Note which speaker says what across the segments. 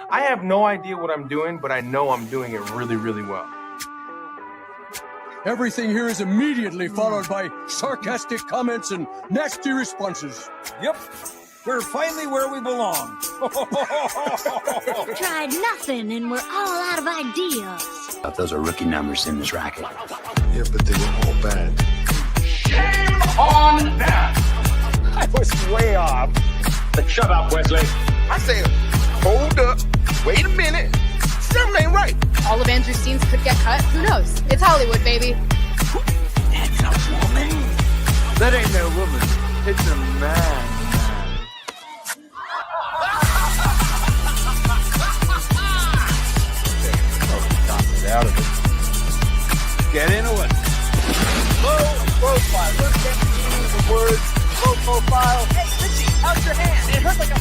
Speaker 1: I have no idea what I'm doing, but I know I'm doing it really, really well.
Speaker 2: Everything here is immediately followed by sarcastic comments and nasty responses.
Speaker 3: Yep, we're finally where we belong.
Speaker 4: Tried nothing and we're all out of ideas.
Speaker 5: Those are rookie numbers in this racket.
Speaker 6: Yeah, but they were all bad.
Speaker 7: Shame on that!
Speaker 3: I was way off.
Speaker 7: But shut up, Wesley.
Speaker 1: I said, hold up, wait a minute. Something ain't right.
Speaker 8: All of Andrew's scenes could get cut. Who knows? It's Hollywood, baby.
Speaker 5: That's a woman.
Speaker 3: That ain't no woman. It's a man.
Speaker 2: Out of it.
Speaker 3: Get into it.
Speaker 9: Low profile. Look at the words. Low profile. Hey, Richie, how's your hand? It hurt like a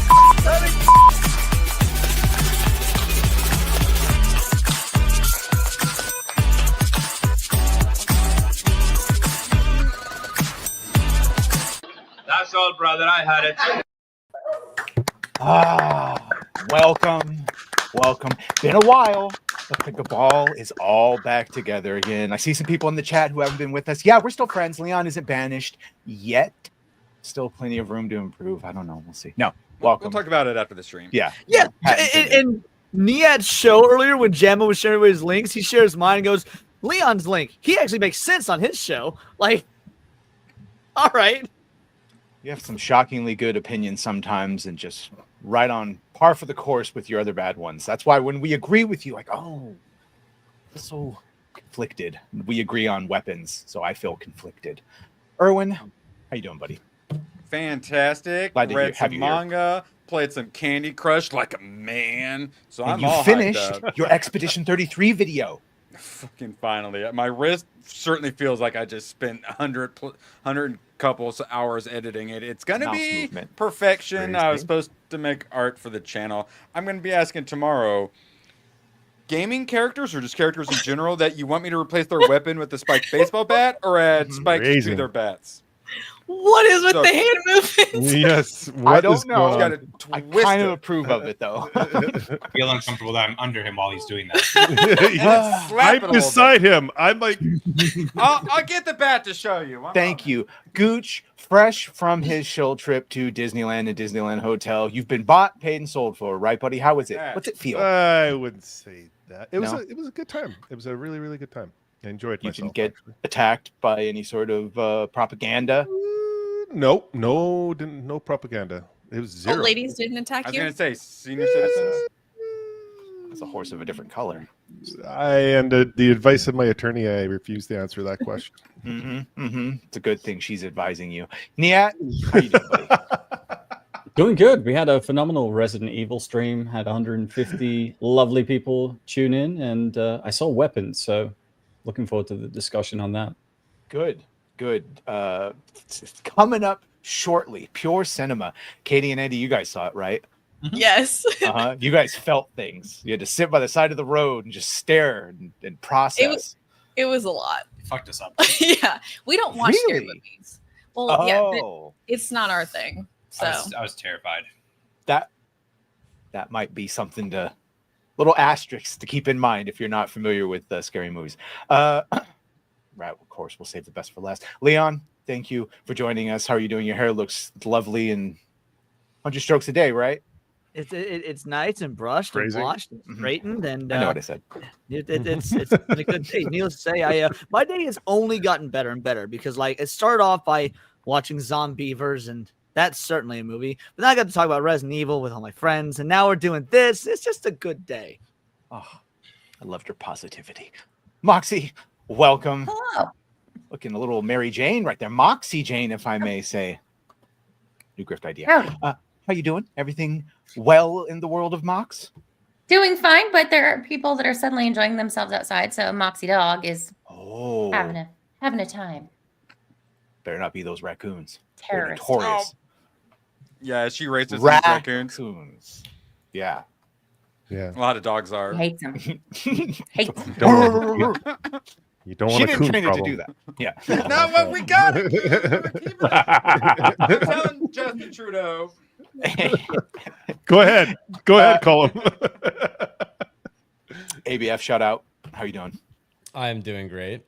Speaker 7: That's all, brother. I had it.
Speaker 10: Welcome. Been a while. The Pickleball is all back together again. I see some people in the chat who haven't been with us. Yeah, we're still friends. Leon isn't banished yet. Still plenty of room to improve. I don't know. We'll see. No, welcome.
Speaker 11: We'll talk about it after the stream.
Speaker 10: Yeah.
Speaker 12: In Niad's show earlier, when Jamma was sharing his links, he shares mine and goes, Leon's link. He actually makes sense on his show. Like, all right.
Speaker 10: You have some shockingly good opinions sometimes and just right on par for the course with your other bad ones. That's why when we agree with you, like, oh, I'm so conflicted. We agree on weapons, so I feel conflicted. Erwin, how you doing, buddy?
Speaker 11: Fantastic.
Speaker 10: Glad to
Speaker 11: Read
Speaker 10: have
Speaker 11: some
Speaker 10: you here.
Speaker 11: manga, played some Candy Crush like a man. So
Speaker 10: And
Speaker 11: I'm
Speaker 10: you
Speaker 11: all
Speaker 10: finished
Speaker 11: hyped up.
Speaker 10: your Expedition 33 video.
Speaker 11: Fucking finally. My wrist certainly feels like I just spent 100 couple hours editing it. It's going to
Speaker 10: Mouse
Speaker 11: be
Speaker 10: movement.
Speaker 11: perfection. I was
Speaker 10: Crazy.
Speaker 11: supposed to make art for the channel. I'm going to be asking tomorrow, gaming characters or just characters in general that you want me to replace their weapon with a spiked baseball bat or add spikes
Speaker 13: Crazy.
Speaker 11: to their bats?
Speaker 12: What is with
Speaker 11: So-
Speaker 12: the hand movements?
Speaker 13: Yes.
Speaker 10: I
Speaker 13: What
Speaker 10: don't
Speaker 13: is
Speaker 10: know.
Speaker 13: going
Speaker 11: Got
Speaker 13: on?
Speaker 11: to
Speaker 10: I
Speaker 11: twist
Speaker 10: kind of
Speaker 11: it.
Speaker 10: approve of it, though.
Speaker 14: I feel uncomfortable that I'm under him while he's doing that.
Speaker 11: Slap it a
Speaker 13: I'm
Speaker 11: little
Speaker 13: beside him. I'm like,
Speaker 11: I'll get the bat to show you.
Speaker 10: Thank you. Gooch, fresh from his show trip to Disneyland and Disneyland Hotel. You've been bought, paid, and sold for, right, buddy? How was it?
Speaker 11: Yeah.
Speaker 10: What's it feel?
Speaker 13: I wouldn't say that. It was
Speaker 10: No?
Speaker 13: it was a good time. It was a really, really good time. I enjoyed
Speaker 10: You
Speaker 13: myself.
Speaker 10: didn't get
Speaker 13: actually.
Speaker 10: attacked by any sort of propaganda?
Speaker 13: Nope, no propaganda. It was zero.
Speaker 8: Oh, ladies didn't
Speaker 11: I
Speaker 8: attack
Speaker 11: was
Speaker 8: you?
Speaker 11: going to say senior citizens.
Speaker 10: It's a horse of a different color.
Speaker 13: And the advice of my attorney, I refuse to answer that question.
Speaker 10: It's a good thing she's advising you. Niat, how you doing, buddy?
Speaker 15: Doing good. We had a phenomenal Resident Evil stream. Had 150 lovely people tune in, and I saw weapons. So, looking forward to the discussion on that.
Speaker 10: Good. It's coming up shortly. Pure Cinema. Katie and Andy, you guys saw it, right?
Speaker 8: Yes.
Speaker 10: You guys felt things. You had to sit by the side of the road and just stare and process.
Speaker 8: It was a lot.
Speaker 14: Fucked us up.
Speaker 8: Yeah. We don't watch scary
Speaker 10: Really?
Speaker 8: movies. Well, yeah, but
Speaker 10: Oh,
Speaker 8: it's not our thing. So
Speaker 14: I was terrified.
Speaker 10: that might be something to little asterisks to keep in mind if you're not familiar with scary movies. Right, of course, we'll save the best for last. Leon, thank you for joining us. How are you doing? Your hair looks lovely and 100 strokes a day, right?
Speaker 12: It's nice and brushed
Speaker 13: Crazy.
Speaker 12: and washed and straightened, and
Speaker 10: I know what I said.
Speaker 12: it's been a good day. Needless to say, my day has only gotten better and better because like it started off by watching Zombievers, and that's certainly a movie. But then I got to talk about Resident Evil with all my friends, and now we're doing this. It's just a good day.
Speaker 10: Oh, I loved your positivity. Moxie, welcome.
Speaker 16: Hello.
Speaker 10: Looking a little Mary Jane right there. Moxie Jane, if I may say. New grift idea.
Speaker 16: Howdy.
Speaker 10: How you doing? Everything well in the world of Mox?
Speaker 16: Doing fine, but there are people that are suddenly enjoying themselves outside. So Moxie Dog is having a time.
Speaker 10: Better not be those raccoons. They're
Speaker 16: Terrorists.
Speaker 10: notorious.
Speaker 11: Yeah, she races these
Speaker 10: Raccoons.
Speaker 11: raccoons.
Speaker 10: Yeah.
Speaker 13: Yeah.
Speaker 11: A lot of dogs are.
Speaker 16: He hates them. Hates them.
Speaker 13: You don't
Speaker 10: She
Speaker 13: want a
Speaker 10: didn't
Speaker 13: coon
Speaker 10: train it to
Speaker 13: problem.
Speaker 10: do that. Yeah.
Speaker 11: Not what we got. I'm telling Justin Trudeau.
Speaker 13: Go ahead. Go ahead, call him.
Speaker 10: ABF, shout out. How you doing?
Speaker 17: I'm doing great.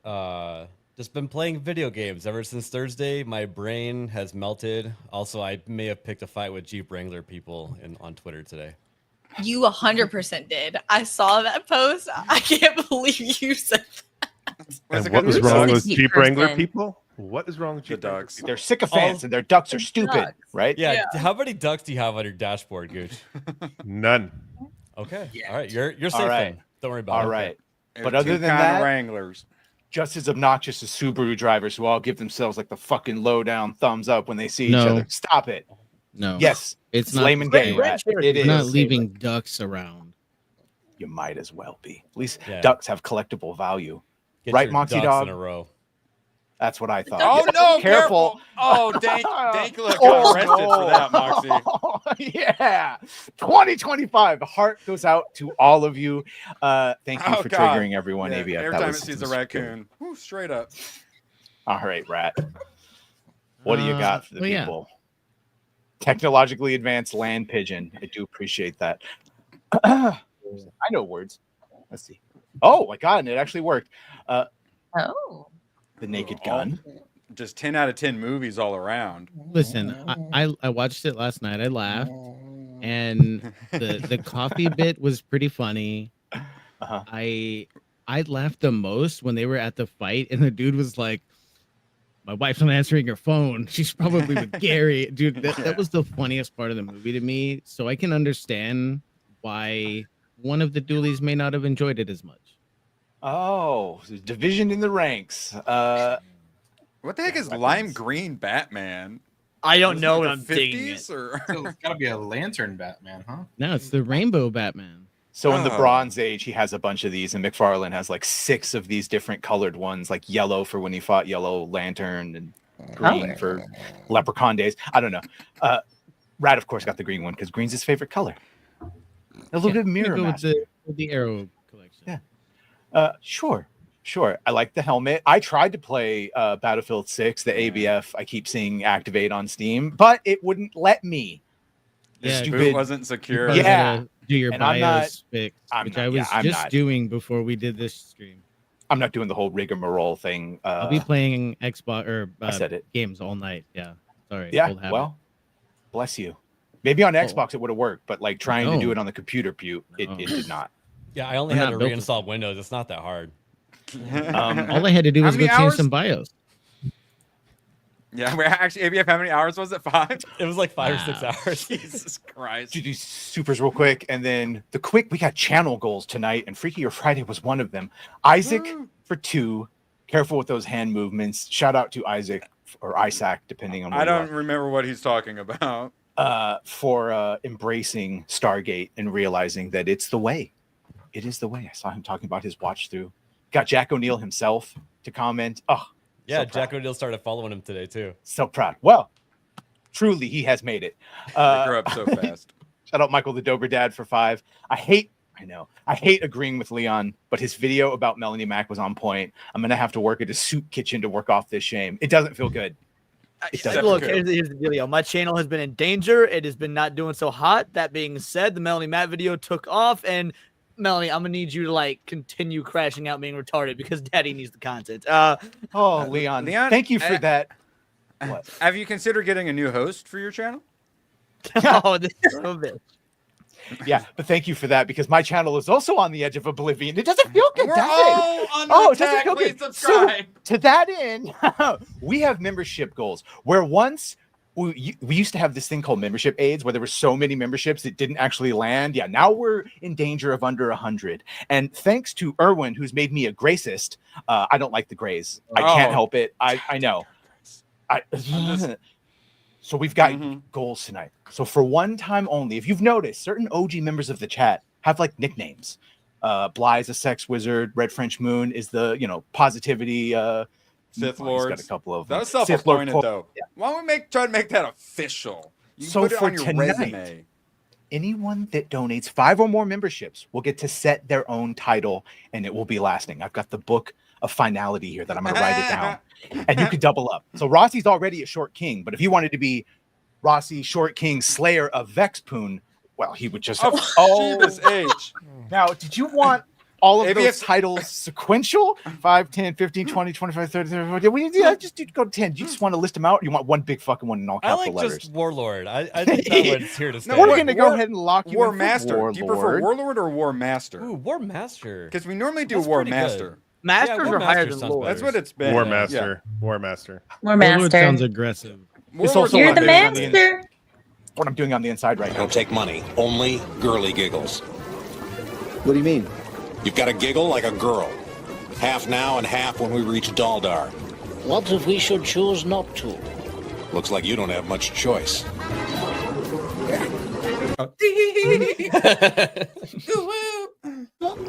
Speaker 17: Just been playing video games ever since Thursday. My brain has melted. Also, I may have picked a fight with Jeep Wrangler people on Twitter today.
Speaker 18: You 100% did. I saw that post. I can't believe you said that.
Speaker 13: And what was wrong with Jeep Wrangler people? What is wrong with Jeep
Speaker 11: ducks?
Speaker 10: They're sycophants and their ducks are stupid, right?
Speaker 17: Yeah. How many ducks do you have on your dashboard, Gooch?
Speaker 13: None.
Speaker 17: Okay. All right. You're safe.
Speaker 10: right.
Speaker 17: Then. Don't worry about it.
Speaker 10: All right.
Speaker 11: There's
Speaker 10: But other
Speaker 11: two
Speaker 10: than
Speaker 11: kind of
Speaker 10: that,
Speaker 11: Wranglers.
Speaker 10: just as obnoxious as Subaru drivers who all give themselves like the fucking low down thumbs up when they see each
Speaker 19: No.
Speaker 10: other. Stop it.
Speaker 19: No.
Speaker 10: Yes.
Speaker 19: It's not
Speaker 10: lame and gay. Rat. It
Speaker 19: It's
Speaker 10: is.
Speaker 19: not leaving ducks around.
Speaker 10: You might as well be. At least
Speaker 17: Yeah.
Speaker 10: ducks have collectible value.
Speaker 17: Get
Speaker 10: Right,
Speaker 17: your
Speaker 10: Moxie
Speaker 17: ducks
Speaker 10: Dog?
Speaker 17: in a row.
Speaker 10: That's what I thought.
Speaker 11: Oh no!
Speaker 10: Careful.
Speaker 11: Oh, Dankula got arrested for that, Moxie.
Speaker 10: Yeah. 2025. The heart goes out to all of you. Thank you for triggering everyone,
Speaker 11: Yeah,
Speaker 10: ABF.
Speaker 11: every
Speaker 10: That
Speaker 11: time
Speaker 10: was-
Speaker 11: it sees a
Speaker 10: was
Speaker 11: raccoon, whoo, straight up.
Speaker 10: All right, Rat. What do you got for the
Speaker 19: well, yeah.
Speaker 10: people? Technologically advanced land pigeon. I do appreciate that. I know words. Let's see. Oh my god, and it actually worked.
Speaker 16: Oh.
Speaker 10: The Naked Gun.
Speaker 11: Just 10 out of 10 movies all around.
Speaker 19: Listen, I watched it last night. I laughed, and the coffee bit was pretty funny. I laughed the most when they were at the fight, and the dude was like, "My wife's not answering her phone. She's probably with Gary." Dude, that was the funniest part of the movie to me. So I can understand why one of the dualies may not have enjoyed it as much.
Speaker 10: Oh, there's division in the ranks.
Speaker 11: What the heck is lime green Batman?
Speaker 12: I don't
Speaker 11: Was it
Speaker 12: know,
Speaker 11: the
Speaker 12: and I'm digging
Speaker 11: 50s
Speaker 12: it.
Speaker 11: or-
Speaker 14: It's gotta be a lantern Batman, huh?
Speaker 19: No, it's the Rainbow Batman.
Speaker 10: So in the Bronze Age, he has a bunch of these, and McFarlane has like 6 of these different colored ones, like yellow for when he fought Yellow Lantern and green for Leprechaun days. I don't know. Rat, of course, got the green one because green's his favorite color. A little bit of mirror
Speaker 19: Go with
Speaker 10: master.
Speaker 19: the Arrow collection.
Speaker 10: Yeah. Sure. I like the helmet. I tried to play Battlefield 6, the ABF. I keep seeing activate on Steam, but it wouldn't let me. The
Speaker 19: Yeah,
Speaker 11: boot wasn't secure.
Speaker 19: You
Speaker 10: Yeah.
Speaker 19: gotta do your
Speaker 10: And I'm not-
Speaker 19: BIOS fix,
Speaker 10: I'm
Speaker 19: which
Speaker 10: not-
Speaker 19: I was
Speaker 10: I'm
Speaker 19: just
Speaker 10: not.
Speaker 19: doing before we did this stream.
Speaker 10: I'm not doing the whole rigmarole thing.
Speaker 19: I'll be playing Xbox or
Speaker 10: I said it.
Speaker 19: games all night. Yeah. Sorry.
Speaker 10: Yeah,
Speaker 19: old habit.
Speaker 10: well, bless you. Maybe on Xbox it would have worked, but like trying to do
Speaker 19: No.
Speaker 10: it on the computer, it did not.
Speaker 17: Yeah, I only
Speaker 19: I'm
Speaker 17: had to
Speaker 19: not built to-
Speaker 17: reinstall Windows. It's not that hard.
Speaker 19: All I had to do
Speaker 11: How
Speaker 19: was go
Speaker 11: many
Speaker 19: change
Speaker 11: hours?
Speaker 19: some BIOS.
Speaker 11: Yeah, we're actually, ABF, how many hours was it? 5?
Speaker 17: It was like 5 or 6
Speaker 19: Wow.
Speaker 17: hours.
Speaker 11: Jesus Christ.
Speaker 10: Do these supers real quick, and then we got channel goals tonight, and Freakier Friday was one of them. Isaac for 2. Careful with those hand movements. Shout out to Isaac or Isaac, depending on.
Speaker 11: I don't remember what he's talking about.
Speaker 10: For embracing Stargate and realizing that it's the way. It is the way. I saw him talking about his watch through. Got Jack O'Neill himself to comment. Oh,
Speaker 17: Yeah,
Speaker 10: so
Speaker 17: Jack
Speaker 10: proud.
Speaker 17: O'Neill started following him today too.
Speaker 10: So proud. Well, truly, he has made it.
Speaker 11: They grew up so fast.
Speaker 10: Shout out Michael the Dober Dad for 5. I hate agreeing with Leon, but his video about Melanie Mac was on point. I'm gonna have to work at a soup kitchen to work off this shame. It doesn't feel good. It doesn't
Speaker 12: Look,
Speaker 10: feel good.
Speaker 12: here's the deal. My channel has been in danger. It has been not doing so hot. That being said, the Melanie Matt video took off, and Melanie, I'm gonna need you to like continue crashing out, being retarded because Daddy needs the content.
Speaker 10: Leon, thank you for that. What?
Speaker 11: Have you considered getting a new host for your channel?
Speaker 12: Oh, this is so bitch.
Speaker 10: Yeah, but thank you for that because my channel is also on the edge of oblivion. It doesn't feel good,
Speaker 11: We're
Speaker 10: does
Speaker 11: all
Speaker 10: it?
Speaker 11: under
Speaker 10: Oh, it
Speaker 11: attack.
Speaker 10: doesn't feel
Speaker 11: Please
Speaker 10: good.
Speaker 11: subscribe.
Speaker 10: So, to that end, we have membership goals where once we used to have this thing called membership aids where there were so many memberships that didn't actually land. Yeah, now we're in danger of under 100. And thanks to Erwin, who's made me a gracist, I don't like the grays. I can't help it. I know. So we've got goals tonight. So for one time only, if you've noticed, certain OG members of the chat have like nicknames. Bly's a sex wizard. Red French Moon is the
Speaker 11: Sith
Speaker 10: positivity. He's
Speaker 11: Lords.
Speaker 10: got a couple of
Speaker 11: That
Speaker 10: them.
Speaker 11: was
Speaker 10: Sith Lord
Speaker 11: self-appointed
Speaker 10: Cole.
Speaker 11: though.
Speaker 10: Yeah.
Speaker 11: Why don't we try to make that official? You can
Speaker 10: So
Speaker 11: put it
Speaker 10: for
Speaker 11: on your
Speaker 10: tonight,
Speaker 11: resume.
Speaker 10: anyone that donates 5 or more memberships will get to set their own title, and it will be lasting. I've got the book of finality here that I'm going to write it down, and you could double up. So Rossi's already a short king, but if you wanted to be Rossi, Short King, Slayer of Vexpoon. Well, he would just have.
Speaker 11: Jeebus H.
Speaker 10: Now, did you want all of
Speaker 11: ABF
Speaker 10: those titles sequential? 5, 10, 15, 20, 25, 30, 40. Yeah, just go to 10. You just want to list them out? Or you want one big fucking one in all
Speaker 17: I
Speaker 10: capital
Speaker 17: like
Speaker 10: letters?
Speaker 17: just Warlord. I think that one's here to stay.
Speaker 10: We're going to go ahead and lock you
Speaker 11: War
Speaker 10: in for
Speaker 11: Master.
Speaker 10: Warlord.
Speaker 11: Do you prefer Warlord or War Master?
Speaker 17: Ooh, War Master.
Speaker 11: Because we normally do
Speaker 17: That's
Speaker 11: War
Speaker 17: pretty
Speaker 11: Master.
Speaker 17: good.
Speaker 12: Masters
Speaker 17: War
Speaker 12: are higher
Speaker 17: Master
Speaker 12: than
Speaker 17: sounds
Speaker 12: Lord.
Speaker 11: That's what it's been.
Speaker 13: War Master. War Master.
Speaker 16: War
Speaker 19: Warlord
Speaker 16: Master.
Speaker 19: sounds aggressive.
Speaker 10: It's also
Speaker 16: You're
Speaker 10: what
Speaker 16: the
Speaker 10: I'm doing on
Speaker 16: master.
Speaker 10: what I'm doing on the inside right now.
Speaker 20: Don't take money. Only girly giggles.
Speaker 6: What do you mean?
Speaker 20: You've got to giggle like a girl. Half now and half when we reach Daldar.
Speaker 5: What if we should choose not to?
Speaker 20: Looks like you don't have much choice.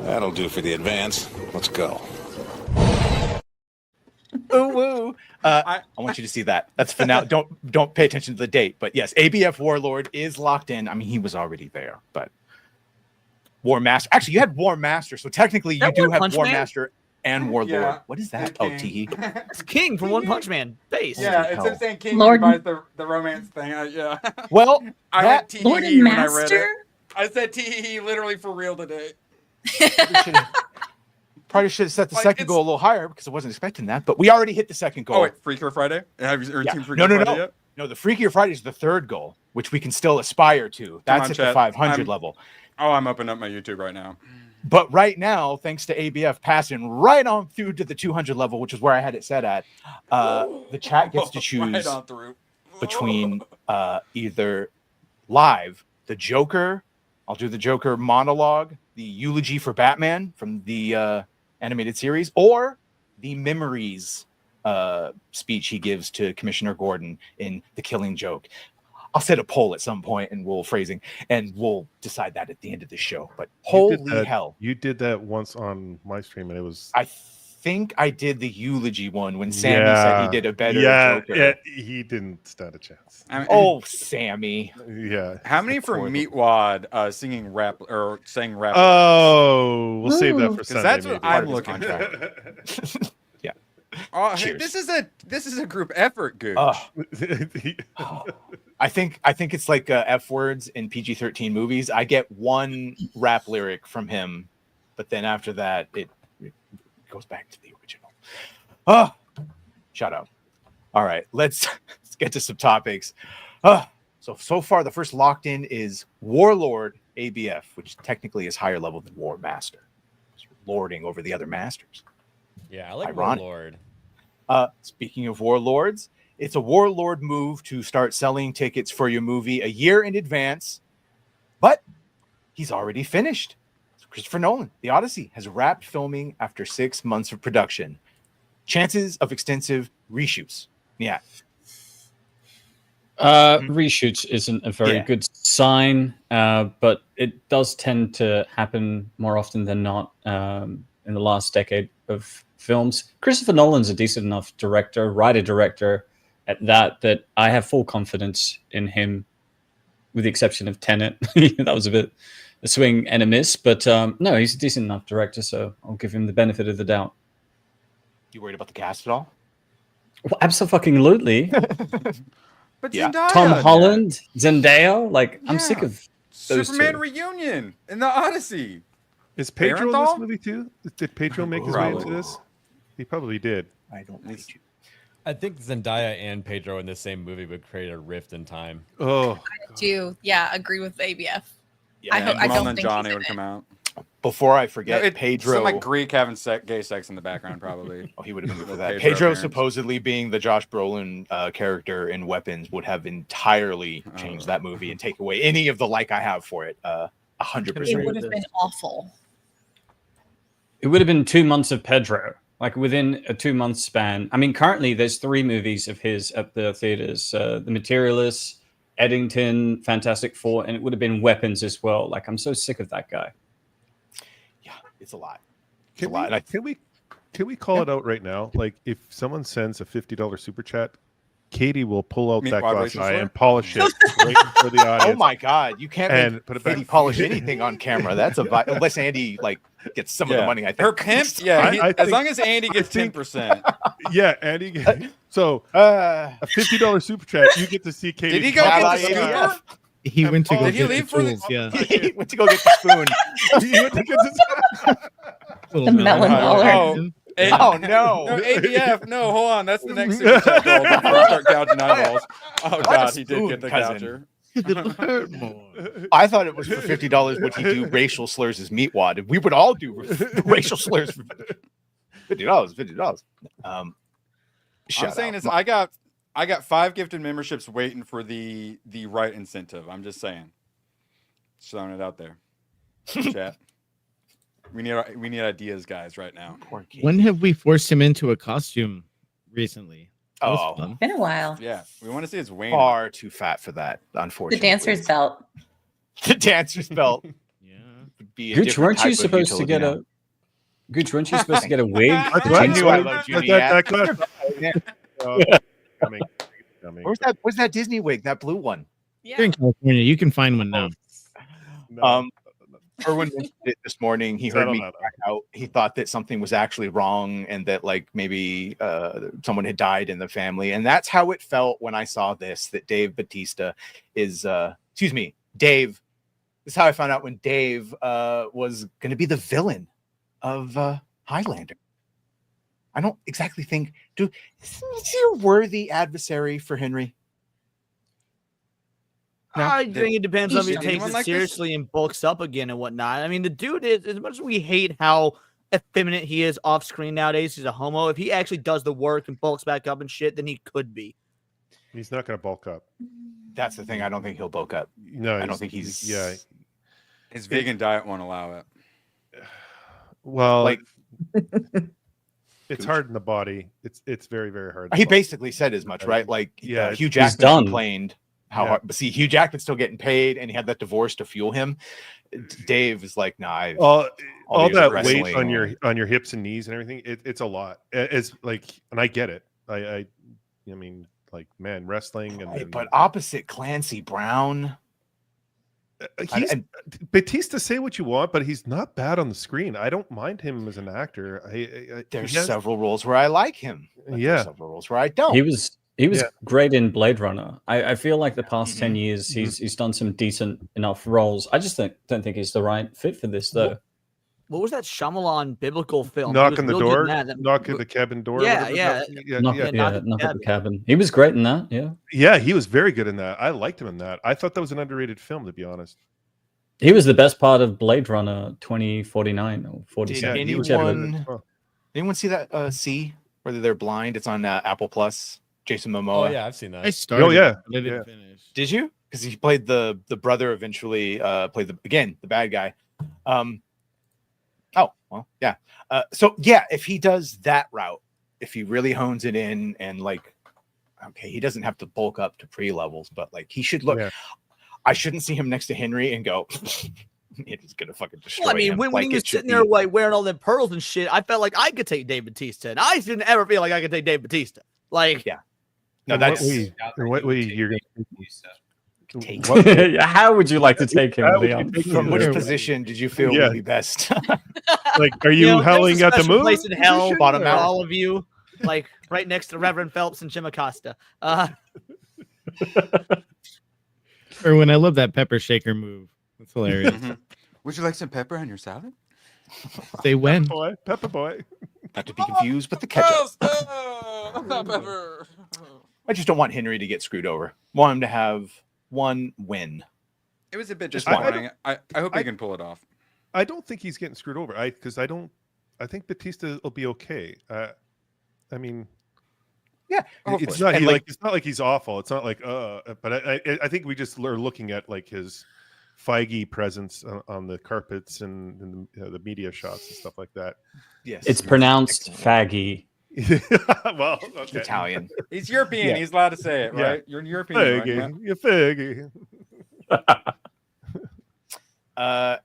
Speaker 20: That'll do for the advance. Let's go.
Speaker 10: Ooh, woo. I want you to see that. That's finale. Don't pay attention to the date, but yes, ABF Warlord is locked in. I mean, he was already there, but War Master. Actually, you had War Master, so technically you do have War Master and Warlord.
Speaker 11: Yeah.
Speaker 10: What is that? Oh, Teehee.
Speaker 12: It's King from One Punch Man. Base.
Speaker 11: Yeah,
Speaker 10: Holy
Speaker 11: it's
Speaker 10: hell.
Speaker 11: him saying King
Speaker 16: Lord-
Speaker 11: buys the romance thing. Yeah.
Speaker 10: Well,
Speaker 11: I
Speaker 10: that
Speaker 11: had TEE
Speaker 16: Lord
Speaker 11: when
Speaker 16: and
Speaker 11: I read it.
Speaker 16: Master?
Speaker 11: I said TEE literally for real today.
Speaker 10: probably should have set the
Speaker 11: Like,
Speaker 10: second
Speaker 11: it's-
Speaker 10: goal a little higher because I wasn't expecting that, but we already hit the second goal.
Speaker 11: Oh wait, Freakier Friday? Have you
Speaker 10: Yeah.
Speaker 11: Team Freakier
Speaker 10: No.
Speaker 11: Friday yet?
Speaker 10: No, the Freakier Friday is the third goal, which we can still aspire to. That's
Speaker 11: on,
Speaker 10: at the
Speaker 11: chat.
Speaker 10: 500 level.
Speaker 11: Oh, I'm opening up my YouTube right now.
Speaker 10: But right now, thanks to ABF passing right on through to the 200 level, which is where I had it set at, the chat gets to choose
Speaker 11: Right on through.
Speaker 10: between either live, the Joker, I'll do the Joker monologue, the eulogy for Batman from the animated series, or the memories speech he gives to Commissioner Gordon in The Killing Joke. I'll set a poll at some point and we'll decide that at the end of the show. But holy hell.
Speaker 13: You did that once on my stream and it was...
Speaker 10: I think I did the eulogy one when Sammy said he did a better Joker.
Speaker 13: Yeah, he didn't stand a chance.
Speaker 10: Oh, Sammy.
Speaker 13: Yeah.
Speaker 11: How many for Meatwad singing rap or saying rap?
Speaker 13: Oh, we'll save that for Sunday.
Speaker 11: That's what
Speaker 13: maybe.
Speaker 11: I'm looking for.
Speaker 10: Yeah.
Speaker 11: Oh, hey,
Speaker 10: Cheers.
Speaker 11: this is a group effort, Gooch.
Speaker 10: I think it's like F words in PG-13 movies. I get one rap lyric from him, but then after that, it goes back to the original. Shout out. All right, let's get to some topics. So far, the first locked in is Warlord ABF, which technically is higher level than War Master. It's lording over the other masters.
Speaker 17: Yeah, I like
Speaker 10: Ironic.
Speaker 17: Warlord.
Speaker 10: Speaking of Warlords, it's a Warlord move to start selling tickets for your movie a year in advance, but he's already finished. Christopher Nolan, The Odyssey, has wrapped filming after 6 months of production. Chances of extensive reshoots. Yeah.
Speaker 15: Reshoots isn't a very good sign, but it does tend to happen more often than not in the last decade of films. Christopher Nolan's a decent enough writer-director at that I have full confidence in him, with the exception of Tenet. That was a bit a swing and a miss, but no, he's a decent enough director, so I'll give him the benefit of the doubt.
Speaker 10: You worried about the cast at all?
Speaker 15: Well, absolutely.
Speaker 11: But
Speaker 10: Yeah.
Speaker 11: Zendaya,
Speaker 15: Tom Holland, Zendaya, like I'm sick of those
Speaker 11: Superman
Speaker 15: two.
Speaker 11: reunion in the Odyssey.
Speaker 13: Is Pedro in
Speaker 11: Barenthal?
Speaker 13: this movie too? Did Pedro make his way into this? He probably did.
Speaker 10: I don't need you.
Speaker 17: I think Zendaya and Pedro in the same movie would create a rift in time.
Speaker 13: Oh,
Speaker 18: Do agree with ABF.
Speaker 10: Yeah,
Speaker 18: I
Speaker 11: Jamal
Speaker 18: don't
Speaker 11: and
Speaker 18: think
Speaker 11: Johnny
Speaker 18: he's
Speaker 11: would
Speaker 18: in
Speaker 11: come
Speaker 18: it.
Speaker 11: out.
Speaker 10: Before I forget,
Speaker 11: Some
Speaker 10: Pedro.
Speaker 11: like Greek having gay sex in the background, probably.
Speaker 10: Oh, he would have been good for that.
Speaker 11: Pedro
Speaker 10: Pedro
Speaker 11: appearance.
Speaker 10: supposedly being the Josh Brolin character in Weapons would have entirely changed that movie and take away any of the like I have for it. 100%.
Speaker 18: It would have been awful.
Speaker 15: It would have been 2 months of Pedro, like within a 2 month span. I mean, currently there's 3 movies of his at the theaters: The Materialists, Eddington, Fantastic Four, and it would have been Weapons as well. Like, I'm so sick of that guy.
Speaker 10: Yeah, it's a lot.
Speaker 13: Can we call it out right now? Like, if someone sends a $50 super chat, Katie will pull out that
Speaker 11: Meatwad
Speaker 13: glass
Speaker 11: racial
Speaker 13: eye
Speaker 11: slur?
Speaker 13: and polish it right for the audience.
Speaker 10: Oh my God! You can't
Speaker 13: And
Speaker 10: make
Speaker 13: put it
Speaker 10: Katie
Speaker 13: back.
Speaker 10: polish anything on camera. That's unless Andy like gets some of the money. I think
Speaker 11: her pimp. Yeah,
Speaker 13: I
Speaker 11: as
Speaker 13: think-
Speaker 11: long as Andy gets 10%.
Speaker 13: Yeah, Andy. So a $50 super chat, you get to see Katie.
Speaker 11: Did he go
Speaker 13: polish
Speaker 11: get the
Speaker 13: the eye.
Speaker 11: scooper?
Speaker 19: He went to go
Speaker 11: Did he
Speaker 19: get
Speaker 11: leave
Speaker 19: the
Speaker 11: for the-
Speaker 19: tools. Yeah.
Speaker 10: he went to go get the spoon.
Speaker 13: He went to get the-
Speaker 18: The melon baller.
Speaker 10: Oh, no.
Speaker 11: No, ABF. No, hold on. That's the next super chat goal before we start gouging eyeballs. Oh God, he did get the
Speaker 10: cousin.
Speaker 11: gouger.
Speaker 19: It'll hurt more.
Speaker 10: I thought it was for $50. Would he do racial slurs as Meatwad? And we would all do racial slurs for $50. $50.
Speaker 11: I'm
Speaker 10: Shut
Speaker 11: saying
Speaker 10: up.
Speaker 11: is I got 5 gifted memberships waiting for the right incentive. I'm just saying. Just throwing it out there. Chat. We need ideas, guys, right now.
Speaker 19: When have we forced him into a costume recently? That was
Speaker 10: Oh.
Speaker 19: fun.
Speaker 16: Been a while.
Speaker 11: Yeah, we want to see his Wayne.
Speaker 10: Far too fat for that,
Speaker 16: The
Speaker 10: unfortunately.
Speaker 16: dancer's belt.
Speaker 10: The dancer's belt.
Speaker 19: Yeah.
Speaker 10: Would be a
Speaker 15: Gooch,
Speaker 10: different
Speaker 15: weren't you
Speaker 10: type of
Speaker 15: supposed to get
Speaker 10: utility
Speaker 15: a? Gooch, weren't you supposed to get a wig?
Speaker 10: I knew I loved you,
Speaker 13: Coming.
Speaker 10: Where's that Disney wig? That blue one.
Speaker 19: You're in California. You can find one now.
Speaker 10: Erwin mentioned it this morning. He heard me back out. He thought that something was actually wrong and that like maybe someone had died in the family. And that's how it felt when I saw this, that Dave Bautista is, Dave. This is how I found out when Dave was going to be the villain of Highlander. I don't exactly think, is he a worthy adversary for Henry? No?
Speaker 12: I think it depends on if he
Speaker 11: Does
Speaker 12: takes
Speaker 11: anyone
Speaker 12: it
Speaker 11: like this?
Speaker 12: seriously and bulks up again and whatnot. I mean, the dude is, as much as we hate how effeminate he is off screen nowadays, he's a homo. If he actually does the work and bulks back up and shit, then he could be.
Speaker 13: He's not going to bulk up.
Speaker 10: That's the thing. I don't think he'll bulk up.
Speaker 13: No,
Speaker 10: I don't think he's.
Speaker 13: Yeah.
Speaker 11: His vegan diet won't allow it.
Speaker 13: Well,
Speaker 10: Like-
Speaker 13: it's hard in the body. It's very, very hard. in
Speaker 10: He
Speaker 13: the body.
Speaker 10: basically said as much, right? Like,
Speaker 13: Yeah,
Speaker 10: Hugh
Speaker 13: he's
Speaker 10: Jackman
Speaker 15: done.
Speaker 10: complained how
Speaker 13: Yeah.
Speaker 10: hard, but see, Hugh Jackman's still getting paid, and he had that divorce to fuel him. Dave is like, nah.
Speaker 13: All
Speaker 10: these
Speaker 13: that
Speaker 10: wrestling
Speaker 13: weight on your hips and knees and everything, it's a lot. It's like, and I get it. I mean, like, man, wrestling and
Speaker 10: But opposite Clancy Brown,
Speaker 13: Batista. Say what you want, but he's not bad on the screen. I don't mind him as an actor.
Speaker 10: there's
Speaker 13: he has-
Speaker 10: several roles where I like him. But
Speaker 13: Yeah.
Speaker 10: there's several roles where I don't.
Speaker 15: He was
Speaker 13: Yeah.
Speaker 15: great in Blade Runner. I feel like the past 10 years he's done some decent enough roles. I just don't think he's the right fit for this though.
Speaker 12: What was that Shyamalan biblical film? He
Speaker 13: Knock
Speaker 12: was
Speaker 13: on the
Speaker 12: real good
Speaker 13: door,
Speaker 12: in that.
Speaker 13: knock at the cabin door.
Speaker 12: Yeah,
Speaker 13: whatever.
Speaker 12: yeah.
Speaker 15: Knock at the cabin. He was great in that. Yeah,
Speaker 13: Yeah, he was very good in that. I liked him in that. I thought that was an underrated film, to be honest.
Speaker 15: he was the best part of Blade Runner 2049 or 47.
Speaker 10: Did
Speaker 15: whichever.
Speaker 10: anyone see that C, whether they're blind? It's on Apple Plus. Jason Momoa.
Speaker 17: Oh yeah, I've seen that.
Speaker 19: I started.
Speaker 13: Oh, yeah.
Speaker 19: But I didn't finish.
Speaker 10: Did you? Because he played the brother eventually. Played the bad guy. Oh well, yeah. So yeah, if he does that route, if he really hones it in and like, okay, he doesn't have to bulk up to pre-levels, but like he should look.
Speaker 13: Yeah.
Speaker 10: I shouldn't see him next to Henry and go, it's gonna fucking destroy
Speaker 12: Well, I mean,
Speaker 10: him.
Speaker 12: when
Speaker 10: Like,
Speaker 12: he
Speaker 10: it
Speaker 12: was
Speaker 10: should
Speaker 12: sitting there
Speaker 10: be-
Speaker 12: like wearing all them pearls and shit, I felt like I could take Dave Bautista, and I didn't ever feel like I could take Dave Bautista. Like,
Speaker 10: yeah, no,
Speaker 13: In
Speaker 10: that's
Speaker 13: what way you're going
Speaker 10: take.
Speaker 13: to
Speaker 15: How would you like to take him,
Speaker 13: How would you
Speaker 15: Leon?
Speaker 13: take him?
Speaker 10: From which
Speaker 13: Yeah.
Speaker 10: position did you feel
Speaker 13: Yeah.
Speaker 10: would be best?
Speaker 13: Like, are you,
Speaker 12: know,
Speaker 13: howling
Speaker 12: there's a
Speaker 13: at the
Speaker 12: special
Speaker 13: moon?
Speaker 12: place in hell
Speaker 13: position,
Speaker 10: bottom
Speaker 12: for
Speaker 13: or-
Speaker 10: out.
Speaker 12: all of you, like right next to Reverend Phelps and Jim Acosta.
Speaker 19: Or when I love that pepper shaker move. That's hilarious.
Speaker 11: Would you like some pepper on your salad?
Speaker 19: Say when.
Speaker 13: Pepper boy.
Speaker 10: Not to be confused with the ketchup.
Speaker 11: Not pepper.
Speaker 10: I just don't want Henry to get screwed over. Want him to have one win.
Speaker 11: It was a bit
Speaker 10: Just one.
Speaker 11: disappointing. I hope he can pull it off.
Speaker 13: I don't think he's getting screwed over. I think Batista will be okay. I mean,
Speaker 10: yeah,
Speaker 13: it's not it's not like he's awful. It's not like but I think we just are looking at like his Feige presence on the carpets and the media shots and stuff like that.
Speaker 10: Yes,
Speaker 15: It's pronounced faggy.
Speaker 13: Well, okay.
Speaker 10: Italian.
Speaker 11: He's European.
Speaker 10: Yeah.
Speaker 11: He's allowed to say it,
Speaker 13: Yeah.
Speaker 11: right? You're European. Right?
Speaker 13: Faggy. You're faggy.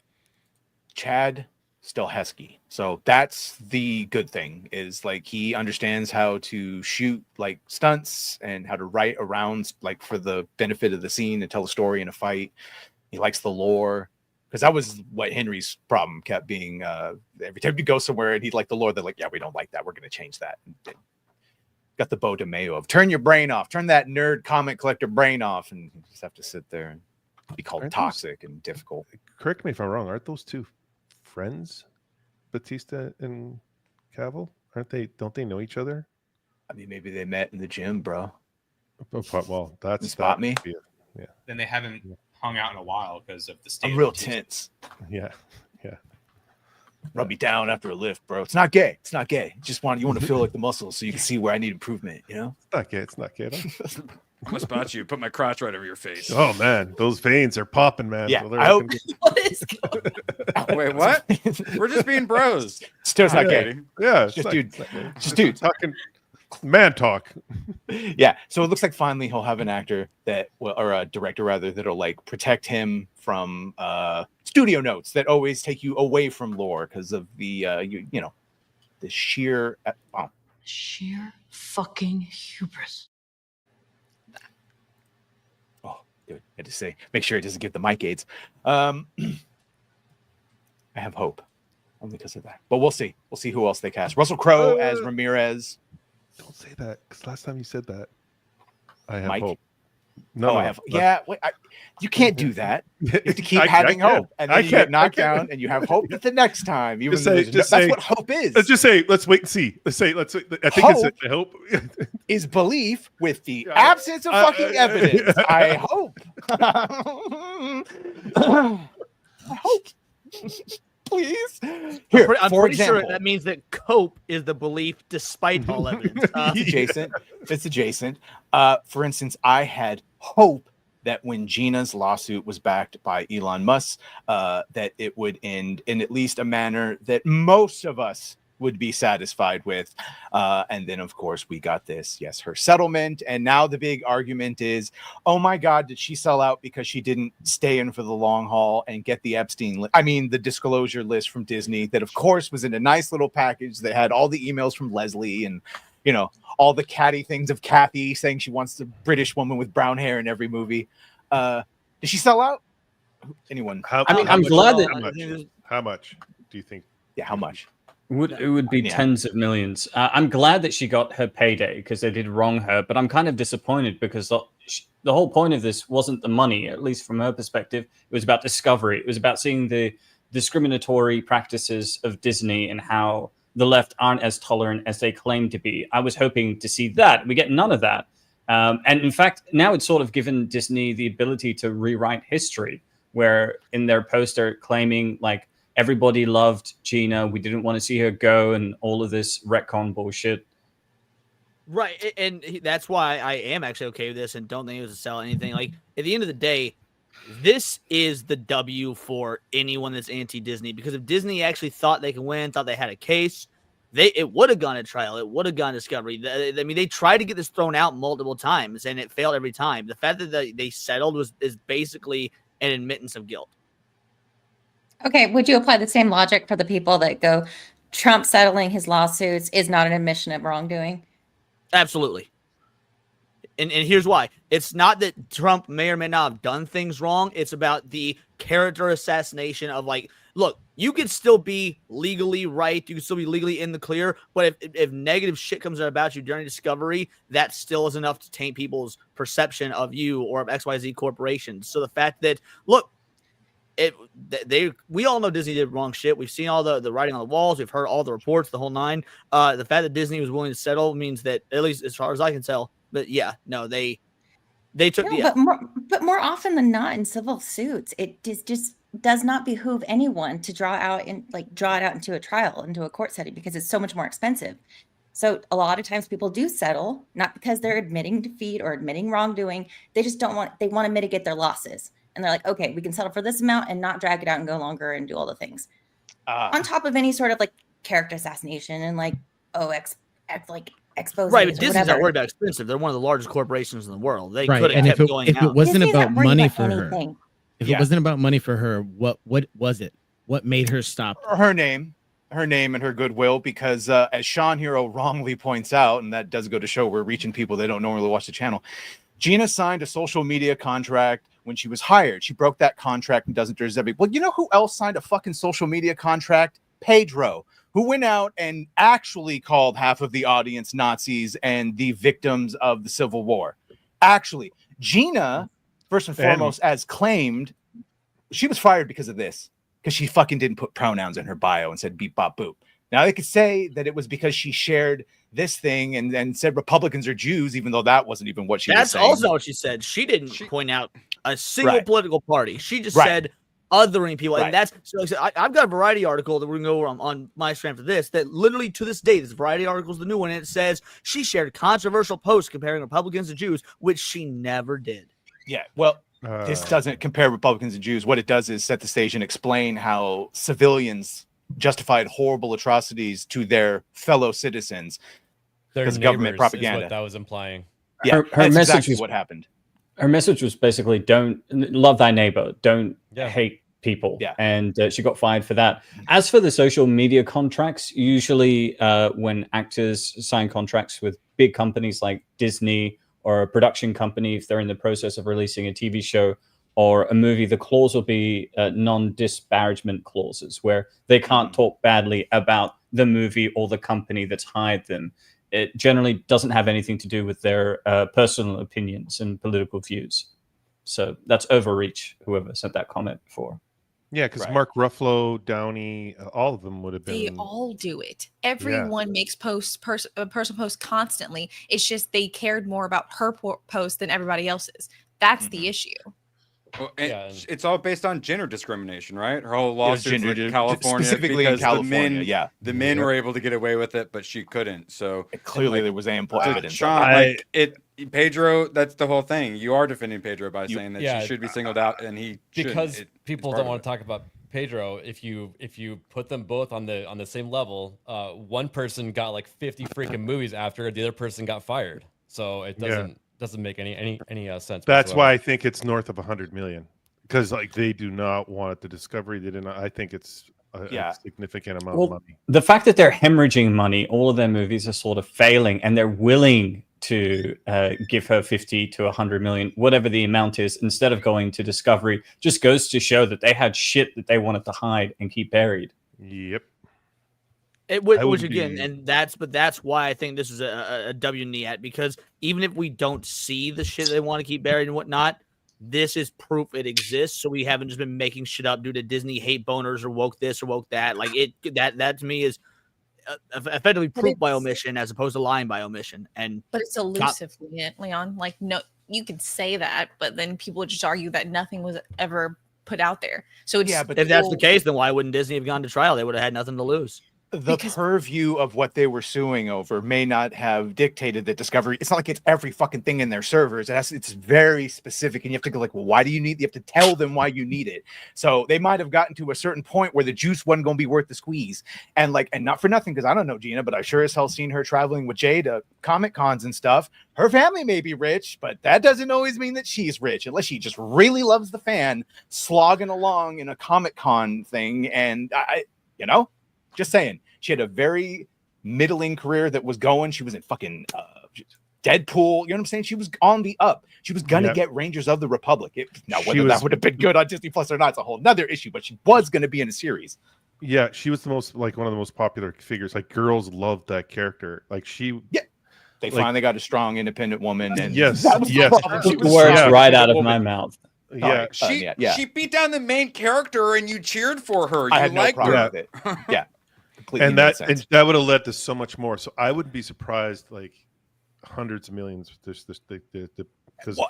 Speaker 10: Chad still Heskey. So that's the good thing, is like he understands how to shoot like stunts and how to write around like for the benefit of the scene and tell a story in a fight. He likes the lore, because that was what Henry's problem kept being. Every time you go somewhere and he'd like the lore, they're like, yeah, we don't like that. We're going to change that. And got the Beau DeMayo of turn your brain off, turn that nerd comic collector brain off, and you just have to sit there and be called toxic and difficult.
Speaker 13: Correct me if I'm wrong. Aren't those two friends, Batista and Cavill? Aren't they? Don't they know each other?
Speaker 10: I mean, maybe they met in the gym, bro.
Speaker 13: Well, that's
Speaker 10: spot me.
Speaker 13: Yeah.
Speaker 14: Then they haven't hung out in a while because of the state.
Speaker 10: I'm real tense.
Speaker 13: Yeah.
Speaker 10: Rub me down after a lift, bro. It's not gay. It's not gay. Just you want to feel like the muscles so you can see where I need improvement. You know.
Speaker 13: It's not gay. It's not gay.
Speaker 11: What about you? Put my crotch right over your face.
Speaker 13: Oh man, those veins are popping, man.
Speaker 10: Yeah.
Speaker 13: So
Speaker 10: I hope...
Speaker 11: Wait, what? We're just being bros.
Speaker 10: Still, it's not gay.
Speaker 13: Yeah,
Speaker 10: just dude.
Speaker 13: Talking man talk.
Speaker 10: Yeah. So it looks like finally he'll have an actor or a director rather, that'll like protect him from studio notes that always take you away from lore because of the the sheer
Speaker 4: Sheer fucking hubris.
Speaker 10: Oh, good. I had to say, make sure it doesn't give the mic aids. I have hope only because of that, but we'll see. We'll see who else they cast. Russell Crowe as Ramirez.
Speaker 13: Don't say that, because last time you said that, I have
Speaker 10: Mike?
Speaker 13: hope. No,
Speaker 10: I have. Yeah, wait, you can't do that. You have to keep having hope, and then you get knocked down, and you have hope that the next time. Even that's what hope is.
Speaker 13: Let's just say, let's wait and see. Let's say, I think
Speaker 10: hope
Speaker 13: it's hope
Speaker 10: is belief with the absence of fucking evidence. I hope. I hope. Please. Here,
Speaker 12: I'm
Speaker 10: for
Speaker 12: pretty
Speaker 10: example,
Speaker 12: sure that means that cope is the belief despite all evidence.
Speaker 10: It's adjacent. For instance, I had hope that when Gina's lawsuit was backed by Elon Musk, that it would end in at least a manner that most of us would be satisfied with. And then, of course, we got this, yes, her settlement. And now the big argument is, oh my God, did she sell out because she didn't stay in for the long haul and get the the disclosure list from Disney that, of course, was in a nice little package that had all the emails from Leslie and, all the catty things of Kathy saying she wants the British woman with brown hair in every movie. Did she sell out? Anyone?
Speaker 15: I'm glad that.
Speaker 13: How much do you think?
Speaker 10: Yeah, how much?
Speaker 15: It would be tens of millions. I'm glad that she got her payday because they did wrong her, but I'm kind of disappointed because the whole point of this wasn't the money, at least from her perspective. It was about discovery. It was about seeing the discriminatory practices of Disney and how the left aren't as tolerant as they claim to be. I was hoping to see that. We get none of that. And in fact, now it's sort of given Disney the ability to rewrite history, where in their poster claiming like, everybody loved Gina. We didn't want to see her go, and all of this retcon bullshit.
Speaker 12: Right, and that's why I am actually okay with this and don't think it was to sell anything. Like, at the end of the day, this is the W for anyone that's anti-Disney, because if Disney actually thought they could win, thought they had a case, it would have gone to trial. It would have gone to discovery. I mean, they tried to get this thrown out multiple times, and it failed every time. The fact that they settled is basically an admittance of guilt.
Speaker 16: Okay, would you apply the same logic for the people that go, Trump settling his lawsuits is not an admission of wrongdoing?
Speaker 12: Absolutely. And here's why. It's not that Trump may or may not have done things wrong. It's about the character assassination of like, look, you could still be legally right. You could still be legally in the clear. But if negative shit comes out about you during discovery, that still is enough to taint people's perception of you or of XYZ corporations. So the fact that, look, we all know Disney did wrong shit. We've seen all the writing on the walls. We've heard all the reports, the whole nine. The fact that Disney was willing to settle means that, at least as far as I can tell, but yeah, no, they took
Speaker 16: but more often than not in civil suits, it just does not behoove anyone to draw it out into a trial, into a court setting, because it's so much more expensive. So a lot of times people do settle, not because they're admitting defeat or admitting wrongdoing. They just want to mitigate their losses. And they're like, okay, we can settle for this amount and not drag it out and go longer and do all the things. On top of any sort of like character assassination and expose.
Speaker 12: Right, but Disney's not worried about expensive. They're one of the largest corporations in the world. They could have kept going
Speaker 19: if
Speaker 12: out.
Speaker 19: It wasn't
Speaker 16: Disney's
Speaker 19: about
Speaker 16: not worried
Speaker 19: money
Speaker 16: about
Speaker 19: for
Speaker 16: anything.
Speaker 19: her. If it wasn't about money for her, what was it? What made her stop?
Speaker 10: Her name and her goodwill, because as Sean Hero wrongly points out, and that does go to show we're reaching people that don't normally watch the channel, Gina signed a social media contract when she was hired. She broke that contract and doesn't deserve it. Well, you know who else signed a fucking social media contract? Pedro, who went out and actually called half of the audience Nazis and the victims of the Civil War. Actually, Gina, first and foremost, as claimed, she was fired because of this. Because she fucking didn't put pronouns in her bio and said beep, bop, boop. Now they could say that it was because she shared this thing and said Republicans are Jews, even though that wasn't even what she was saying.
Speaker 12: That's also what she said. She didn't point out a single political party. She just said othering people. And that's so I've got a Variety article that we're going to go over on my strand for this, that literally to this day, this Variety article is the new one, and it says she shared controversial posts comparing Republicans to Jews, which she never did.
Speaker 10: Yeah, well, this doesn't compare Republicans and Jews. What it does is set the stage and explain how civilians justified horrible atrocities to their fellow citizens because of government propaganda.
Speaker 17: Is what that was implying.
Speaker 10: Yeah,
Speaker 15: her message
Speaker 10: exactly
Speaker 15: was
Speaker 10: what happened.
Speaker 15: Her message was basically don't love thy neighbor, don't hate people.
Speaker 10: Yeah.
Speaker 15: And she got fired for that. As for the social media contracts, usually when actors sign contracts with big companies like Disney or a production company, if they're in the process of releasing a TV show or a movie, the clause will be non-disparagement clauses where they can't talk badly about the movie or the company that's hired them. It generally doesn't have anything to do with their personal opinions and political views. So that's overreach, whoever sent that comment before.
Speaker 13: Yeah, because Mark Ruffalo, Downey, all of them would have been.
Speaker 18: They all do it. Everyone makes personal posts constantly. It's just they cared more about her post than everybody else's. That's the issue.
Speaker 11: Well, it's all based on gender discrimination, right? Her whole lawsuit in California,
Speaker 10: specifically
Speaker 11: because
Speaker 10: in California.
Speaker 11: the men were able to get away with it, but she couldn't. So
Speaker 10: clearly, there was ample evidence.
Speaker 11: Sean, Pedro, that's the whole thing. You are defending Pedro by saying that she should be singled out, and he
Speaker 17: because
Speaker 11: shouldn't.
Speaker 17: People don't want to talk about Pedro. If you put them both on the same level, one person got like 50 freaking movies after, the other person got fired. So it doesn't make any sense.
Speaker 13: That's why I think it's north of 100 million, because like they do not want it. The Discovery, they didn't. I think it's a significant amount of money.
Speaker 15: The fact that they're hemorrhaging money, all of their movies are sort of failing, and they're willing to give her 50 to 100 million, whatever the amount is, instead of going to Discovery, just goes to show that they had shit that they wanted to hide and keep buried.
Speaker 13: Yep.
Speaker 12: Which again, and that's why I think this is a W in the ad, because even if we don't see the shit they want to keep buried and whatnot, this is proof it exists. So we haven't just been making shit up due to Disney hate boners or woke this or woke that. Like that to me is effectively proof by omission as opposed to lying by omission. But
Speaker 18: it's elusive, Leon. Like, no, you could say that, but then people would just argue that nothing was ever put out there. So it's,
Speaker 12: but if that's the case, then why wouldn't Disney have gone to trial? They would have had nothing to lose.
Speaker 10: The purview of what they were suing over may not have dictated that Discovery. It's not like it's every fucking thing in their servers. It's very specific, and you have to go like, well, why do you need? You have to tell them why you need it. So they might have gotten to a certain point where the juice wasn't going to be worth the squeeze, and not for nothing, because I don't know Gina, but I sure as hell seen her traveling with Jay to Comic Cons and stuff. Her family may be rich, but that doesn't always mean that she's rich, unless she just really loves the fan, slogging along in a Comic Con thing, and just saying. She had a very middling career that was going. She was in fucking Deadpool. You know what I'm saying? She was on the up. She was going to get Rangers of the Republic. Whether that would have been good on Disney Plus or not, it's a whole nother issue, but she was going to be in a series.
Speaker 13: Yeah, she was one of the most popular figures. Like, girls loved that character. Like,
Speaker 10: they finally got a strong, independent woman. And
Speaker 15: the words right out of my mouth.
Speaker 13: Yeah,
Speaker 11: she beat down the main character, and you cheered for her.
Speaker 10: I had no problem with it. Yeah.
Speaker 13: And that would have led to so much more. So I wouldn't be surprised, like hundreds of millions.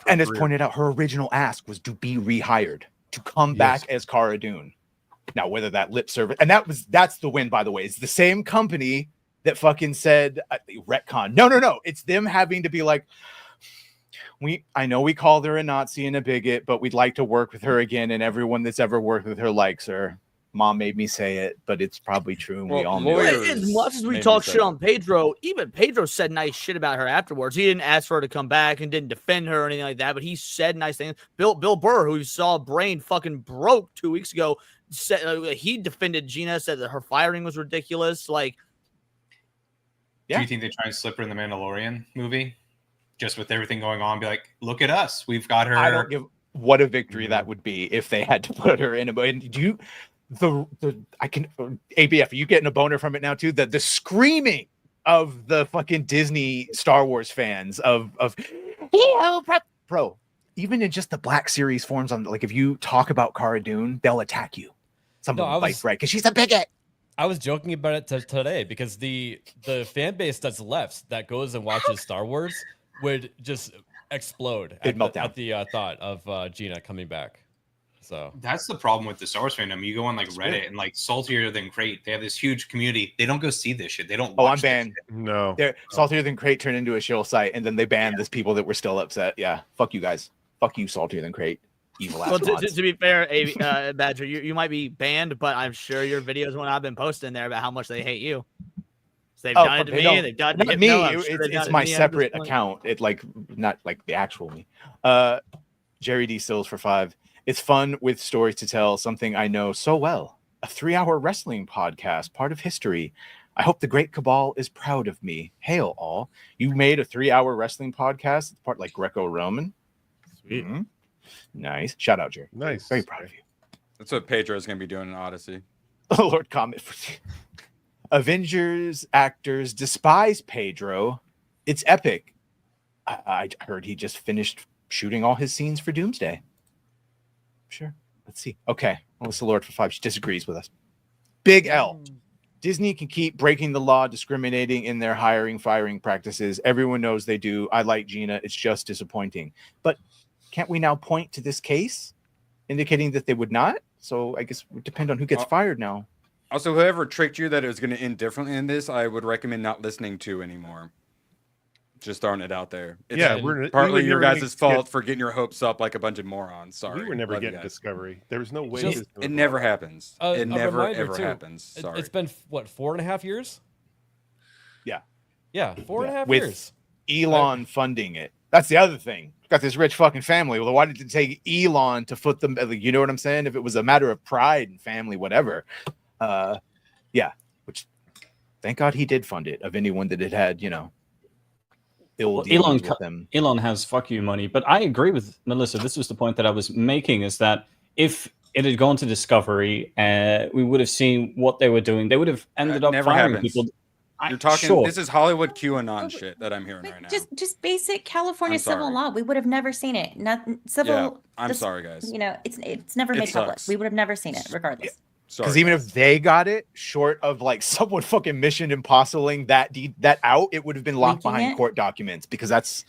Speaker 10: And as pointed out, her original ask was to be rehired, to come back as Cara Dune. Now, whether that lip service, and that's the win, by the way. It's the same company that fucking said retcon. No. It's them having to be like, I know we called her a Nazi and a bigot, but we'd like to work with her again, and everyone that's ever worked with her likes her. Mom made me say it, but it's probably true, and we all know it.
Speaker 12: As much as we talk shit on Pedro, even Pedro said nice shit about her afterwards. He didn't ask for her to come back and didn't defend her or anything like that, but he said nice things. Bill Burr, who saw Brain fucking broke 2 weeks ago, he defended Gina, said that her firing was ridiculous. Like,
Speaker 14: Do you think they try and slip her in the Mandalorian movie? Just with everything going on, be like, look at us. We've got her.
Speaker 10: I don't give what a victory that would be if they had to put her in a movie. And do you I can ABF, are you getting a boner from it now too? The screaming of the fucking Disney Star Wars fans of bro, even in just the Black Series forums on, like, if you talk about Cara Dune, they'll attack you. Some of them, like, right, because she's a bigot.
Speaker 17: I was joking about it today because the fan base that's left that goes and watches Star Wars would just explode at the thought of Gina coming back. So
Speaker 14: that's the problem with the Star Wars fandom. You go on like Reddit and like Saltier Than Crate, they have this huge community. They don't go see this shit. They don't.
Speaker 10: Oh,
Speaker 14: watch
Speaker 10: I'm banned.
Speaker 13: No,
Speaker 10: they're Saltier Than Crate turned into a shill site, and then they banned this people that were still upset. Yeah, fuck you guys. Fuck you, Saltier Than Crate. Evil ass.
Speaker 12: Well, to be fair, Badger, you might be banned, but I'm sure your videos when I've been posting there about how much they hate you. So they've done it to me. They've done it to
Speaker 10: me.
Speaker 12: It's
Speaker 10: my separate account. It not like the actual me. Jerry D. Sills for 5. It's fun with stories to tell. Something I know so well. A 3-hour wrestling podcast, part of history. I hope the Great Cabal is proud of me. Hail all. You made a 3-hour wrestling podcast. It's part like Greco-Roman. Sweet. Mm-hmm. Nice. Shout out, Jerry.
Speaker 13: Nice.
Speaker 10: Very proud of you.
Speaker 11: That's what Pedro's going to be doing in Odyssey.
Speaker 10: Lord Comet. Avengers actors despise Pedro. It's epic. I heard he just finished shooting all his scenes for Doomsday. Sure. Let's see. Okay. Melissa Lord for 5. She disagrees with us. Big L. Disney can keep breaking the law, discriminating in their hiring, firing practices. Everyone knows they do. I like Gina. It's just disappointing. But can't we now point to this case indicating that they would not? So I guess it would depend on who gets fired now.
Speaker 11: Also, whoever tricked you that it was going to end differently in this, I would recommend not listening to anymore. Just throwing it out there. It's partly your guys' fault for getting your hopes up like a bunch of morons. Sorry.
Speaker 13: We were never getting Discovery. There was no way.
Speaker 11: It never happens. It never, ever happens. Sorry.
Speaker 17: It's been, what, 4.5 years?
Speaker 10: Yeah.
Speaker 17: Yeah, 4.5
Speaker 10: With
Speaker 17: years.
Speaker 10: Elon funding it. That's the other thing. Got this rich fucking family. Well, why did it take Elon to foot them? You know what I'm saying? If it was a matter of pride and family, whatever. Yeah. Which, thank God he did fund it. Of anyone that had,
Speaker 15: Elon has fuck you money, but I agree with Melissa. This was the point that I was making, is that if it had gone to Discovery, we would have seen what they were doing. They would have ended up firing people.
Speaker 11: You're talking.
Speaker 15: Sure.
Speaker 11: This is Hollywood QAnon shit that I'm hearing right now.
Speaker 16: Just basic California civil law. We would have never seen it. Nothing civil.
Speaker 11: Yeah, I'm sorry, guys.
Speaker 16: It's never made public. We would have never seen it, regardless.
Speaker 10: Because even if they got it, short of like someone fucking Mission Impossible-ing that out, it would have been locked behind court documents, because it's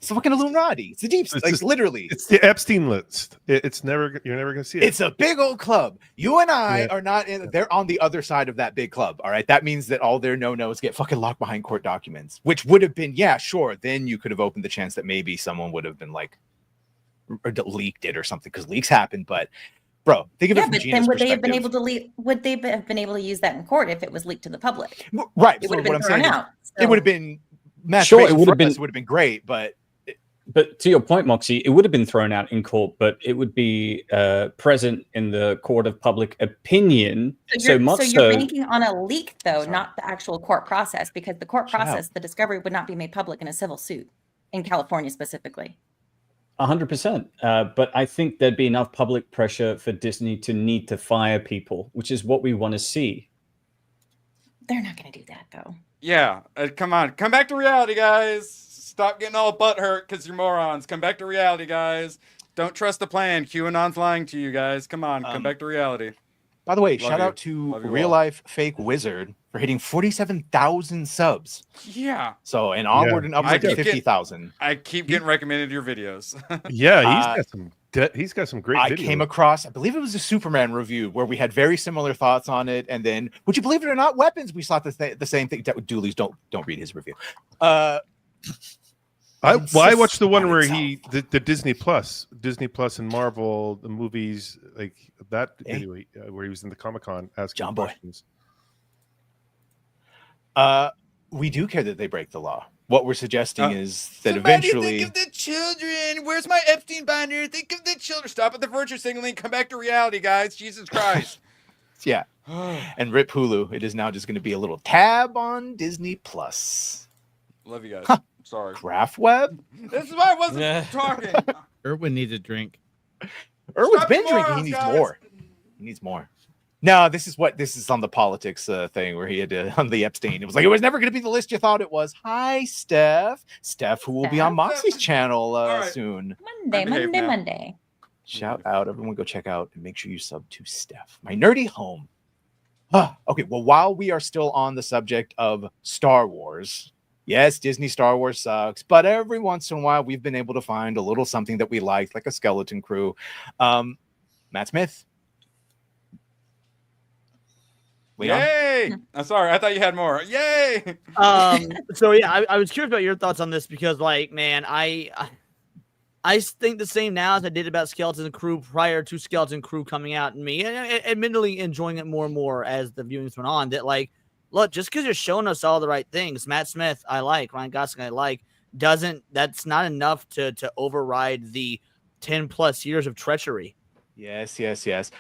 Speaker 10: fucking Illuminati. It's the deep, literally.
Speaker 13: It's the Epstein list. It's never. You're never gonna see it.
Speaker 10: It's a big old club. You and I are not in. They're on the other side of that big club. All right, that means that all their no-nos get fucking locked behind court documents, which would have been sure. Then you could have opened the chance that maybe someone would have been like, or leaked it or something, because leaks happen, but. Bro, think of it from Gina's
Speaker 16: then would they have been
Speaker 10: perspective.
Speaker 16: able to would they have been able to use that in court if it was leaked to the public?
Speaker 10: Right.
Speaker 16: It would
Speaker 10: So
Speaker 16: have
Speaker 10: what
Speaker 16: been
Speaker 10: I'm saying
Speaker 16: thrown
Speaker 10: is
Speaker 16: out.
Speaker 10: it would have been
Speaker 15: Sure, it would have
Speaker 10: been great, but
Speaker 15: to your point, Moxie, it would have been thrown out in court, but it would be present in the court of public opinion.
Speaker 16: So you're banking on a leak, though, not the actual court process, because the court process, the discovery would not be made public in a civil suit in California specifically.
Speaker 15: 100%. But I think there'd be enough public pressure for Disney to need to fire people, which is what we want to see.
Speaker 16: They're not going to do that, though.
Speaker 11: Yeah, come on. Come back to reality, guys. Stop getting all butthurt because you're morons. Come back to reality, guys. Don't trust the plan. QAnon's lying to you guys. Come on, come back to reality.
Speaker 10: By the way,
Speaker 11: Love
Speaker 10: shout
Speaker 11: you.
Speaker 10: out to
Speaker 11: Love you
Speaker 10: Real
Speaker 11: all.
Speaker 10: Life Fake Wizard for hitting 47,000 subs.
Speaker 11: Yeah.
Speaker 10: So and onward and upward to 50,000.
Speaker 11: I keep getting recommended your videos.
Speaker 13: Yeah, he's got some great
Speaker 10: I
Speaker 13: videos.
Speaker 10: came across, I believe it was a Superman review where we had very similar thoughts on it, and then, would you believe it or not, Weapons, we saw the same thing. Doolies, don't read his review.
Speaker 13: I watched the one where the Disney Plus and Marvel, the movies like that. Anyway, where he was in the Comic-Con asking
Speaker 10: John Boy.
Speaker 13: questions.
Speaker 10: We do care that they break the law. what we're suggesting is that
Speaker 11: Somebody
Speaker 10: eventually.
Speaker 11: think of the children. Where's my Epstein binder? Think of the children. Stop at the virtue signaling. Come back to reality, guys. Jesus Christ.
Speaker 10: Yeah. And rip Hulu. It is now just going to be a little tab on Disney Plus.
Speaker 11: Love you guys.
Speaker 10: Huh.
Speaker 11: Sorry.
Speaker 10: Graph web?
Speaker 11: This is why I wasn't talking.
Speaker 19: Irwin needs a drink.
Speaker 10: Irwin's been drinking. He needs more. He needs more. No, this is on the politics thing where he had on the Epstein. It was like, it was never going to be the list you thought it was. Hi, Steph. Steph, who will be on Moxie's channel soon.
Speaker 16: Monday.
Speaker 10: Shout out. Everyone go check out and make sure you sub to Steph. My nerdy home. Okay, well, while we are still on the subject of Star Wars, yes, Disney Star Wars sucks, but every once in a while we've been able to find a little something that we like a Skeleton Crew. Matt Smith. Leon?
Speaker 11: Yay! I'm sorry. I thought you had more. Yay!
Speaker 12: So yeah, I was curious about your thoughts on this because, like, man, I think the same now as I did about Skeleton Crew prior to Skeleton Crew coming out, and me, and admittedly enjoying it more and more as the viewings went on. That, like, look, just because you're showing us all the right things, Matt Smith, I like, Ryan Gosling, I like, that's not enough to override the 10+ years of treachery.
Speaker 10: Yes.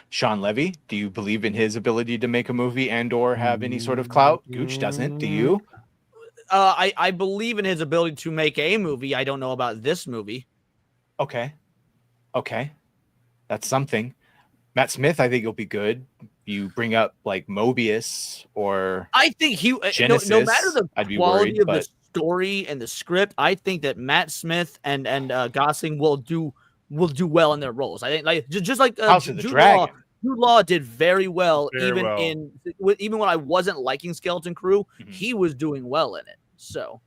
Speaker 10: Sean Levy, do you believe in his ability to make a movie and or have any sort of clout? Gooch doesn't. Do you?
Speaker 12: I believe in his ability to make a movie. I don't know about this movie.
Speaker 10: Okay. That's something. Matt Smith, I think he'll be good. You bring up like Mobius or
Speaker 12: I think
Speaker 10: Genesis,
Speaker 12: no matter the
Speaker 10: I'd be
Speaker 12: quality
Speaker 10: worried,
Speaker 12: of the story and the script, I think that Matt Smith and Gosling will do well in their roles. I think like just like
Speaker 10: House of the Dragon.
Speaker 12: Jude Law did very well,
Speaker 13: Very well.
Speaker 12: Even when I wasn't liking Skeleton Crew, he was doing well in it. So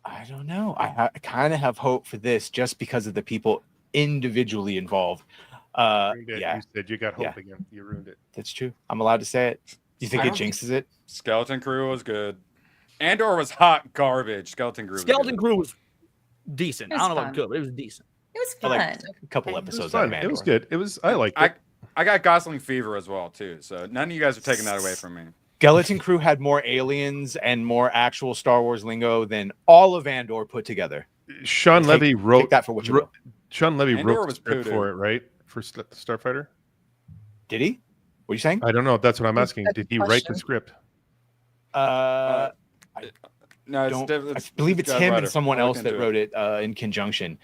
Speaker 10: I don't know. I kind of have hope for this just because of the people individually involved. Yeah,
Speaker 13: You said you got hope again. You ruined it.
Speaker 10: That's true. I'm allowed to say it. Do you think it jinxes it?
Speaker 11: Skeleton Crew was good. Andor was hot garbage. Skeleton Crew
Speaker 12: was decent. I don't know about good, but it was decent.
Speaker 16: It was fun.
Speaker 10: Like a couple episodes.
Speaker 13: It was good. I liked it.
Speaker 11: I got Gosling fever as well too. So none of you guys are taking that away from me.
Speaker 10: Skeleton Crew had more aliens and more actual Star Wars lingo than all of Andor put together.
Speaker 13: Sean Levy wrote
Speaker 10: take that for what you will.
Speaker 13: Sean Levy
Speaker 11: Andor
Speaker 13: wrote the
Speaker 11: was
Speaker 13: script
Speaker 11: poo-doo.
Speaker 13: for it, right? For Starfighter?
Speaker 10: Did he? What are you saying?
Speaker 13: I don't know. That's what I'm asking. Did he write the script?
Speaker 11: No,
Speaker 10: I believe it's
Speaker 11: Scott
Speaker 10: him
Speaker 11: Ryder.
Speaker 10: and someone
Speaker 11: I'll
Speaker 10: else
Speaker 11: look
Speaker 10: that
Speaker 11: into
Speaker 10: wrote it in conjunction.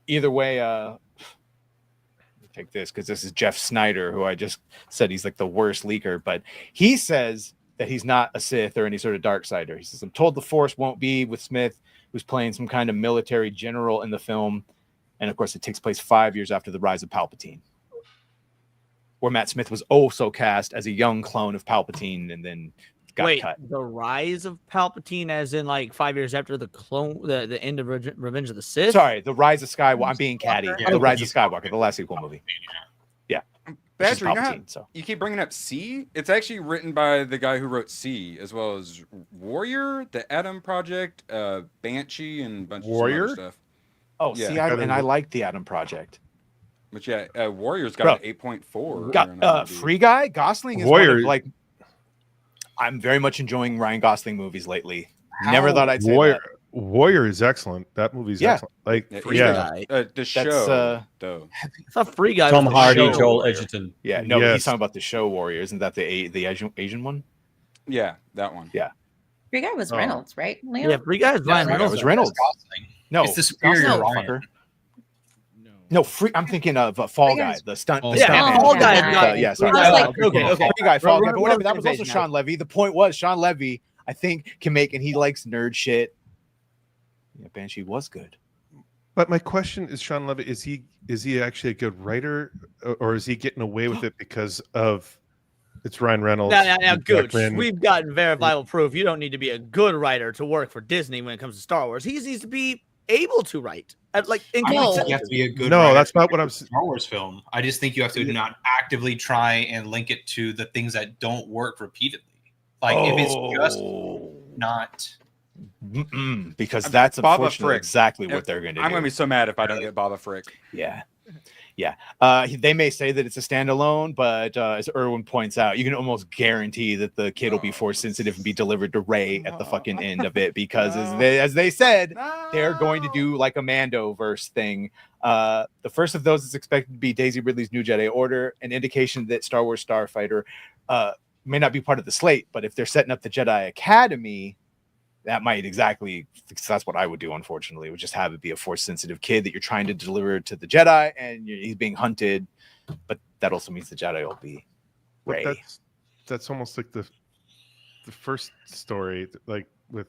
Speaker 10: Either way, take this because this is Jeff Snyder, who I just said he's like the worst leaker, but he says that he's not a Sith or any sort of dark sider. He says, I'm told the Force won't be with Smith, who's playing some kind of military general in the film. And of course, it takes place 5 years after the rise of Palpatine, where Matt Smith was also cast as a young clone of Palpatine and then got cut.
Speaker 12: The rise of Palpatine, as in like 5 years after the end of Revenge of the Sith?
Speaker 10: Sorry, the Rise of Skywalker. I'm being catty.
Speaker 11: Yeah.
Speaker 10: The Rise of Skywalker, the last sequel movie. Yeah.
Speaker 11: Badger, you, know how
Speaker 10: Palpatine, so.
Speaker 11: you keep bringing up C? It's actually written by the guy who wrote C, as well as Warrior, The Atom Project, Banshee, and a bunch of some other stuff.
Speaker 10: Oh,
Speaker 11: Yeah.
Speaker 10: see, I like the Atom Project.
Speaker 11: But yeah, Warrior's got an 8.4.
Speaker 10: Got Free Guy Gosling is
Speaker 13: Warrior.
Speaker 10: one of, like. I'm very much enjoying Ryan Gosling movies lately. Never thought I'd say that.
Speaker 13: Warrior is excellent. That movie's excellent. Like,
Speaker 11: Free
Speaker 13: yeah.
Speaker 11: Guy. The show, though.
Speaker 12: I thought Free Guy
Speaker 15: Tom
Speaker 12: was the
Speaker 15: Hardy,
Speaker 12: show.
Speaker 15: Joel Edgerton.
Speaker 10: Yeah, no,
Speaker 13: Yes.
Speaker 10: he's talking about the show Warrior. Isn't that the Asian one?
Speaker 11: Yeah, that one.
Speaker 10: Yeah.
Speaker 16: Free Guy was Reynolds, right? Leon?
Speaker 12: Yeah, Free Guy is Ryan
Speaker 10: It
Speaker 12: Reynolds.
Speaker 10: was Reynolds. No,
Speaker 14: It's the superior
Speaker 10: Gosling,
Speaker 14: Ryan.
Speaker 10: fucker. No, I'm thinking of Fall Guy, the stunt.
Speaker 19: Oh,
Speaker 10: the
Speaker 19: yeah,
Speaker 10: stuntman.
Speaker 12: Fall Guy is
Speaker 16: Yeah.
Speaker 12: not.
Speaker 10: Yeah, sorry.
Speaker 12: I was like, okay.
Speaker 10: Free Guy, Fall Guy, but whatever.
Speaker 12: Run
Speaker 10: That was also
Speaker 12: now.
Speaker 10: Sean Levy. The point was Sean Levy, I think, can make, and he likes nerd shit. Yeah, Banshee was good.
Speaker 13: But my question is, Sean Levy, is he actually a good writer, or is he getting away with it because of it's Ryan Reynolds?
Speaker 12: Now, Gooch,
Speaker 13: Jackman?
Speaker 12: we've gotten verifiable proof. You don't need to be a good writer to work for Disney when it comes to Star Wars. He needs to be able to write. Like,
Speaker 14: I don't think you have to be a good
Speaker 13: No,
Speaker 14: writer
Speaker 13: that's not
Speaker 14: to
Speaker 13: what
Speaker 14: make
Speaker 13: I'm
Speaker 14: a Star Wars film. I just think you have to not actively try and link it to the things that don't work repeatedly. Like if it's just not.
Speaker 10: Because that's
Speaker 11: Boba
Speaker 10: unfortunately
Speaker 11: Frick.
Speaker 10: exactly what they're going to do.
Speaker 11: I'm going to be so mad if I don't get Boba Frick.
Speaker 10: Yeah. Yeah. They may say that it's a standalone, but as Erwin points out, you can almost guarantee that the kid will be force sensitive and be delivered to Rey at the fucking end of it, because as they said, they're going to do like a Mando-verse thing. The first of those is expected to be Daisy Ridley's New Jedi Order, an indication that Star Wars Starfighter may not be part of the slate, but if they're setting up the Jedi Academy, that might exactly, because that's what I would do, unfortunately, would just have it be a force-sensitive kid that you're trying to deliver to the Jedi, and he's being hunted, but that also means the Jedi will be Rey.
Speaker 13: But that's almost like the first story, like with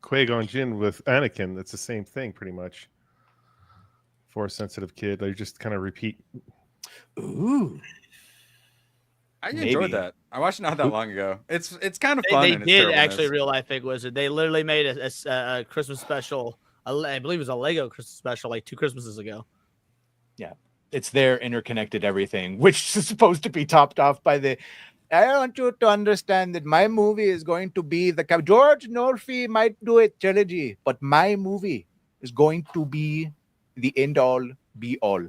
Speaker 13: Qui-Gon Jinn with Anakin. That's the same thing, pretty much. Force-sensitive kid. They just kind of repeat.
Speaker 10: Ooh.
Speaker 11: I enjoyed that. I watched it not that long ago. It's kind of fun.
Speaker 12: They did actually real life Big Wizard. They literally made a Christmas special. I believe it was a Lego Christmas special like 2 Christmases ago.
Speaker 10: Yeah, it's their interconnected everything, which is supposed to be topped off by the. I want you to understand that my movie is going to be George Norfie might do a trilogy, but my movie is going to be the end all be all.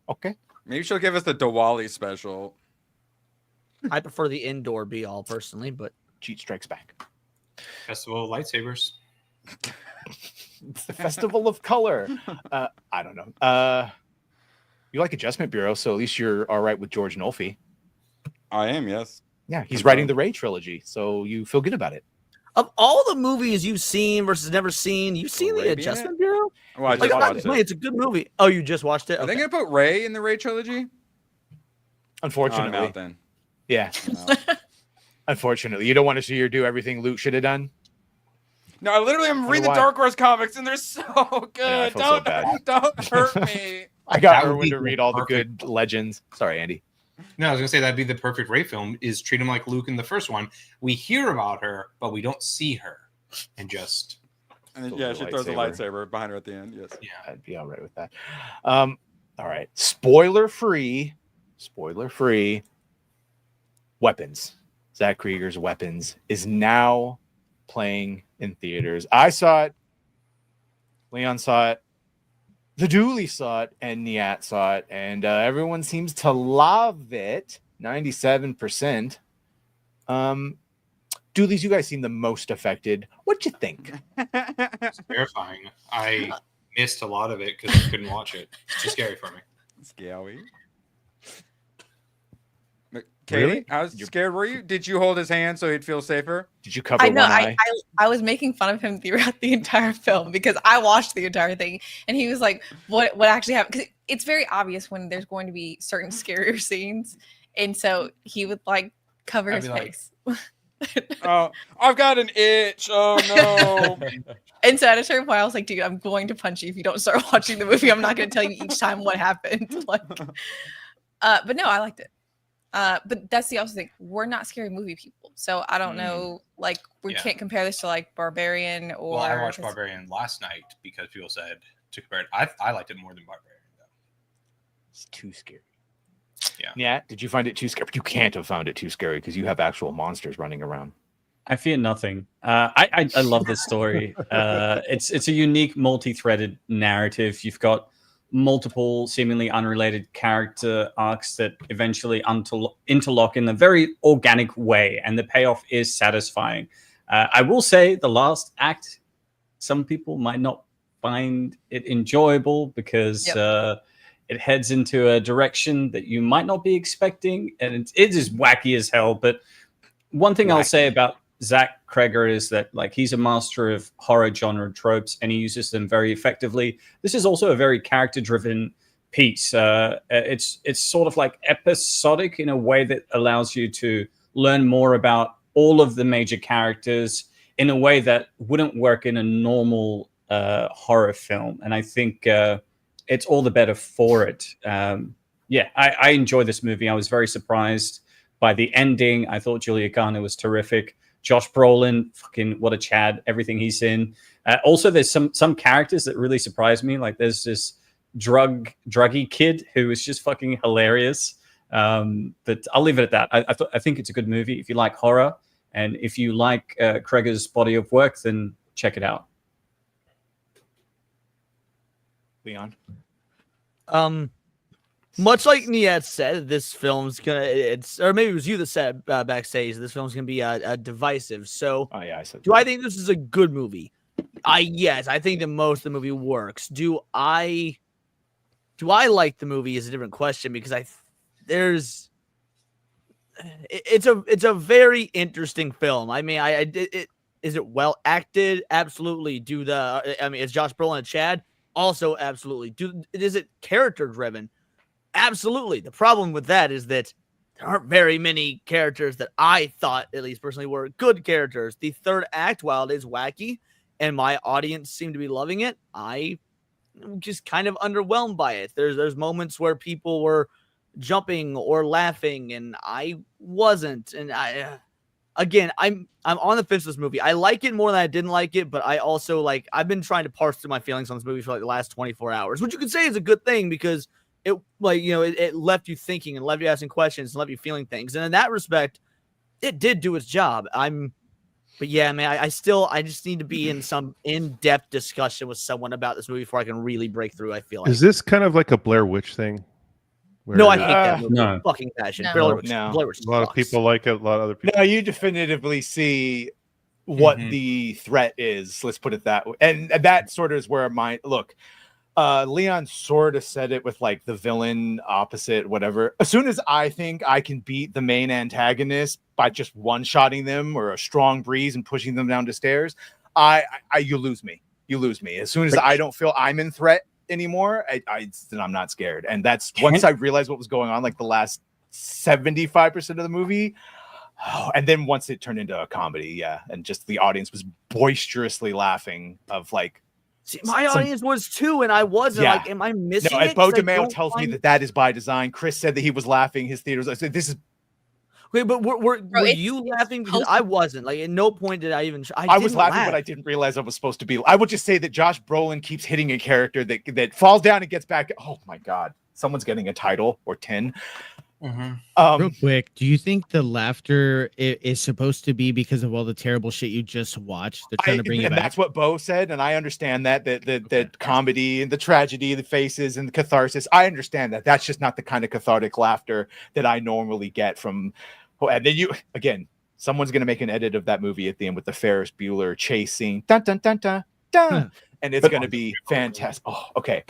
Speaker 10: Okay.
Speaker 11: Maybe she'll give us the Diwali special.
Speaker 12: I prefer the indoor be all personally, but
Speaker 10: Cheat Strikes Back.
Speaker 14: Festival of Lightsabers.
Speaker 10: It's the Festival of Color. I don't know. You like Adjustment Bureau, so at least you're all right with George Nolfi.
Speaker 11: I am, yes.
Speaker 10: Yeah, he's writing the Rey trilogy, so you feel good about it.
Speaker 12: Of all the movies you've seen versus never seen, you've seen the Adjustment Bureau?
Speaker 11: Well, I just watched it.
Speaker 12: It's a good movie. Oh, you just watched it?
Speaker 11: Are they going to put Rey in the Rey trilogy?
Speaker 10: Unfortunately.
Speaker 11: I'm out then.
Speaker 10: Yeah. Unfortunately. You don't want to see her do everything Luke should have done?
Speaker 11: No, I literally am reading the Dark Horse comics, and they're so good. Don't hurt me.
Speaker 10: I got Erwin to read all the good legends. Sorry, Andy.
Speaker 14: No, I was gonna say that'd be the perfect Rey film. Is treat him like Luke in the first one. We hear about her, but we don't see her, and just.
Speaker 11: And then, yeah, she throws a lightsaber behind her at the end. Yes.
Speaker 10: Yeah, I'd be all right with that. All right. Spoiler free. Weapons. Zach Krieger's Weapons is now playing in theaters. I saw it. Leon saw it. The Dooley saw it, and Niat saw it, and everyone seems to love it. 97%. Dooley's, you guys seem the most affected. What'd you think?
Speaker 14: It's terrifying. I missed a lot of it because I couldn't watch it. It's too scary for me.
Speaker 11: Scary. Katie,
Speaker 10: Really?
Speaker 11: how scared were you? Did you hold his hand so he'd feel safer?
Speaker 10: Did you cover
Speaker 18: I know.
Speaker 10: one eye?
Speaker 18: I was making fun of him throughout the entire film because I watched the entire thing, and he was like, "What actually happened?" Because it's very obvious when there's going to be certain scarier scenes, and so he would like cover his face.
Speaker 11: Oh, I've got an itch. Oh no.
Speaker 18: And so at a certain point, I was like, "Dude, I'm going to punch you if you don't start watching the movie. I'm not going to tell you each time what happened." Like, but no, I liked it. But that's the also thing. We're not scary movie people, so I don't know. Like, we can't compare this to like Barbarian or.
Speaker 14: Well, I watched Barbarian last night because people said to compare it. I liked it more than Barbarian though.
Speaker 10: It's too scary.
Speaker 14: Yeah.
Speaker 10: Yeah. Did you find it too scary? You can't have found it too scary because you have actual monsters running around.
Speaker 15: I fear nothing. I love this story. It's a unique, multi-threaded narrative. You've got multiple seemingly unrelated character arcs that eventually interlock in a very organic way, and the payoff is satisfying. I will say the last act, some people might not find it enjoyable because it heads into a direction that you might not be expecting, and it is wacky as hell. But one thing I'll say about Zach Krieger is that like he's a master of horror genre tropes, and he uses them very effectively. This is also a very character-driven piece. It's sort of like episodic in a way that allows you to learn more about all of the major characters in a way that wouldn't work in a normal horror film. And I think it's all the better for it. I enjoy this movie. I was very surprised by the ending. I thought Gina Carano was terrific. Josh Brolin, fucking what a Chad, everything he's in. Also, there's some characters that really surprised me. Like there's this druggy kid who is just fucking hilarious. But I'll leave it at that. I think it's a good movie. If you like horror and if you like Krieger's body of work, then check it out.
Speaker 10: Leon?
Speaker 12: Much like Niet said, this film's gonna or maybe it was you that said backstage this film's gonna be divisive. So
Speaker 10: I said.
Speaker 12: Do I think this is a good movie? Yes, I think that most of the movie works. Do I like the movie is a different question because it's a very interesting film. I mean, is it well acted? Absolutely. Is Josh Brolin and Chad? Also, absolutely. Is it character driven? Absolutely. The problem with that is that there aren't very many characters that I thought, at least personally, were good characters. The third act, while it is wacky, and my audience seemed to be loving it, I am just kind of underwhelmed by it. There's moments where people were jumping or laughing, and I wasn't. And I'm on the fence with this movie. I like it more than I didn't like it, but I also I've been trying to parse through my feelings on this movie for the last 24 hours, which you could say is a good thing because it left you thinking and left you asking questions and left you feeling things. And in that respect, it did do its job. But yeah, man, I just need to be in some in-depth discussion with someone about this movie before I can really break through. I feel like.
Speaker 13: Is this kind of like a Blair Witch thing?
Speaker 12: No, I hate that movie.
Speaker 13: No.
Speaker 12: Fucking passion.
Speaker 10: No.
Speaker 12: Blair Witch
Speaker 10: No.
Speaker 13: A lot of people like it. A lot of other people.
Speaker 10: No, you definitively see what the threat is. Let's put it that way. And that sort of is where Leon sort of said it with the villain opposite, whatever. As soon as I think I can beat the main antagonist by just one-shotting them or a strong breeze and pushing them down the stairs, you lose me. You lose me. As soon as I don't feel I'm in threat anymore, then I'm not scared. And that's once I realized what was going on, the last 75% of the movie. Oh, and then once it turned into a comedy, yeah, and just the audience was boisterously laughing of
Speaker 12: See, my audience was too, and I wasn't.
Speaker 10: Yeah.
Speaker 12: Am I missing
Speaker 10: No,
Speaker 12: it?
Speaker 10: Bo DeMeo tells me that is by design. Chris said that he was laughing. His theaters. I said, "This is."
Speaker 12: Wait, but were you laughing? Because I wasn't. At no point did I even.
Speaker 10: I was laughing, but I didn't realize I was supposed to be. I would just say that Josh Brolin keeps hitting a character that falls down and gets back. Oh my god! Someone's getting a title or 10.
Speaker 19: Real quick, do you think the laughter is supposed to be because of all the terrible shit you just watched? They're trying to bring it back.
Speaker 10: That's what Bo said, and I understand that comedy and the tragedy, the faces and the catharsis. I understand that. That's just not the kind of cathartic laughter that I normally get from. And then someone's gonna make an edit of that movie at the end with the Ferris Bueller chase scene, dun dun dun dun dun, and it's gonna be fantastic. Oh, okay.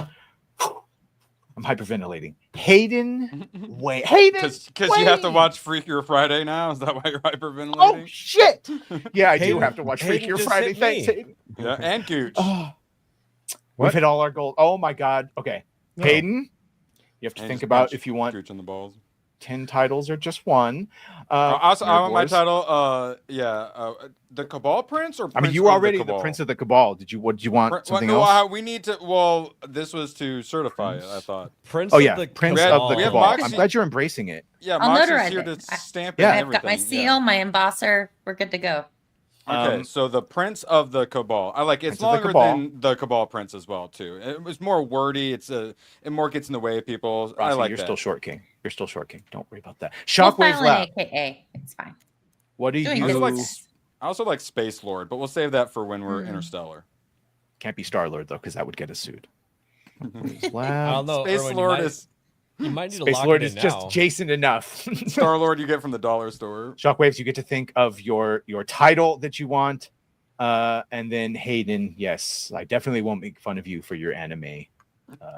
Speaker 10: I'm hyperventilating. Hayden,
Speaker 11: because you have to watch Freakier Friday now. Is that why you're hyperventilating?
Speaker 10: Oh shit! Yeah, I do have to watch Freakier Friday. Thanks, Hayden.
Speaker 11: Yeah, and Gooch.
Speaker 10: We've hit all our goals. Oh my god. Okay,
Speaker 11: No.
Speaker 10: Hayden, you have to think about if you want
Speaker 11: Gooch on the balls.
Speaker 10: 10 titles or just one.
Speaker 11: Also, I want my
Speaker 10: Wars.
Speaker 11: title. The Cabal Prince, or
Speaker 10: I mean,
Speaker 11: Prince
Speaker 10: you were
Speaker 11: of
Speaker 10: already the
Speaker 11: Cabal?
Speaker 10: Prince of the Cabal. What did you want? Something else?
Speaker 11: We need to. Well, this was to certify it. I thought.
Speaker 17: Prince.
Speaker 10: Oh
Speaker 17: of
Speaker 10: yeah,
Speaker 17: the
Speaker 10: Prince
Speaker 17: Cabal.
Speaker 10: of the Cabal. I'm glad you're embracing it.
Speaker 11: Yeah,
Speaker 16: I'll
Speaker 11: Moxie's
Speaker 16: notarize
Speaker 11: here
Speaker 16: it.
Speaker 11: to stamp it.
Speaker 10: Yeah.
Speaker 11: And
Speaker 16: I've got my
Speaker 11: everything.
Speaker 16: seal, my embosser. We're good to go.
Speaker 11: Okay, so the Prince of the Cabal. I like it's
Speaker 10: Prince of the
Speaker 11: longer
Speaker 10: Cabal.
Speaker 11: than the Cabal Prince as well too. It was more wordy. It more gets in the way of people. I
Speaker 10: Rossi,
Speaker 11: like
Speaker 10: you're
Speaker 11: that.
Speaker 10: still short king. You're still short king. Don't worry about that.
Speaker 16: We'll
Speaker 10: Shockwave's
Speaker 16: file
Speaker 10: Lab.
Speaker 16: an AKA. It's fine.
Speaker 10: What do
Speaker 16: Doing
Speaker 10: you?
Speaker 16: business.
Speaker 11: I also like Space Lord, but we'll save that for when we're Interstellar.
Speaker 10: Can't be Star Lord though, because that would get us sued.
Speaker 17: I don't know.
Speaker 11: Space
Speaker 17: Erwin,
Speaker 11: Lord is
Speaker 17: You might need to
Speaker 10: Space
Speaker 17: lock
Speaker 10: Lord
Speaker 17: it
Speaker 10: is
Speaker 17: in
Speaker 10: just
Speaker 17: now.
Speaker 10: Jason enough.
Speaker 11: Star Lord you get from the dollar store.
Speaker 10: Shockwaves, you get to think of your title that you want. And then Hayden, yes, I definitely won't make fun of you for your anime.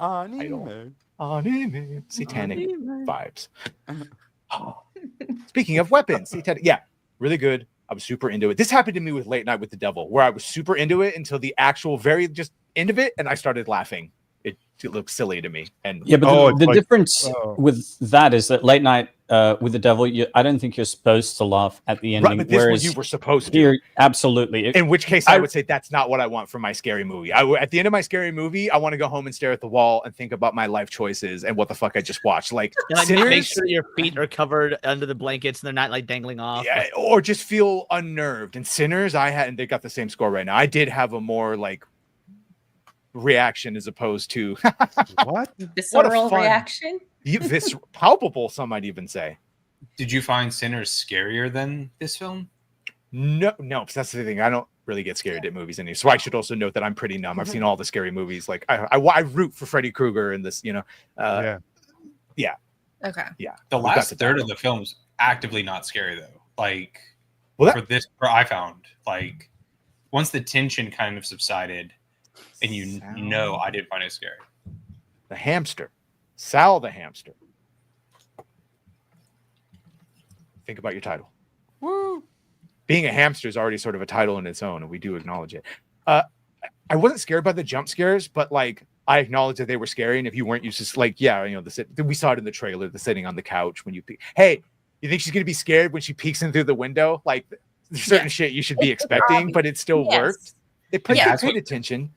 Speaker 10: Title. Anime. Satanic vibes. Speaking of weapons, satanic, yeah, really good. I was super into it. This happened to me with Late Night with the Devil, where I was super into it until the actual very just end of it, and I started laughing. It looked silly to me. And
Speaker 15: yeah, but the difference with that is that Late Night with the Devil, I don't think you're supposed to laugh at the ending.
Speaker 10: Right, but this one
Speaker 15: whereas
Speaker 10: you were supposed to.
Speaker 15: here, absolutely.
Speaker 10: In which case, I would say that's not what I want from my scary movie. At the end of my scary movie, I want to go home and stare at the wall and think about my life choices and what the fuck I just watched. Like,
Speaker 12: Make
Speaker 10: Sinners,
Speaker 12: sure your feet are covered under the blankets and they're not dangling off.
Speaker 10: yeah, or just feel unnerved. And Sinners, and they got the same score right now. I did have a more reaction as opposed to
Speaker 13: what
Speaker 16: visceral reaction.
Speaker 10: This palpable, some might even say.
Speaker 14: Did you find Sinners scarier than this film?
Speaker 10: No, because that's the thing. I don't really get scared at movies anymore. So I should also note that I'm pretty numb. I've seen all the scary movies. Like I root for Freddy Krueger in this, yeah.
Speaker 18: Okay.
Speaker 10: Yeah.
Speaker 14: The last third of the film's actively not scary though. Like for I found like once the tension kind of subsided and I did find it scary.
Speaker 10: The hamster. Sal the hamster. Think about your title.
Speaker 11: Woo.
Speaker 10: Being a hamster is already sort of a title in its own, and we do acknowledge it. I wasn't scared by the jump scares, but like I acknowledge that they were scary. And if you weren't used to like, we saw it in the trailer, the sitting on the couch when you hey, you think she's gonna be scared when she peeks in through the window? Like there's certain shit you should be expecting, but it still worked. They paid attention.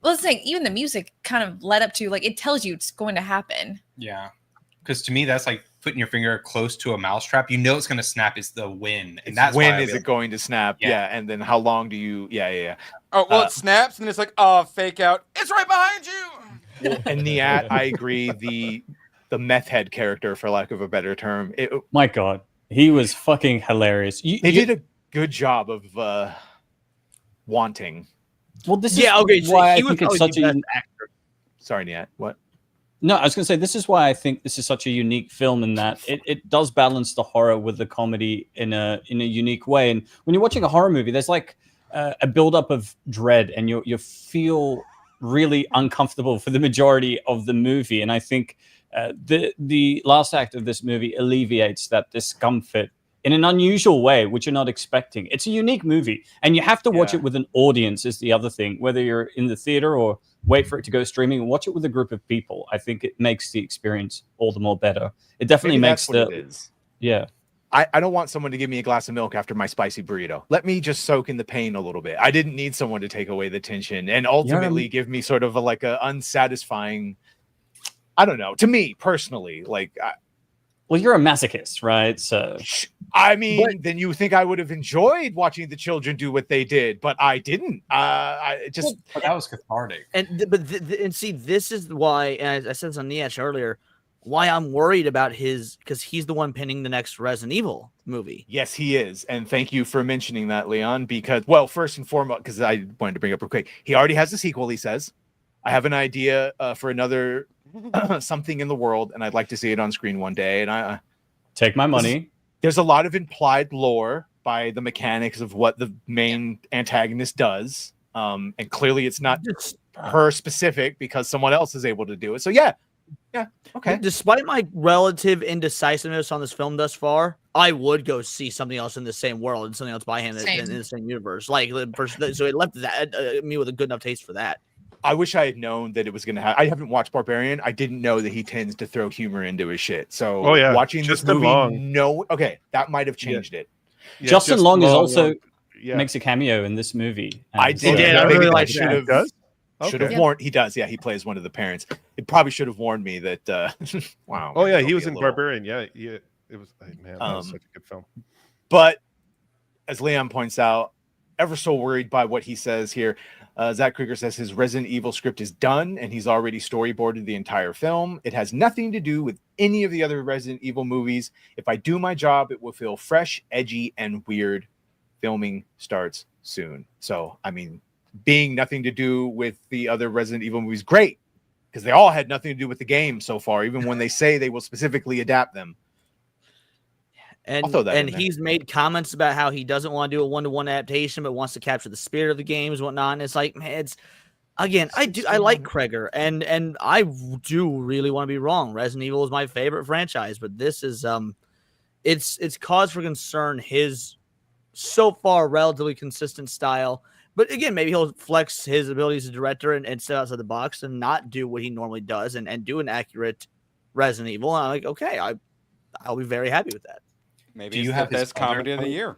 Speaker 18: Well, it's like even the music kind of led up to like it tells you it's going to happen.
Speaker 14: Yeah. Because to me, that's like putting your finger close to a mousetrap. You know it's going to snap. It's the when. And that's
Speaker 10: when is it going to snap? Yeah. And then how long do you... Yeah.
Speaker 11: Oh, well, it snaps and it's like, oh, fake out. It's right behind you.
Speaker 10: And Niat, I agree. The meth head character, for lack of a better term.
Speaker 15: My God. He was fucking hilarious.
Speaker 10: They did a good job of wanting.
Speaker 15: Well, this is why I think it's such a...
Speaker 10: actor. Sorry, Niat. What?
Speaker 15: No, I was going to say, this is why I think this is such a unique film in that it does balance the horror with the comedy in a unique way. And when you're watching a horror movie, there's like a buildup of dread and you feel really uncomfortable for the majority of the movie. And I think the last act of this movie alleviates that discomfort in an unusual way, which you're not expecting. It's a unique movie, and you have to watch it with an audience is the other thing, whether you're in the theater or wait for it to go streaming, watch it with a group of people. I think it makes the experience all the more better. It definitely makes
Speaker 10: what it is.
Speaker 15: Yeah.
Speaker 10: I don't want someone to give me a glass of milk after my spicy burrito. Let me just soak in the pain a little bit. I didn't need someone to take away the tension and ultimately give me sort of a unsatisfying, I don't know, to me personally, like...
Speaker 15: Well, you're a masochist, right? So,
Speaker 10: I mean, then you think I would have enjoyed watching the children do what they did, but I didn't. But
Speaker 14: that was cathartic.
Speaker 12: And see, this is why, and I said this on Niash earlier, why I'm worried about because he's the one pinning the next Resident Evil movie.
Speaker 10: Yes, he is, and thank you for mentioning that, Leon. Because, well, first and foremost, because I wanted to bring up real quick, he already has a sequel. He says, "I have an idea for another." Something in the world, and I'd like to see it on screen one day. And I
Speaker 15: take my money.
Speaker 10: There's a lot of implied lore by the mechanics of what the main antagonist does, and clearly it's not her specific because someone else is able to do it. So yeah, okay.
Speaker 12: Despite my relative indecisiveness on this film thus far, I would go see something else in the same world and something else by him in the same universe. Like so, it left me with a good enough taste for that.
Speaker 10: I wish I had known that it was going to happen. I haven't watched Barbarian. I didn't know that he tends to throw humor into his shit. So watching this movie, that might have changed it.
Speaker 15: Yeah, Justin Long is also makes a cameo in this movie.
Speaker 10: I did. I really like that. Should have warned. He does. Yeah, he plays one of the parents. It probably should have warned me that. Wow.
Speaker 13: Oh yeah, he was in Barbarian. Yeah, it was. Man, that was such a good film.
Speaker 10: But as Leon points out, ever so worried by what he says here. Zach Krieger says his Resident Evil script is done and he's already storyboarded the entire film. It has nothing to do with any of the other Resident Evil movies. If I do my job, it will feel fresh, edgy, and weird. Filming starts soon. So, I mean, being nothing to do with the other Resident Evil movies, great, because they all had nothing to do with the game so far, even when they say they will specifically adapt them.
Speaker 12: And he's made comments about how he doesn't want to do a one-to-one adaptation, but wants to capture the spirit of the games and whatnot. And it's like, man, I like Krieger, and I do really want to be wrong. Resident Evil is my favorite franchise, but this is it's cause for concern. His so far relatively consistent style, but again, maybe he'll flex his abilities as a director and step outside the box and not do what he normally does and do an accurate Resident Evil. And I'm like, okay, I'll be very happy with that.
Speaker 11: Maybe you have the best comedy of the year.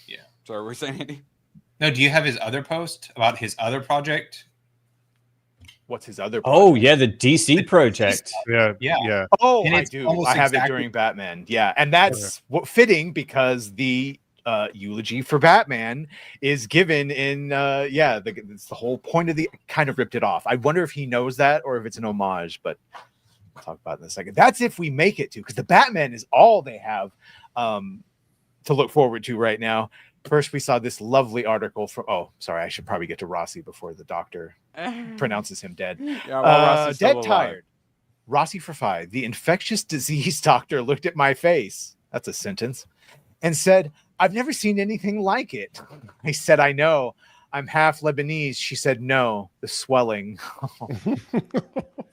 Speaker 11: Yeah. So are we saying, Andy?
Speaker 14: No, do you have his other post about his other project?
Speaker 10: What's his other project?
Speaker 15: Oh, yeah, the DC project.
Speaker 13: Yeah.
Speaker 10: Oh, I do. I have it during Batman. Yeah, and that's fitting because the eulogy for Batman is given in it's the whole point of the kind of ripped it off. I wonder if he knows that or if it's an homage, but we'll talk about it in a second. That's if we make it to, because the Batman is all they have to look forward to right now. First, we saw this lovely article from. Oh, sorry, I should probably get to Rossi before the doctor pronounces him dead.
Speaker 11: Yeah, well, Rossi's still
Speaker 10: dead
Speaker 11: alive.
Speaker 10: tired. Rossi for 5. The infectious disease doctor looked at my face. That's a sentence. And said, "I've never seen anything like it." I said, "I know. I'm half Lebanese." She said, "No, the swelling."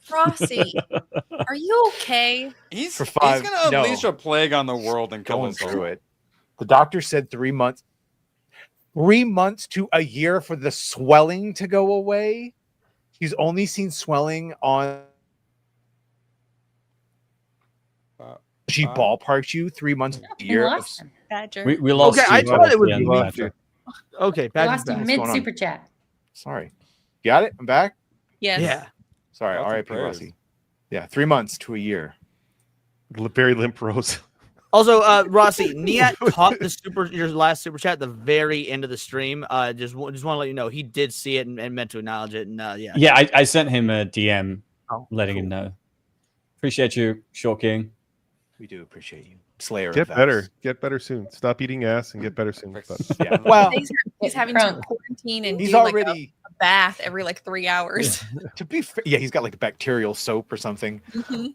Speaker 18: Rossi, are you okay?
Speaker 11: He's
Speaker 10: For 5.
Speaker 11: He's gonna
Speaker 10: no.
Speaker 11: unleash a plague on the world and kill
Speaker 10: Going
Speaker 11: us all.
Speaker 10: through it. The doctor said 3 months. 3 months to a year for the swelling to go away. He's only seen swelling on. She ballparked you 3 months a year. Of...
Speaker 18: Badger.
Speaker 15: We lost.
Speaker 12: Okay, I
Speaker 15: you
Speaker 12: thought
Speaker 15: at
Speaker 12: it would
Speaker 15: the
Speaker 12: be
Speaker 15: end,
Speaker 12: me.
Speaker 15: Badger.
Speaker 12: Okay,
Speaker 16: We
Speaker 12: Badger's
Speaker 16: lost
Speaker 12: back.
Speaker 16: him
Speaker 10: What's
Speaker 16: mid
Speaker 10: going on?
Speaker 16: super chat.
Speaker 10: Sorry. Got it? I'm back?
Speaker 18: Yes.
Speaker 12: Yeah.
Speaker 10: Sorry.
Speaker 11: Lots of
Speaker 10: R.I.P.
Speaker 11: prayers.
Speaker 10: Rossi. Yeah, 3 months to a year.
Speaker 13: Very limp rose.
Speaker 12: Also, Rossi, Niat caught your last super chat at the very end of the stream. Just want to let you know he did see it and meant to acknowledge it. And yeah.
Speaker 15: Yeah, I sent him a DM letting
Speaker 10: cool.
Speaker 15: him know. Appreciate you, Short King.
Speaker 10: We do appreciate you. Slayer.
Speaker 13: Get
Speaker 10: of Vows.
Speaker 13: better. Get better soon. Stop eating ass and get better soon. But
Speaker 10: Yeah. Well,
Speaker 18: He's having to quarantine and
Speaker 10: he's
Speaker 18: do like
Speaker 10: already
Speaker 18: a bath every like 3 hours.
Speaker 10: to be fair, yeah, he's got like bacterial soap or something.
Speaker 18: Mhm.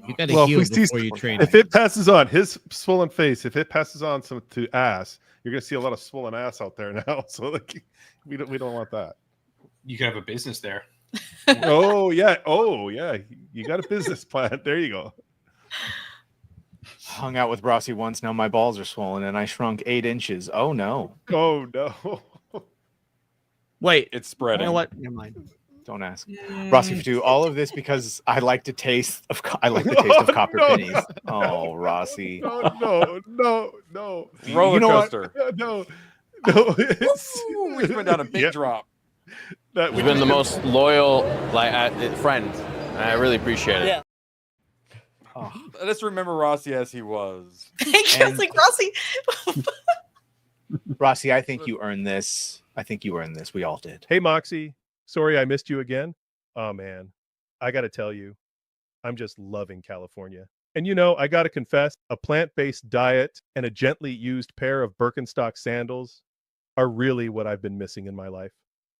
Speaker 19: You got to
Speaker 13: well,
Speaker 19: heal
Speaker 13: if, we see,
Speaker 19: before you train.
Speaker 13: if it passes on his swollen face, if it passes on to ass, you're gonna see a lot of swollen ass out there now. So like, we don't want that.
Speaker 14: You could have a business there.
Speaker 13: Oh yeah, you got a business plan. There you go.
Speaker 10: Hung out with Rossi once. Now my balls are swollen and I shrunk 8 inches. Oh no.
Speaker 13: Oh no.
Speaker 12: Wait,
Speaker 11: it's spreading.
Speaker 12: You know what? Never mind.
Speaker 10: Don't ask. Rossi for 2. All of this because I like the taste of copper pennies. Oh, Rossi.
Speaker 13: No.
Speaker 11: Roller
Speaker 10: You know what?
Speaker 11: coaster.
Speaker 13: No.
Speaker 11: We went down a big drop.
Speaker 21: He's been the most loyal friend, and I really appreciate it.
Speaker 12: Yeah.
Speaker 11: Let us remember Rossi as he was.
Speaker 18: I was like, Rossi.
Speaker 10: Rossi, I think you earned this. We all did.
Speaker 13: Hey Moxie, sorry I missed you again. Oh man, I gotta tell you, I'm just loving California. And you know, I gotta confess, a plant-based diet and a gently used pair of Birkenstock sandals are really what I've been missing in my life.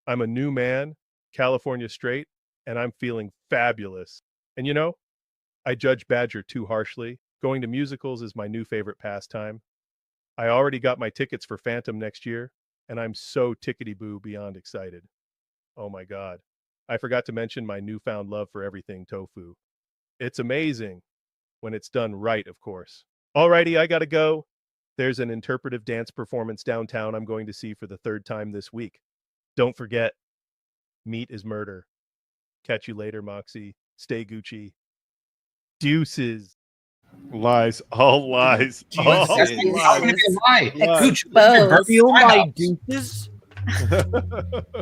Speaker 13: I'm a new man, California straight, and I'm feeling fabulous. And you know, I judge Badger too harshly. Going to musicals is my new favorite pastime. I already got my tickets for Phantom next year, and I'm so tickety-boo beyond excited. Oh my God. I forgot to mention my newfound love for everything tofu. It's amazing when it's done right, of course. Alrighty, I gotta go. There's an interpretive dance performance downtown I'm going to see for the 3rd time this week. Don't forget, meat is murder. Catch you later, Moxie. Stay Gucci. Deuces. Lies. All lies. All
Speaker 14: Deuces. How can they lie?
Speaker 11: Lies.
Speaker 12: Deuces.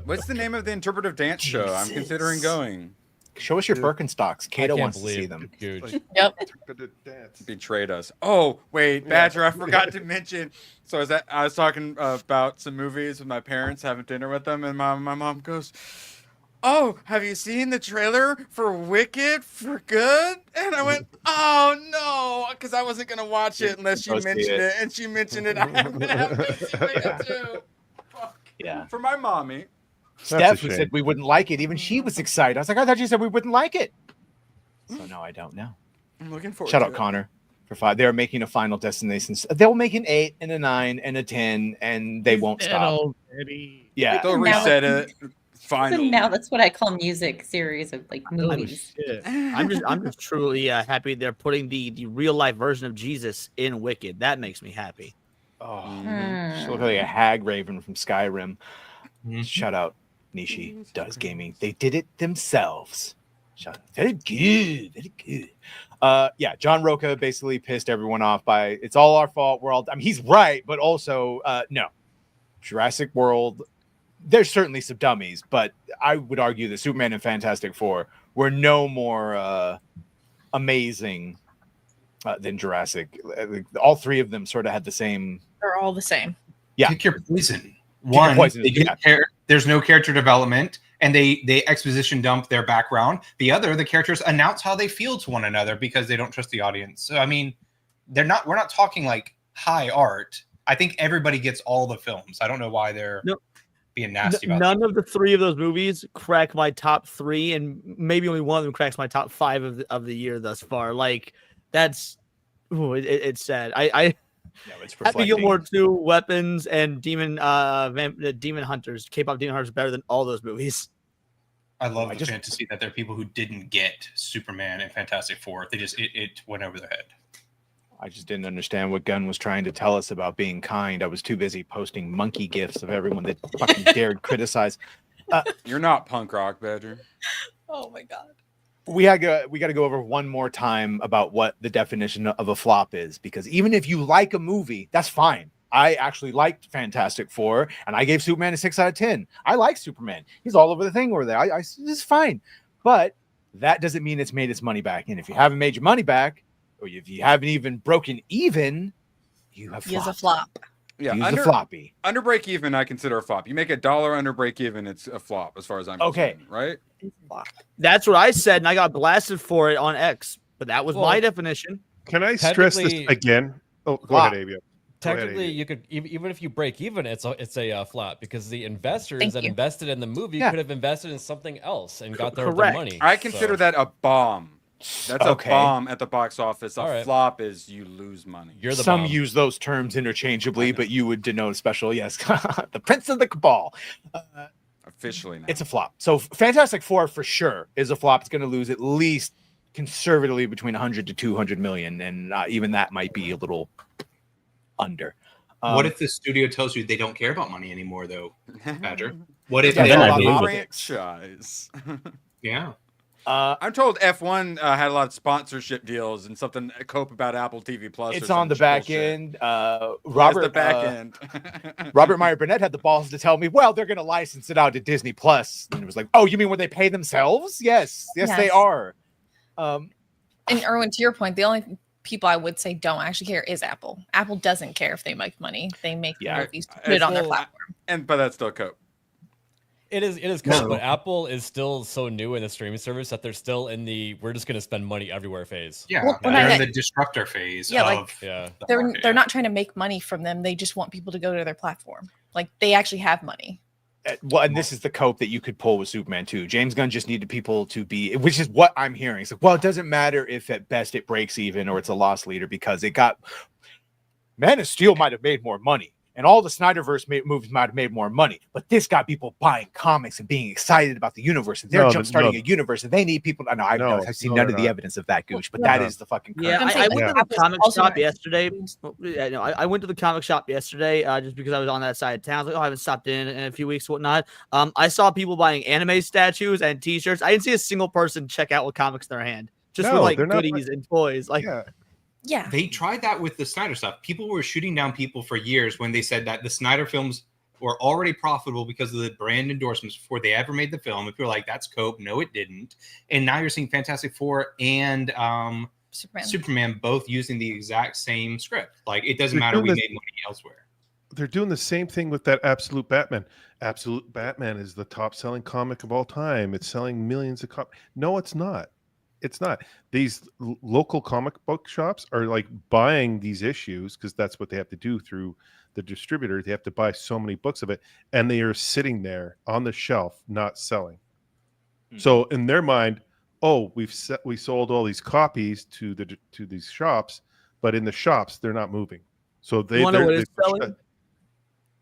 Speaker 11: What's the name of the interpretive dance show? I'm considering going.
Speaker 10: Show us your Birkenstocks. Kato
Speaker 17: can't
Speaker 10: wants to see
Speaker 17: believe
Speaker 10: them.
Speaker 18: Yep.
Speaker 11: Betrayed us. Oh, wait, Badger, I forgot to mention. So I was talking about some movies with my parents, having dinner with them, and my mom goes, "Oh, have you seen the trailer for Wicked for Good?" And I went, "Oh no," because I wasn't gonna watch it unless she mentioned it. And she mentioned it. I'm gonna have to see Wicked too. Fuck.
Speaker 10: Yeah.
Speaker 11: For my mommy.
Speaker 10: Steph, who said we wouldn't like it, even she was excited. I was like, I thought you said we wouldn't like it. So no, I don't know.
Speaker 11: I'm looking forward
Speaker 10: Shout
Speaker 11: to
Speaker 10: out
Speaker 11: it.
Speaker 10: Connor for 5. They are making a Final Destination. They'll make an 8 and a 9 and a 10, and they won't stop. Yeah,
Speaker 11: They'll reset it.
Speaker 16: So
Speaker 11: Finally.
Speaker 16: now that's what I call music series of like movies.
Speaker 12: I'm just truly happy they're putting the real life version of Jesus in Wicked. That makes me happy.
Speaker 10: Oh, she looked like a hag raven from Skyrim. Shout out Nishi Does Gaming. They did it themselves. Shout out. Very good. Very good. Yeah, John Roca basically pissed everyone off by it's all our fault. We're all he's right, but also no. Jurassic World, there's certainly some dummies, but I would argue that Superman and Fantastic Four were no more amazing than Jurassic. All 3 of them sort of had the same.
Speaker 18: They're all the same.
Speaker 10: Yeah.
Speaker 14: Pick your poison. One, they didn't care. There's no character development, and they exposition dump their background. The other, the characters announce how they feel to one another because they don't trust the audience. So I mean, we're not talking like high art. I think everybody gets all the films. I don't know why they're being nasty about
Speaker 12: None of the three of those movies crack my top 3, and maybe only one of them cracks my top 5 of the year thus far. Like that's, it's sad.
Speaker 10: It's
Speaker 12: Happy Gilmore 2, Weapons, and Demon Hunters. K-pop Demon Hunters better than all those movies.
Speaker 14: I love the fantasy that there are people who didn't get Superman and Fantastic Four. They just it went over their head.
Speaker 10: I just didn't understand what Gunn was trying to tell us about being kind. I was too busy posting monkey gifs of everyone that fucking dared criticize.
Speaker 11: You're not punk rock, Badger.
Speaker 18: Oh my god.
Speaker 10: We got to go over one more time about what the definition of a flop is, because even if you like a movie, that's fine. I actually liked Fantastic Four, and I gave Superman a 6 out of 10. I like Superman. He's all over the thing over there. This is fine, but that doesn't mean it's made its money back. And if you haven't made your money back, or if you haven't even broken even, you have flopped.
Speaker 18: Use a flop.
Speaker 11: Yeah,
Speaker 10: Use a floppy.
Speaker 11: Under break even, I consider a flop. You make $1 under break even, it's a flop as far as I'm concerned, right?
Speaker 12: That's what I said, and I got blasted for it on X. But that was my definition.
Speaker 13: Can I stress this again? Oh, go ahead, Avia.
Speaker 17: Technically, you could even if you break even, it's a flop, because the investors that invested in the movie could have invested in something else and got their money.
Speaker 11: I consider that a bomb. That's a bomb at the box office. A flop is you lose money.
Speaker 10: Some use those terms interchangeably, but you would denote special. Yes, the Prince of the Cabal.
Speaker 11: Officially now.
Speaker 10: It's a flop. So Fantastic Four for sure is a flop. It's going to lose at least conservatively between 100 to 200 million, and even that might be a little under.
Speaker 14: What if the studio tells you they don't care about money anymore, though, Badger? What if
Speaker 11: they
Speaker 14: are
Speaker 11: franchise?
Speaker 14: Yeah.
Speaker 11: I'm told F1 had a lot of sponsorship deals and something cope about Apple TV Plus.
Speaker 10: It's on the back end.
Speaker 11: Robert, the back end.
Speaker 10: Robert Meyer Burnett had the balls to tell me, well, they're going to license it out to Disney Plus. And it was like, oh, you mean when they pay themselves? Yes, they are.
Speaker 18: And Erwin, to your point, the only people I would say don't actually care is Apple. Apple doesn't care if they make money. They make the movies to put it on their platform.
Speaker 11: But that's still cope.
Speaker 17: It is cool, but Apple is still so new in the streaming service that they're still in the we're just going to spend money everywhere phase.
Speaker 14: Yeah, they're in the disruptor phase.
Speaker 18: Yeah,
Speaker 14: of
Speaker 18: they're not trying to make money from them. They just want people to go to their platform. Like they actually have money.
Speaker 10: Well, and this is the cope that you could pull with Superman 2. James Gunn just needed people to be, which is what I'm hearing. It's like, well, it doesn't matter if at best it breaks even or it's a loss leader, because it got Man of Steel might have made more money. And all the Snyderverse movies might have made more money, but this got people buying comics and being excited about the universe. And they're jump-starting a universe, and they need people. I've seen none of the evidence of that, Gooch, but that is the fucking.
Speaker 12: Yeah, I went to the comic shop yesterday. I went to the comic shop yesterday just because I was on that side of town. I was like, I haven't stopped in a few weeks, whatnot. I saw people buying anime statues and T-shirts. I didn't see a single person check out with comics in their hand, just with like goodies and toys. Like.
Speaker 18: Yeah,
Speaker 14: they tried that with the Snyder stuff. People were shooting down people for years when they said that the Snyder films were already profitable because of the brand endorsements before they ever made the film. If you're like, that's cope, no, it didn't. And now you're seeing Fantastic Four and Superman both using the exact same script. Like, it doesn't matter. We made money elsewhere.
Speaker 13: They're doing the same thing with that Absolute Batman. Absolute Batman is the top-selling comic of all time. It's selling millions of copies. No, it's not. It's not. These local comic book shops are like buying these issues because that's what they have to do through the distributor. They have to buy so many books of it, and they are sitting there on the shelf not selling. Mm-hmm. So in their mind, oh, we sold all these copies to these shops, but in the shops they're not moving. So they're
Speaker 12: selling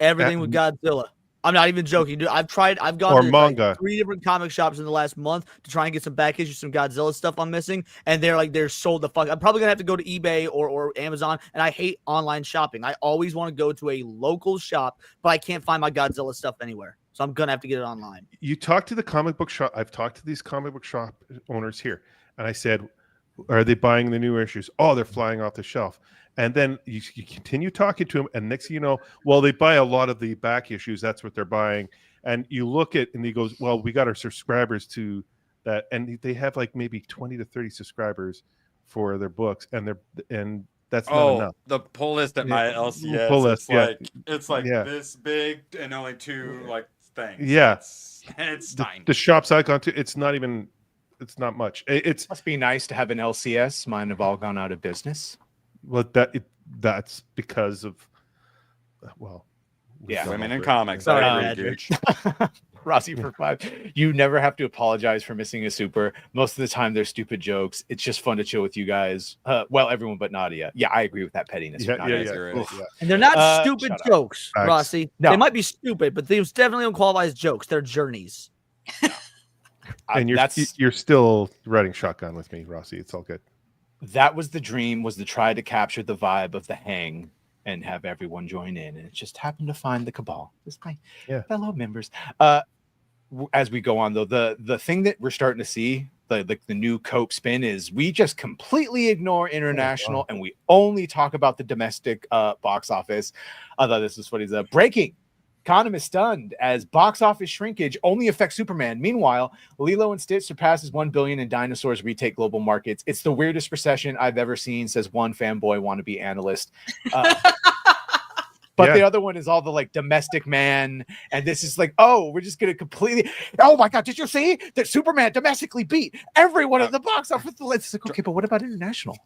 Speaker 12: everything with Godzilla. I'm not even joking, dude. I've gone to
Speaker 13: manga.
Speaker 12: Like 3 different comic shops in the last month to try and get some back issues, some Godzilla stuff I'm missing, and they're sold the fuck. I'm probably gonna have to go to eBay or Amazon, and I hate online shopping. I always want to go to a local shop, but I can't find my Godzilla stuff anywhere, so I'm gonna have to get it online.
Speaker 13: You talk to the comic book shop. I've talked to these comic book shop owners here, and I said, "Are they buying the new issues?" Oh, they're flying off the shelf. And then you continue talking to them, and next thing you know, well, they buy a lot of the back issues. That's what they're buying. And you look at, and he goes, well, we got our subscribers to that, and they have like maybe 20 to 30 subscribers for their books, and that's not enough.
Speaker 11: The pull list at my LCS.
Speaker 13: Pull list,
Speaker 11: it's like this big and only 2 like things.
Speaker 13: Yeah,
Speaker 11: it's tiny.
Speaker 13: The shops I gone to, it's not much. It
Speaker 10: must be nice to have an LCS. Mine have all gone out of business.
Speaker 13: Well, that's because of well,
Speaker 10: Yeah,
Speaker 11: women in comics.
Speaker 12: Sorry,
Speaker 11: I agree,
Speaker 12: Badger.
Speaker 11: Gooch.
Speaker 10: Rossi for 5. You never have to apologize for missing a super. Most of the time, they're stupid jokes. It's just fun to chill with you guys. Well, everyone but Nadia. Yeah, I agree with that pettiness.
Speaker 13: Yeah,
Speaker 10: Nadia.
Speaker 13: yeah.
Speaker 12: And they're not stupid
Speaker 10: shut up.
Speaker 12: jokes,
Speaker 13: Facts.
Speaker 12: Rossi.
Speaker 10: No.
Speaker 12: They might be stupid, but they definitely don't qualify as jokes. They're journeys.
Speaker 13: And
Speaker 10: That's
Speaker 13: you're still riding shotgun with me, Rossi. It's all good.
Speaker 10: that was the dream, was to try to capture the vibe of the hang and have everyone join in, and it just happened to find the cabal. Just my fellow members. As we go on, though, the thing that we're starting to see, the new Cope spin, is we just completely ignore international and we only talk about the domestic box office. I thought this was funny. Breaking. Condom is stunned as box office shrinkage only affects Superman. Meanwhile, Lilo and Stitch surpasses 1 billion and dinosaurs retake global markets. It's the weirdest recession I've ever seen, says one fanboy wannabe analyst. But the other one is all the like domestic man, and this is like, oh, we're just gonna completely. Oh my god, did you see that Superman domestically beat everyone at the box office? It's like, okay, but what about international?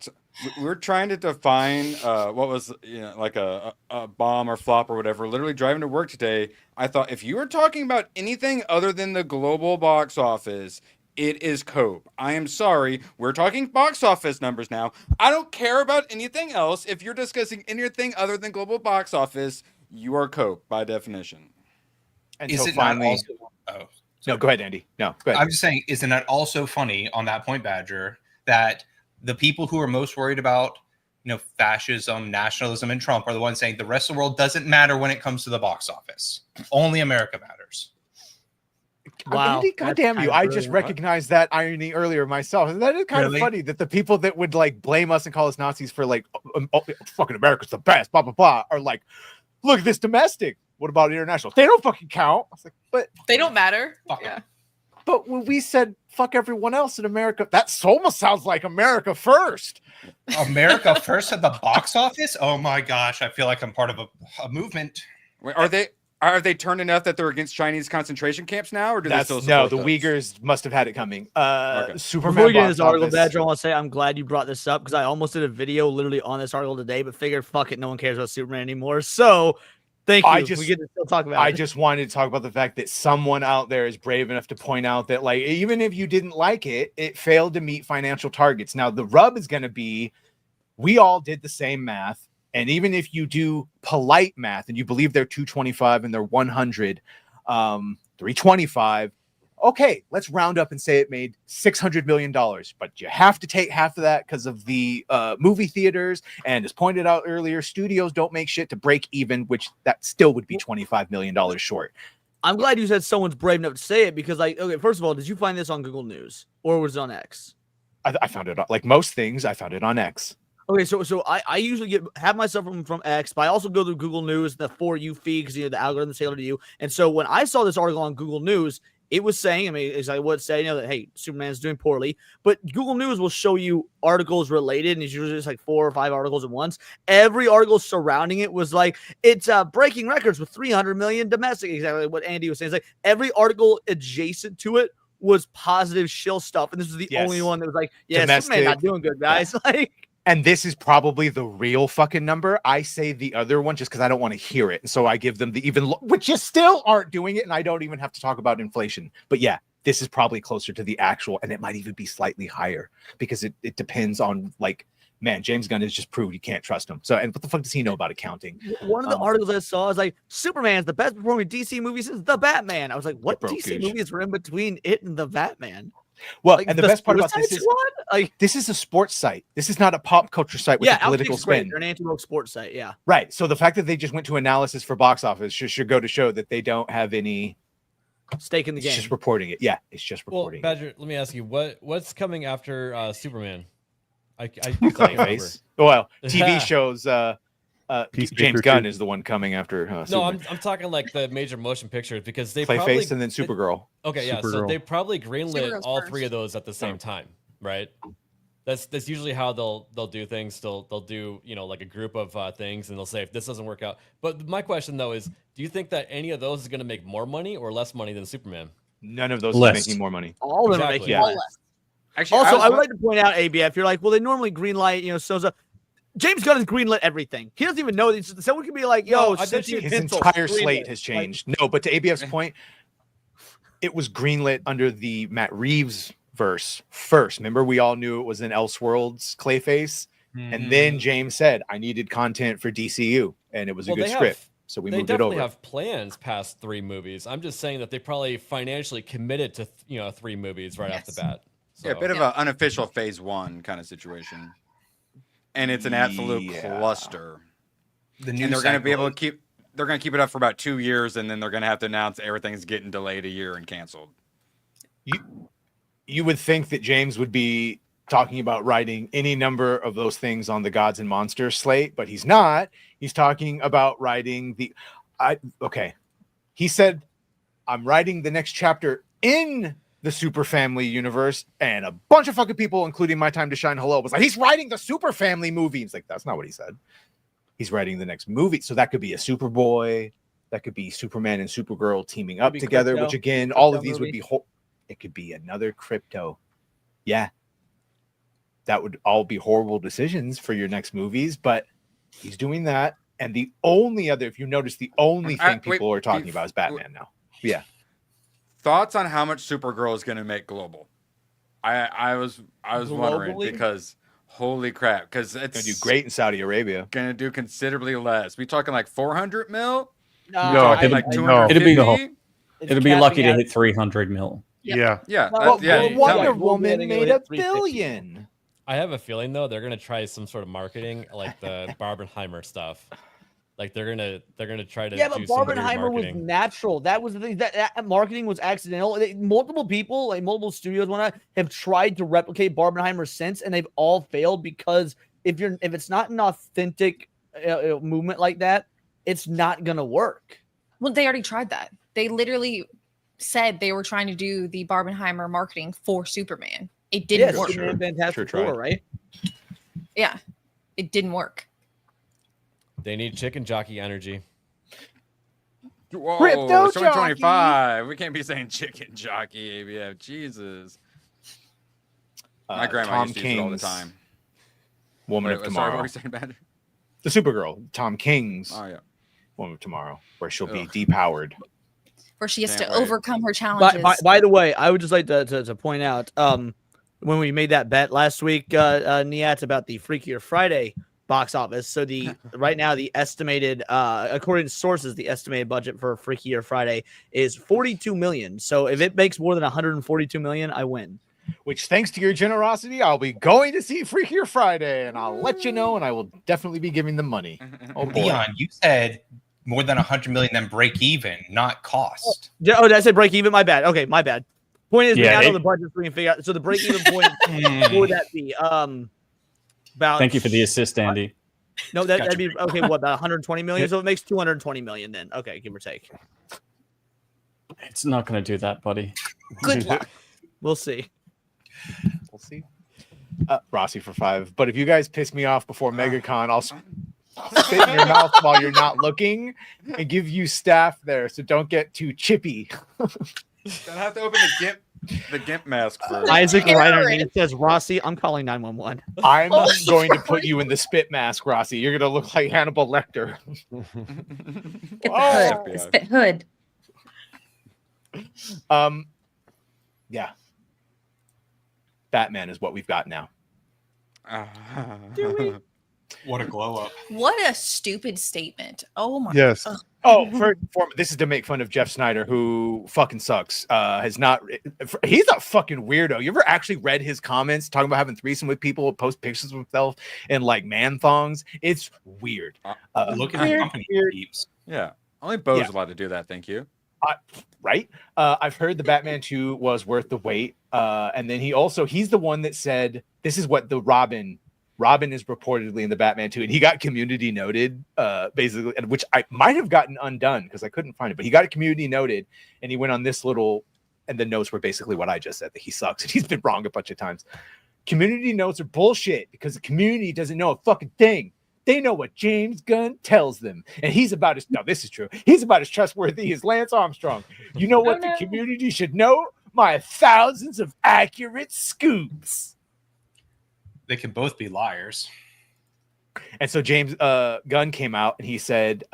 Speaker 11: We're trying to define what was like a bomb or flop or whatever. Literally driving to work today, I thought if you were talking about anything other than the global box office, it is Cope. I am sorry. We're talking box office numbers now. I don't care about anything else. If you're discussing anything other than global box office, you are Cope by definition.
Speaker 14: Is it finally? Also,
Speaker 10: no, go ahead, Andy. No, go ahead.
Speaker 14: I'm just saying, isn't that also funny on that point, Badger, that the people who are most worried about, fascism, nationalism, and Trump are the ones saying the rest of the world doesn't matter when it comes to the box office. Only America matters.
Speaker 12: Wow.
Speaker 10: Andy, goddamn you. I just recognized that irony earlier myself. And that is kind of funny that the people that would like blame us and call us Nazis for like, fucking America's the best, blah, blah, blah, are like, look at this domestic. What about international? They don't fucking count. I was like, but
Speaker 18: they don't matter. Yeah.
Speaker 10: But when we said fuck everyone else in America, that almost sounds like America first.
Speaker 14: America first at the box office? Oh my gosh. I feel like I'm part of a movement.
Speaker 11: Wait, are they turned enough that they're against Chinese concentration camps now, or do they still
Speaker 10: no?
Speaker 11: support
Speaker 10: The
Speaker 11: those?
Speaker 10: Uyghurs must have had it coming. Superman.
Speaker 12: Before we get into
Speaker 10: box
Speaker 12: this article,
Speaker 10: office.
Speaker 12: Badger, I want to say I'm glad you brought this up because I almost did a video literally on this article today, but figured fuck it, no one cares about Superman anymore. So thank you. We get to still talk about it.
Speaker 10: I just wanted to talk about the fact that someone out there is brave enough to point out that, like, even if you didn't like it, it failed to meet financial targets. Now the rub is going to be, we all did the same math. And even if you do polite math and you believe they're 225 and they're 100, 325, okay, let's round up and say it made $600 million. But you have to take half of that because of the movie theaters. And as pointed out earlier, studios don't make shit to break even, which that still would be $25 million short.
Speaker 12: I'm glad you said someone's brave enough to say it because, like, okay, first of all, did you find this on Google News or was it on X?
Speaker 10: I found it on, like most things, I found it on X.
Speaker 12: Okay, so I usually have my stuff from X, but I also go to Google News, the For You feed, because the algorithm's tailored to you. And so when I saw this article on Google News, it was saying, I mean, it's like what it said, that hey, Superman's doing poorly. But Google News will show you articles related, and it's usually just like 4 or 5 articles at once. Every article surrounding it was like it's breaking records with 300 million domestic. Exactly what Andy was saying. It's like every article adjacent to it was positive shill stuff, and this was the only one that was like, yeah,
Speaker 10: domestic,
Speaker 12: Superman not doing good, guys. Like.
Speaker 10: And this is probably the real fucking number. I say the other one just because I don't want to hear it. And so I give them the even, which you still aren't doing it. And I don't even have to talk about inflation. But yeah, this is probably closer to the actual. And it might even be slightly higher because it depends on, like, man, James Gunn has just proved you can't trust him. So, and what the fuck does he know about accounting?
Speaker 12: One of the articles I saw is like, Superman's the best performing DC movie since The Batman. I was like, what DC movies were in between it and The Batman?
Speaker 10: Well,
Speaker 12: like,
Speaker 10: and the best part about this is,
Speaker 12: like,
Speaker 10: this is a sports site. This is not a pop culture site with a political spin.
Speaker 12: They're an anti-woke sports site, yeah.
Speaker 10: Right. So the fact that they just went to analysis for box office should go to show that they don't have any
Speaker 12: stake in the game.
Speaker 10: It's just reporting it. Yeah, it's just reporting
Speaker 17: it. Badger, let me ask you, what's coming after Superman? I
Speaker 10: Clayface. Well, TV shows. James Gunn is the one coming after.
Speaker 17: No, I'm talking like the major motion pictures because they
Speaker 10: Clayface and then Supergirl.
Speaker 17: Okay, yeah.
Speaker 10: Supergirl.
Speaker 17: So they probably greenlit
Speaker 18: Supergirl's
Speaker 17: all
Speaker 18: first.
Speaker 17: 3 of those at the same time, right? That's usually how they'll do things. They'll do like a group of things, and they'll say if this doesn't work out. But my question though is, do you think that any of those is going to make more money or less money than Superman?
Speaker 10: None of those are making more money.
Speaker 12: All of them are making less.
Speaker 11: Actually,
Speaker 12: Also, I would like to point out, ABF, you're like, well, they normally greenlight, so James Gunn has greenlit everything. He doesn't even know these. Someone could be like, "Yo,
Speaker 10: his entire slate has changed." No, but to ABF's point, it was greenlit under the Matt Reeves verse first. Remember, we all knew it was an Elseworlds Clayface, and then James said, "I needed content for DCU," and it was a good script, so we moved it over.
Speaker 17: They definitely have plans past 3 movies. I'm just saying that they probably financially committed to 3 movies right off the bat. So.
Speaker 11: Yeah, a bit of an unofficial phase 1 kind of situation. And it's an absolute cluster. And they're going to be able to keep. They're going to keep it up for about 2 years, and then they're going to have to announce everything's getting delayed a year and canceled.
Speaker 10: You would think that James would be talking about writing any number of those things on the Gods and Monsters slate, but he's not. He's talking about writing the. He said, "I'm writing the next chapter in the Super Family universe," and a bunch of fucking people, including My Time to Shine Hello, was like, "He's writing the Super Family movie." It's like, that's not what he said. He's writing the next movie. So that could be a Superboy, that could be Superman and Supergirl teaming up together, which again, all of these would be it could be another Crypto. Yeah. That would all be horrible decisions for your next movies, but he's doing that. And the only other, if you notice, the only thing people are talking about is Batman now. Yeah.
Speaker 11: Thoughts on how much Supergirl is going to make global? I was wondering because holy crap, because it's
Speaker 10: going to do great in Saudi Arabia.
Speaker 11: Going to do considerably less. We talking like 400 mil?
Speaker 15: No,
Speaker 11: like 250?
Speaker 15: It'll be lucky to hit 300 mil.
Speaker 11: Yeah.
Speaker 10: Wonder Woman made $1 billion.
Speaker 17: I have a feeling though they're gonna try some sort of marketing like the Barbenheimer stuff. Like they're gonna try to.
Speaker 12: Yeah, but Barbenheimer was natural. That was the thing. That marketing was accidental. Multiple people, like multiple studios, have tried to replicate Barbenheimer since, and they've all failed because if it's not an authentic movement like that, it's not gonna work.
Speaker 18: Well, they already tried that. They literally said they were trying to do the Barbenheimer marketing for Superman. It didn't work.
Speaker 12: Superman, Fantastic Four, right?
Speaker 18: Yeah, it didn't work.
Speaker 17: They need chicken jockey energy.
Speaker 11: Whoa,
Speaker 10: Crypto
Speaker 11: it's 2025. We can't be saying chicken jockey, ABF. Jesus. My grandma
Speaker 10: Tom
Speaker 11: used to use it all the time.
Speaker 10: Woman of Tomorrow.
Speaker 11: Sorry, what were you saying, Badger?
Speaker 10: The Supergirl, Tom King's Woman of Tomorrow, where she'll be depowered.
Speaker 18: Where she has to overcome her challenges.
Speaker 12: By the way, I would just like to point out, when we made that bet last week, Niat, about the Freakier Friday box office. So right now the estimated, according to sources, the estimated budget for Freakier Friday is $42 million. So if it makes more than $142 million, I win.
Speaker 10: Which, thanks to your generosity, I'll be going to see Freakier Friday, and I'll let you know, and I will definitely be giving them money. Oh boy.
Speaker 14: Leon, you said more than 100 million, then break even, not cost.
Speaker 12: Oh, did I say break even? My bad. Okay, my bad. Point is, now the budget we can figure out. So the break even point, what would that be? About.
Speaker 15: Thank you for the assist, Andy.
Speaker 12: No, that'd be okay. What, about 120 million? So it makes 220 million then. Okay, give or take.
Speaker 15: It's not going to do that, buddy.
Speaker 18: Good luck.
Speaker 12: We'll see.
Speaker 10: We'll see. Rossi for 5. But if you guys piss me off before MegaCon, I'll spit in your mouth while you're not looking and give you staff there, so don't get too chippy.
Speaker 11: Gonna have to open the GIMP mask first.
Speaker 12: Isaac Reiner says, Rossi, I'm calling 911.
Speaker 10: I'm going to put you in the spit mask, Rossi. You're gonna look like Hannibal Lecter.
Speaker 16: Get the hood. The spit hood.
Speaker 10: Yeah. Batman is what we've got now.
Speaker 12: Do we?
Speaker 14: What a glow up.
Speaker 18: What a stupid statement. Oh my.
Speaker 13: Yes.
Speaker 10: Oh, this is to make fun of Jeff Snyder, who fucking sucks. He's a fucking weirdo. You ever actually read his comments talking about having threesome with people, post pictures of himself in like man thongs? It's weird.
Speaker 14: Look at the company he keeps.
Speaker 11: Yeah. Only Bo's allowed to do that. Thank you.
Speaker 10: Right. I've heard the Batman 2 was worth the wait. And then he's the one that said, this is what the Robin is reportedly in the Batman 2, and he got community noted, basically, which I might have gotten undone because I couldn't find it, but he got a community noted, and he went on this little, and the notes were basically what I just said, that he sucks, and he's been wrong a bunch of times. Community notes are bullshit because the community doesn't know a fucking thing. They know what James Gunn tells them, and this is true. He's about as trustworthy as Lance Armstrong. You know what the community should know? My thousands of accurate scoops.
Speaker 14: They can both be liars.
Speaker 10: And so James Gunn came out and he said,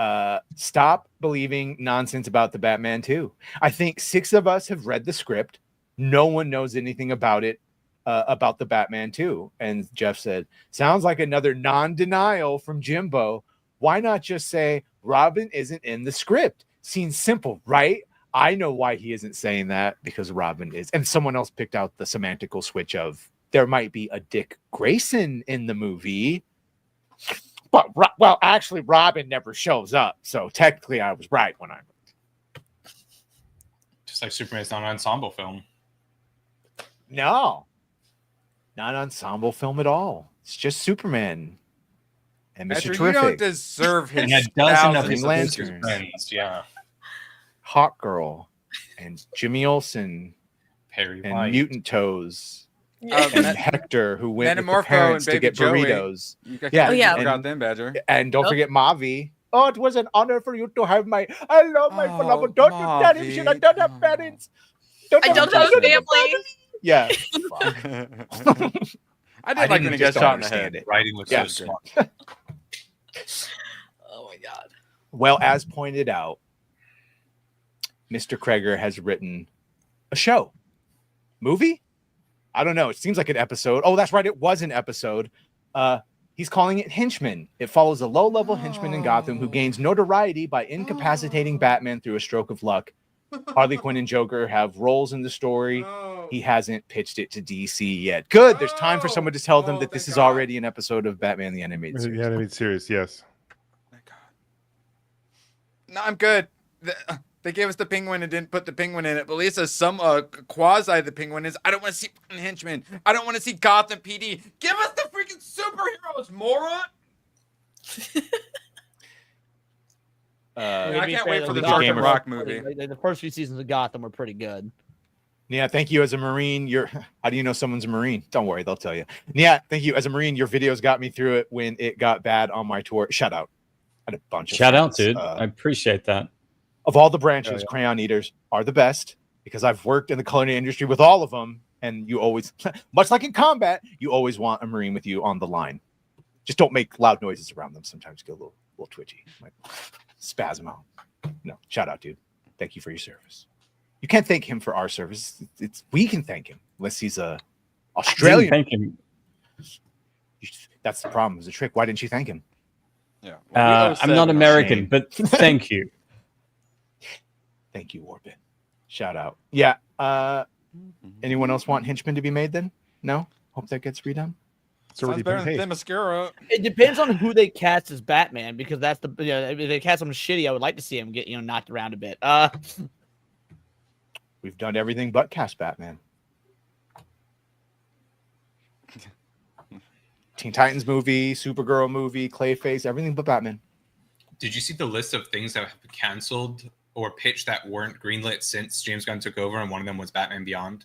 Speaker 10: stop believing nonsense about the Batman 2. I think 6 of us have read the script. No one knows anything about it, about the Batman 2. And Jeff said, sounds like another non-denial from Jimbo. Why not just say Robin isn't in the script? Seems simple, right? I know why he isn't saying that, because Robin is. And someone else picked out the semantical switch of there might be a Dick Grayson in the movie. But, well, actually, Robin never shows up. So technically, I was right when I looked.
Speaker 14: Just like Superman's not an ensemble film.
Speaker 10: No. Not an ensemble film at all. It's just Superman. And Mr.
Speaker 11: Esther,
Speaker 10: Terrific.
Speaker 11: you don't deserve his
Speaker 14: And a dozen of his
Speaker 10: Lanterns.
Speaker 14: friends. Yeah.
Speaker 10: Hawk Girl. And Jimmy Olsen.
Speaker 14: Perry
Speaker 10: and
Speaker 14: White.
Speaker 10: Mutant Toes.
Speaker 11: Yeah.
Speaker 10: And Hector, who went with the
Speaker 11: Metamorpho
Speaker 10: parents
Speaker 11: and
Speaker 10: to
Speaker 11: Baby
Speaker 10: get
Speaker 11: Joey.
Speaker 10: burritos.
Speaker 11: You got-
Speaker 10: Yeah.
Speaker 11: Oh, yeah.
Speaker 10: And,
Speaker 11: Forgot them, Badger.
Speaker 10: and don't forget Mavi. Oh, it was an honor for you to have I love my beloved. Don't you tell him shit. I don't have parents.
Speaker 18: I don't have a family.
Speaker 10: Yeah.
Speaker 11: I did like when he got shot in the
Speaker 10: understand
Speaker 11: head.
Speaker 10: it.
Speaker 14: Writing was
Speaker 10: Yeah.
Speaker 14: so smart.
Speaker 18: Oh my god.
Speaker 10: Well, as pointed out, Mr. Kreger has written a show. Movie? I don't know. It seems like an episode. Oh, that's right. It was an episode. He's calling it Henchman. It follows a low-level henchman in Gotham who gains notoriety by incapacitating Batman through a stroke of luck. Harley Quinn and Joker have roles in the story. He hasn't pitched it to DC yet. Good. There's time for someone to tell them that this is already an episode of Batman the Animated Series.
Speaker 13: The animated series, yes.
Speaker 11: No, I'm good. They gave us the penguin and didn't put the penguin in it. But at least there's some quasi the penguin is. I don't want to see fucking henchmen. I don't want to see Gotham PD. Give us the freaking superheroes, moron. I can't wait for the Dark and Rock movie.
Speaker 12: The first few seasons of Gotham were pretty good.
Speaker 10: Yeah, thank you. As a Marine, how do you know someone's a Marine? Don't worry, they'll tell you. Yeah, thank you. As a Marine, your videos got me through it when it got bad on my tour. Shout out. I had a bunch of
Speaker 15: Shout out,
Speaker 10: friends,
Speaker 15: dude. I appreciate that.
Speaker 10: Of all the branches, crayon eaters are the best because I've worked in the culinary industry with all of them. And you always, much like in combat, you always want a Marine with you on the line. Just don't make loud noises around them. Sometimes get a little twitchy. Like spasm out. No, shout out, dude. Thank you for your service. You can't thank him for our service. We can thank him unless he's a Australian.
Speaker 15: Thank him.
Speaker 10: That's the problem. It's a trick. Why didn't you thank him?
Speaker 11: Yeah.
Speaker 15: I'm not American, but thank you.
Speaker 10: Thank you, Orbit. Shout out. Yeah. Anyone else want Henchman to be made then? No? Hope that gets redone.
Speaker 11: Sounds better than Thin Mascara.
Speaker 12: It depends on who they cast as Batman, because that's the if they cast him shitty, I would like to see him get knocked around a bit.
Speaker 10: We've done everything but cast Batman. Teen Titans movie, Supergirl movie, Clayface, everything but Batman.
Speaker 14: Did you see the list of things that have been canceled or pitched that weren't greenlit since James Gunn took over, and one of them was Batman Beyond?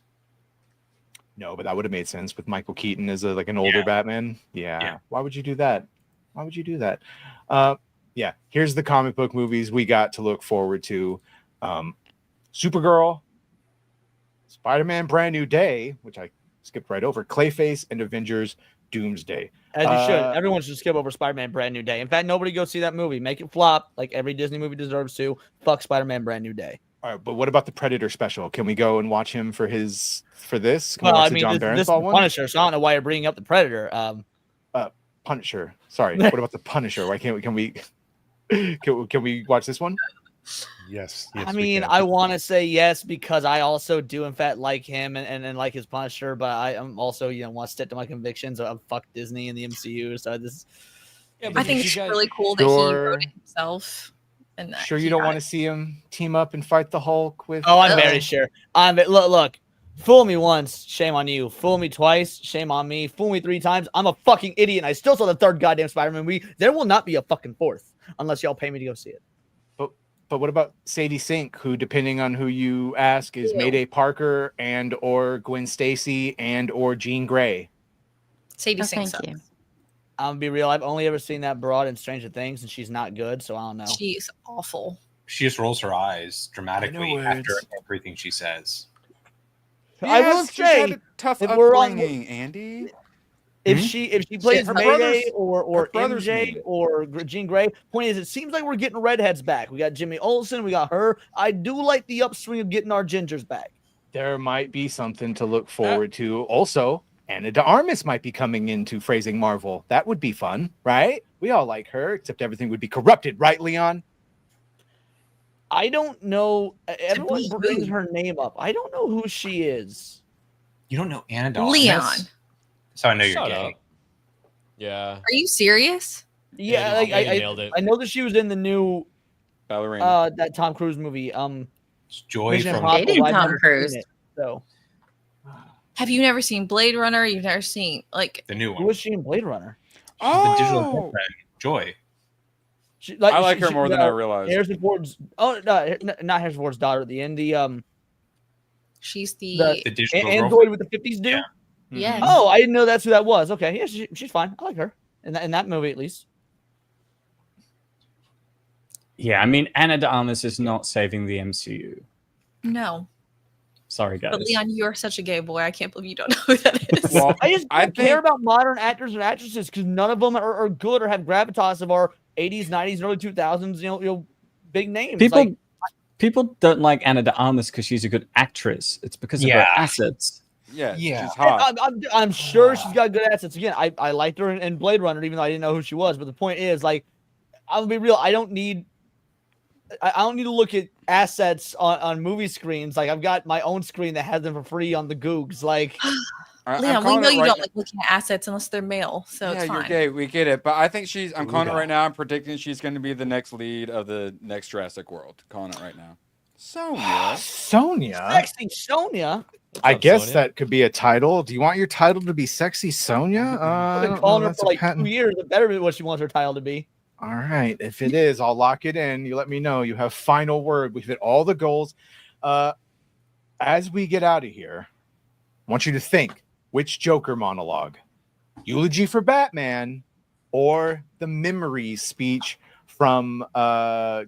Speaker 10: No, but that would have made sense with Michael Keaton as an older Batman. Yeah. Why would you do that? Why would you do that? Yeah. Here's the comic book movies we got to look forward to. Supergirl, Spider-Man Brand New Day, which I skipped right over, Clayface, and Avengers Doomsday.
Speaker 12: As you should. Everyone should skip over Spider-Man Brand New Day. In fact, nobody go see that movie. Make it flop like every Disney movie deserves to. Fuck Spider-Man Brand New Day.
Speaker 10: All right, but what about the Predator special? Can we go and watch him for this? Can we
Speaker 12: Well,
Speaker 10: watch
Speaker 12: I
Speaker 10: the
Speaker 12: mean,
Speaker 10: John
Speaker 12: this is
Speaker 10: Barenthal one?
Speaker 12: Punisher, so I don't know why you're bringing up the Predator.
Speaker 10: Punisher. Sorry. What about the Punisher? Why can't we? Can we watch this one?
Speaker 13: Yes.
Speaker 12: I mean, I want to say yes because I also do in fact like him and like his Punisher, but I am also want to stick to my convictions of fuck Disney and the MCU. So this,
Speaker 18: I think it's really cool that he wrote it himself. And that
Speaker 10: Sure, you don't want to see him team up and fight the Hulk with?
Speaker 12: Oh, I'm very sure. Look. Fool me once, shame on you. Fool me twice, shame on me. Fool me 3 times, I'm a fucking idiot. And I still saw the 3rd goddamn Spider-Man movie. There will not be a fucking 4th unless y'all pay me to go see it.
Speaker 10: But what about Sadie Sink, who, depending on who you ask, is Mayday Parker and or Gwen Stacy and or Jean Grey?
Speaker 18: Sadie Sink.
Speaker 16: Thank you.
Speaker 12: I'm gonna be real. I've only ever seen that broad in Stranger Things, and she's not good, so I don't know.
Speaker 18: She's awful.
Speaker 14: She just rolls her eyes dramatically
Speaker 10: I know
Speaker 14: after everything she says.
Speaker 12: I will
Speaker 11: Yes, she's had
Speaker 12: say,
Speaker 11: a tough
Speaker 12: if we're on-
Speaker 11: upbringing, Andy.
Speaker 12: If she plays
Speaker 11: Her
Speaker 12: Mayday
Speaker 11: brother's-
Speaker 12: or
Speaker 11: her brother's
Speaker 12: MJ
Speaker 11: mean.
Speaker 12: or Jean Grey, point is, it seems like we're getting redheads back. We got Jimmy Olsen, we got her. I do like the upswing of getting our gingers back.
Speaker 10: There might be something to look forward to. Also, Anna de Armas might be coming into phrasing Marvel. That would be fun, right? We all like her, except everything would be corrupted, right, Leon?
Speaker 12: I don't know. Everyone brings her name up. I don't know who she is.
Speaker 14: You don't know Anna de Armas?
Speaker 18: Leon.
Speaker 14: So I know you're
Speaker 17: Shut
Speaker 14: gay.
Speaker 17: up. Yeah.
Speaker 18: Are you serious?
Speaker 12: Yeah,
Speaker 17: you nailed it.
Speaker 12: I know that she was in the new
Speaker 11: Ballerina.
Speaker 12: that Tom Cruise movie.
Speaker 14: It's Joy
Speaker 12: Mission
Speaker 14: from
Speaker 12: Impossible.
Speaker 16: Dating
Speaker 12: I've
Speaker 16: Tom
Speaker 12: never
Speaker 16: Cruise.
Speaker 12: seen it, so
Speaker 18: Have you never seen Blade Runner? You've never seen like
Speaker 14: the new
Speaker 12: who
Speaker 14: one.
Speaker 12: was she in Blade Runner?
Speaker 14: The digital girlfriend, Joy.
Speaker 12: She,
Speaker 11: I like her more than I realized.
Speaker 12: Harrison Ford's no, not Harrison Ford's daughter at the end.
Speaker 18: she's the
Speaker 14: The digital
Speaker 12: Android
Speaker 14: girlfriend.
Speaker 12: with the 50s dude.
Speaker 14: Yeah.
Speaker 18: yes.
Speaker 12: Oh, I didn't know that's who that was. Okay, yeah, she's fine. I like her in that movie at least.
Speaker 15: Yeah, I mean, Anna de Armas is not saving the MCU.
Speaker 18: No.
Speaker 15: Sorry, guys.
Speaker 18: But Leon, you're such a gay boy. I can't believe you don't know who that is.
Speaker 11: Well,
Speaker 12: I just
Speaker 11: I
Speaker 12: don't care about modern actors and actresses because none of them are good or have gravitas of our 80s, 90s, and early 2000s. You know, big names.
Speaker 15: People don't like Anna de Armas because she's a good actress. It's because of her
Speaker 14: assets.
Speaker 11: Yeah,
Speaker 14: Yeah.
Speaker 11: she's hot.
Speaker 12: I'm sure she's got good assets. Again, I liked her in Blade Runner, even though I didn't know who she was. But the point is, like, I'll be real. I don't need to look at assets on movie screens. Like, I've got my own screen that has them for free on the Googs. Like,
Speaker 18: Leon, we know you don't like looking at assets unless they're male, so
Speaker 11: Yeah,
Speaker 18: it's fine.
Speaker 11: you're gay. We get it. But I think I'm calling it
Speaker 10: Ooh,
Speaker 11: right now. I'm predicting she's going to be the next lead of the next Jurassic World. Calling it right now. Sonya.
Speaker 10: Sonya?
Speaker 12: sexy Sonya.
Speaker 10: I
Speaker 17: up,
Speaker 10: guess
Speaker 17: Sonya?
Speaker 10: that could be a title. Do you want your title to be Sexy Sonya?
Speaker 12: I've been calling her for like 2 years. It better be what she wants her title to be.
Speaker 10: All right. If it is, I'll lock it in. You let me know. You have final word. We've hit all the goals. As we get out of here, I want you to think which Joker monologue? Eulogy for Batman or the memory speech from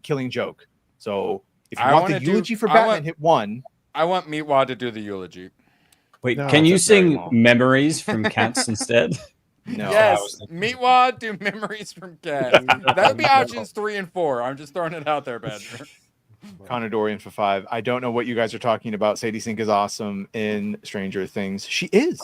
Speaker 10: Killing Joke? So if you want the eulogy for Batman, hit 1.
Speaker 11: I want Meatwad to do the eulogy.
Speaker 15: Wait,
Speaker 10: No,
Speaker 15: can you
Speaker 10: that's very
Speaker 15: sing
Speaker 10: long.
Speaker 15: Memories from Cats instead?
Speaker 10: No.
Speaker 11: Yes, Meatwad do Memories from Cats. That would be options 3 and 4. I'm just throwing it out there, Badger.
Speaker 10: Conadorian for 5. I don't know what you guys are talking about. Sadie Sink is awesome in Stranger Things. She is.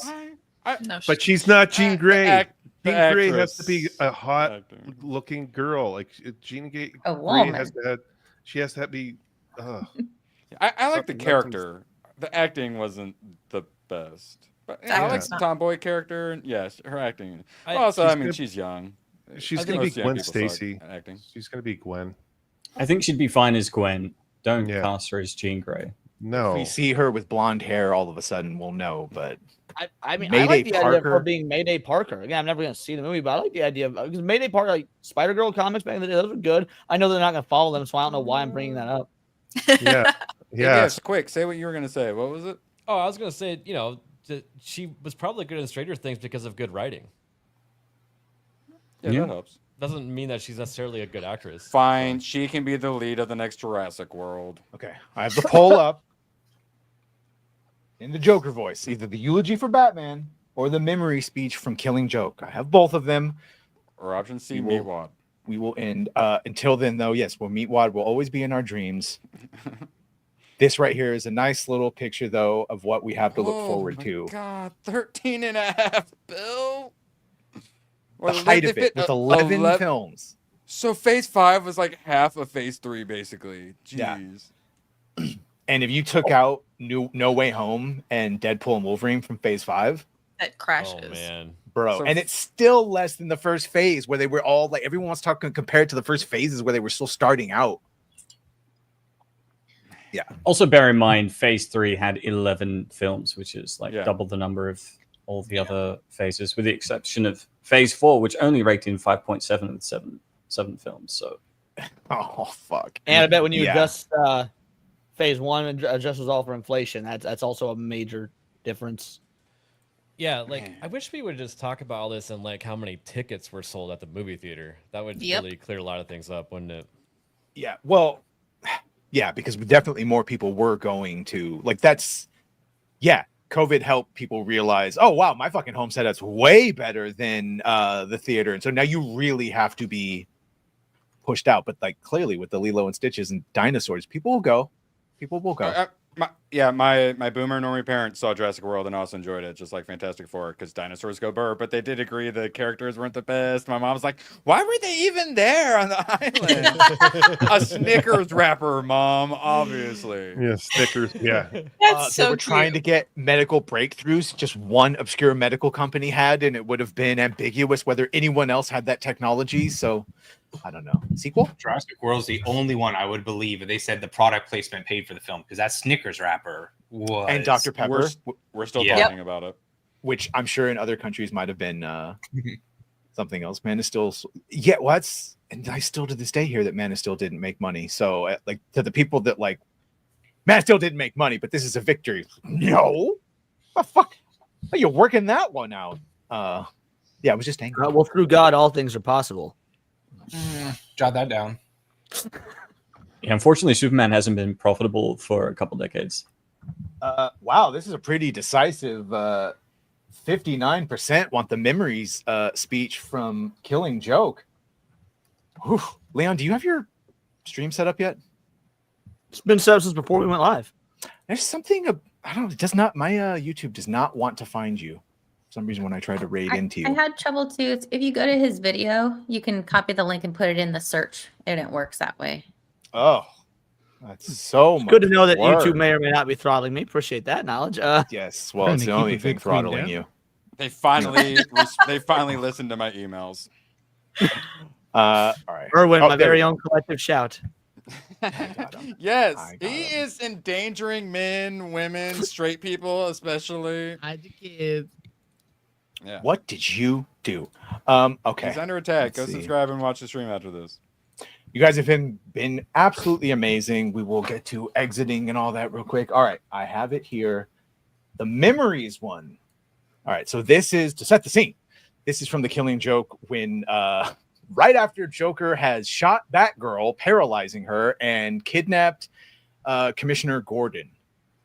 Speaker 18: No,
Speaker 13: But she's not Jean Grey.
Speaker 11: the
Speaker 13: Jean Grey has to
Speaker 11: actress.
Speaker 13: be a hot
Speaker 11: Actor.
Speaker 13: looking girl. Like Jean Grey
Speaker 16: woman.
Speaker 13: has to have, she has to be.
Speaker 11: I like the
Speaker 13: Something-
Speaker 11: character. The acting wasn't the best. But yeah, I like
Speaker 18: acting's
Speaker 11: the
Speaker 18: not-
Speaker 11: tomboy character. And yes, her acting.
Speaker 17: I-
Speaker 11: Also,
Speaker 13: she's
Speaker 11: I mean,
Speaker 13: good.
Speaker 11: she's young.
Speaker 13: She's
Speaker 11: I
Speaker 13: gonna
Speaker 11: think
Speaker 13: be
Speaker 11: most young
Speaker 13: Gwen
Speaker 11: people suck
Speaker 13: Stacy.
Speaker 11: at acting.
Speaker 13: She's gonna be Gwen.
Speaker 15: I think she'd be fine as Gwen. Don't
Speaker 13: Yeah.
Speaker 15: cast her as Jean Grey.
Speaker 13: No,
Speaker 10: If we see her with blonde hair, all of a sudden we'll know. But
Speaker 12: I mean, I
Speaker 10: Mayday
Speaker 12: like the idea of her
Speaker 10: Parker.
Speaker 12: being Mayday Parker. Again, I'm never going to see the movie, but I like the idea of because Mayday Parker, like Spider Girl comics back in the day, those were good. I know they're not going to follow them, so I don't know why I'm bringing that up.
Speaker 13: yeah,
Speaker 11: Yes, quick. Say what you were gonna say. What was it?
Speaker 17: Oh, I was gonna say, she was probably good in Stranger Things because of good writing.
Speaker 11: Yeah,
Speaker 15: Yeah.
Speaker 11: that helps.
Speaker 17: Doesn't mean that she's necessarily a good actress.
Speaker 11: Fine, she can be the lead of the next Jurassic World.
Speaker 10: okay, I have the poll up in the Joker voice. Either the eulogy for Batman or the memory speech from Killing Joke. I have both of them.
Speaker 11: Or option C,
Speaker 10: We will-
Speaker 11: Meatwad.
Speaker 10: We will end. Until then, though, yes, we'll meet Wad. Will always be in our dreams. This right here is a nice little picture, though, of what we have to look forward to.
Speaker 11: God, 13 and a half, Bill.
Speaker 10: The height of it with 11 films.
Speaker 11: So Phase 5 was like half of Phase 3, basically. Jeez.
Speaker 10: Yeah. And if you took out No Way Home and Deadpool and Wolverine from Phase 5,
Speaker 18: That crashes.
Speaker 17: Oh man.
Speaker 10: bro,
Speaker 11: So
Speaker 10: and it's still less than the first phase where they were all like, everyone was talking compared to the first phases where they were still starting out. Yeah.
Speaker 15: Also, bear in mind, Phase 3 had 11 films, which is like
Speaker 11: Yeah.
Speaker 15: double the number of all the other phases, with the exception of Phase 4, which only rated 5.7 of the seven films. So,
Speaker 10: Oh, fuck.
Speaker 12: And I bet when you
Speaker 10: Yeah.
Speaker 12: adjust Phase 1 and adjust us all for inflation, that's also a major difference.
Speaker 17: Yeah, like I wish we would just talk about all this and like how many tickets were sold at the movie theater. That would
Speaker 18: Yep.
Speaker 17: really clear a lot of things up, wouldn't it?
Speaker 10: Yeah, well, yeah, because definitely more people were going to like that's COVID helped people realize, oh wow, my fucking home setup's way better than the theater, and so now you really have to be pushed out. But like clearly with the Lilo and Stitches and dinosaurs, people will go. People will go.
Speaker 11: My boomer normie parents saw Jurassic World and also enjoyed it, just like Fantastic Four, because dinosaurs go burr. But they did agree the characters weren't the best. My mom's like, "Why were they even there on the island?" A Snickers wrapper, Mom, obviously.
Speaker 13: Yeah, Snickers. Yeah.
Speaker 10: They were trying to get medical breakthroughs. Just one obscure medical company had, and it would have been ambiguous whether anyone else had that technology. So I don't know. Sequel?
Speaker 14: Jurassic World's the only one I would believe. They said the product placement paid for the film because that Snickers wrapper was.
Speaker 10: And Dr. Pepper.
Speaker 11: We're still talking about it.
Speaker 10: Which I'm sure in other countries might have been something else. Man of Steel. Yeah, and I still to this day hear that Man of Steel didn't make money. So like to the people that like Man of Steel didn't make money, but this is a victory. No. The fuck? Are you working that one out? Yeah, I was just angry.
Speaker 12: Well, through God, all things are possible.
Speaker 14: Jot that down.
Speaker 15: Yeah, unfortunately, Superman hasn't been profitable for a couple decades.
Speaker 10: Wow, this is a pretty decisive 59% want the memories speech from Killing Joke. Whew. Leon, do you have your stream set up yet?
Speaker 12: It's been set up since before we went live.
Speaker 10: There's something I don't know. It does not. My YouTube does not want to find you. For some reason, when I try to raid into you,
Speaker 16: I had trouble too. If you go to his video, you can copy the link and put it in the search, and it works that way.
Speaker 10: Oh, that's so much.
Speaker 12: Good to know that
Speaker 10: work.
Speaker 12: YouTube may or may not be throttling me. Appreciate that knowledge.
Speaker 10: Yes, well, it's the only thing throttling you.
Speaker 11: They finally listened to my emails.
Speaker 10: All right,
Speaker 12: Erwin, my very own collective shout.
Speaker 11: Yes, he is endangering men, women, straight people, especially.
Speaker 19: Hide the kids.
Speaker 11: Yeah.
Speaker 10: What did you do? Okay.
Speaker 11: He's under attack. Go
Speaker 10: Let's see.
Speaker 11: subscribe and watch the stream after this.
Speaker 10: You guys have been absolutely amazing. We will get to exiting and all that real quick. All right, I have it here. The memories one. All right, so this is to set the scene. This is from the Killing Joke when right after Joker has shot Batgirl, paralyzing her, and kidnapped Commissioner Gordon.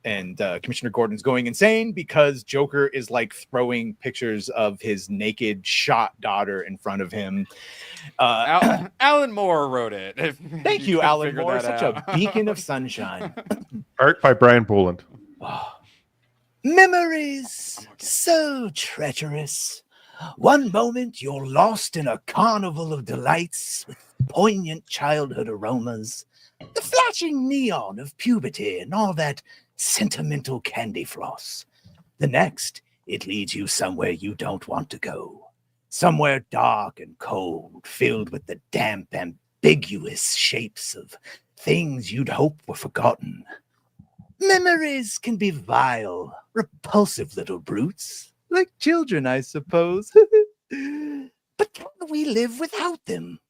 Speaker 10: And Commissioner Gordon's going insane because Joker is like throwing pictures of his naked shot daughter in front of him.
Speaker 11: Alan Moore wrote it.
Speaker 10: Thank you, Alan Moore. Such a beacon of sunshine.
Speaker 13: Art by Brian Boland.
Speaker 1: Memories, so treacherous. One moment you're lost in a carnival of delights with poignant childhood aromas, the flashing neon of puberty and all that sentimental candy floss. The next, it leads you somewhere you don't want to go. Somewhere dark and cold, filled with the damp, ambiguous shapes of things you'd hope were forgotten. Memories can be vile, repulsive little brutes, like children, I suppose. But can we live without them?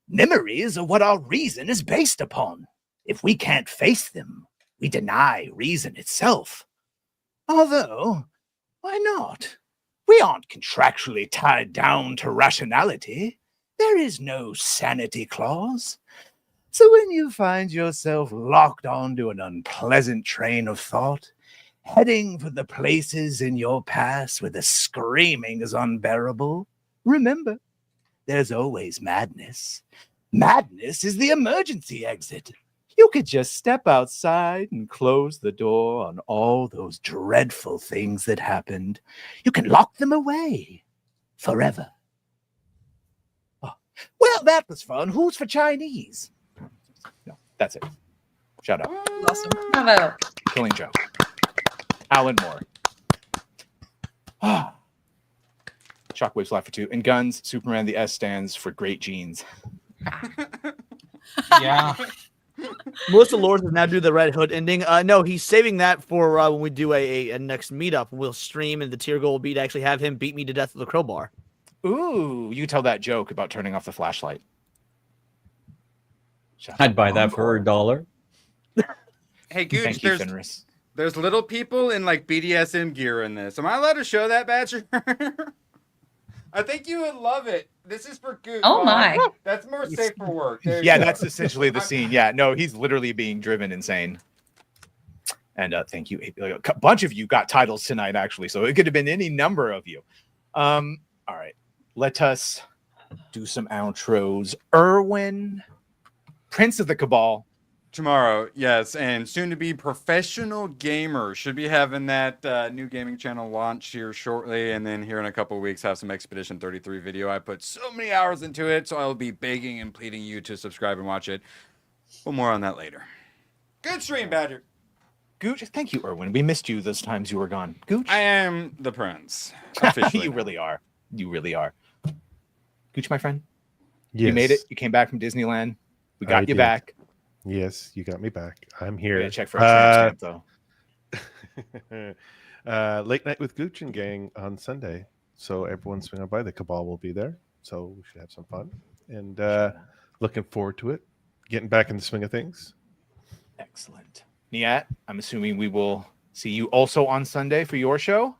Speaker 1: Memories are what our reason is based upon. If we can't face them, we deny reason itself. Although, why not? We aren't contractually tied down to rationality. There is no sanity clause. So when you find yourself locked onto an unpleasant train of thought, heading for the places in your past where the screaming is unbearable, remember, there's always madness. Madness is the emergency exit. You could just step outside and close the door on all those dreadful things that happened. You can lock them away forever. Oh, well, that was fun. Who's for Chinese? No, that's it. Shut up.
Speaker 18: Awesome.
Speaker 16: Bravo.
Speaker 10: Killing Joke. Alan Moore. Shockwave's Life for Two. In guns, Superman, the S stands for great genes.
Speaker 14: Yeah.
Speaker 12: Melissa Lord does now do the Red Hood ending. No, he's saving that for when we do a next meetup. We'll stream, and the tier goal will be to actually have him beat me to death with a crowbar.
Speaker 10: Ooh, you tell that joke about turning off the flashlight.
Speaker 15: I'd buy that for $1.
Speaker 11: Hey, Gooch,
Speaker 10: Thank you, Fenris.
Speaker 11: there's little people in like BDSM gear in this. Am I allowed to show that, Badger? I think you would love it. This is for Gooch.
Speaker 16: Oh my.
Speaker 11: That's more safe for work. There you
Speaker 10: Yeah,
Speaker 11: go.
Speaker 10: that's essentially the scene. Yeah, no, he's literally being driven insane. And thank you. A bunch of you got titles tonight, actually. So it could have been any number of you. All right. Let us do some outros. Erwin, Prince of the Cabal.
Speaker 11: Tomorrow, yes, and soon to be professional gamer. Should be having that new gaming channel launch here shortly, and then here in a couple of weeks have some Expedition 33 video. I put so many hours into it, so I'll be begging and pleading you to subscribe and watch it. But more on that later. Good stream, Badger.
Speaker 10: Gooch, thank you, Erwin. We missed you those times you were gone. Gooch,
Speaker 11: I am the prince. Officially.
Speaker 10: You really are. You really are. Gooch, my friend.
Speaker 13: Yes.
Speaker 10: You made it. You came back from Disneyland. We got you back.
Speaker 13: Yes, you got me back. I'm here.
Speaker 10: Yeah, check for a tramp stamp,
Speaker 13: though. Late night with Gooch and gang on Sunday. So everyone swing on by. The Cabal will be there. So we should have some fun. And looking forward to it. Getting back in the swing of things.
Speaker 10: Excellent. Niat, I'm assuming we will see you also on Sunday for your show.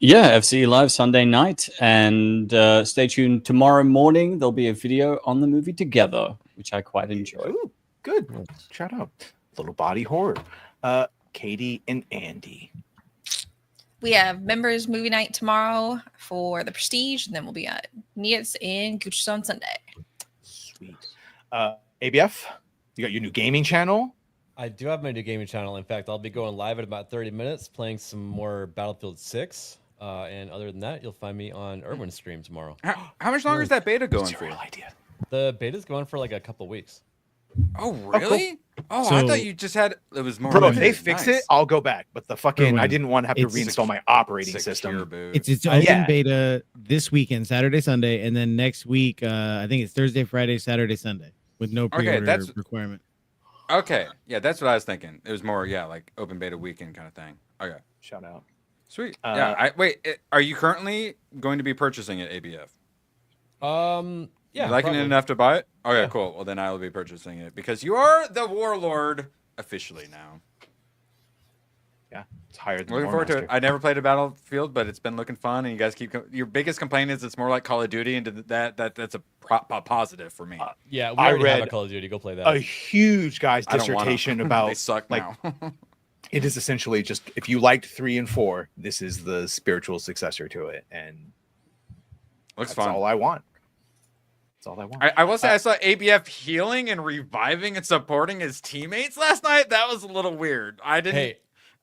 Speaker 15: Yeah, FC Live Sunday night. And stay tuned tomorrow morning. There'll be a video on the movie Together, which I quite enjoy.
Speaker 10: Ooh, good. Shout out. Little body horror. Katie and Andy.
Speaker 18: We have members movie night tomorrow for the Prestige, and then we'll be at Nia's and Gooch's on Sunday.
Speaker 10: Sweet. ABF, you got your new gaming channel.
Speaker 17: I do have my new gaming channel. In fact, I'll be going live in about 30 minutes, playing some more Battlefield 6. And other than that, you'll find me on Erwin's stream tomorrow.
Speaker 11: How much longer is that beta going for?
Speaker 10: Idea.
Speaker 17: The beta's going for like a couple weeks.
Speaker 11: Oh, really? Oh,
Speaker 19: So-
Speaker 11: I thought you just had it was more.
Speaker 10: Bro, if
Speaker 11: limited.
Speaker 10: they fix
Speaker 11: Nice.
Speaker 10: it, I'll go back. But the fucking,
Speaker 19: Erwin,
Speaker 10: I didn't want to have to
Speaker 19: it's-
Speaker 10: reinstall my operating
Speaker 11: Secure
Speaker 10: system.
Speaker 11: boot.
Speaker 19: It's open
Speaker 10: Yeah.
Speaker 19: beta this weekend, Saturday, Sunday, and then next week, I think it's Thursday, Friday, Saturday, Sunday, with no pre-order
Speaker 11: that's-
Speaker 19: requirement.
Speaker 11: Okay, yeah, that's what I was thinking. It was more, yeah, like open beta weekend kind of thing. Okay,
Speaker 10: Shout out.
Speaker 11: sweet. Yeah, are you currently going to be purchasing it, ABF?
Speaker 17: Yeah,
Speaker 11: You liking
Speaker 17: probably.
Speaker 11: it enough to buy it? Okay,
Speaker 17: Yeah.
Speaker 11: cool. Well, then I will be purchasing it because you are the warlord officially now.
Speaker 10: Yeah, it's higher than
Speaker 11: Looking forward to it.
Speaker 10: Warmaster.
Speaker 11: I never played a Battlefield, but it's been looking fun, and you guys keep. Your biggest complaint is it's more like Call of Duty, and that's a positive for me.
Speaker 17: Yeah, we
Speaker 10: I
Speaker 17: already have a
Speaker 10: read
Speaker 17: Call of Duty. Go play that.
Speaker 10: A huge guy's
Speaker 11: I don't wanna.
Speaker 10: dissertation about
Speaker 11: They suck
Speaker 10: like
Speaker 11: now.
Speaker 10: it is essentially just if you liked 3 and 4, this is the spiritual successor to it, and
Speaker 11: Looks
Speaker 10: that's
Speaker 11: fun.
Speaker 10: all I want. That's all I want.
Speaker 11: I will say I saw ABF healing and reviving and supporting his teammates last night. That was a little weird. I didn't.
Speaker 17: Hey,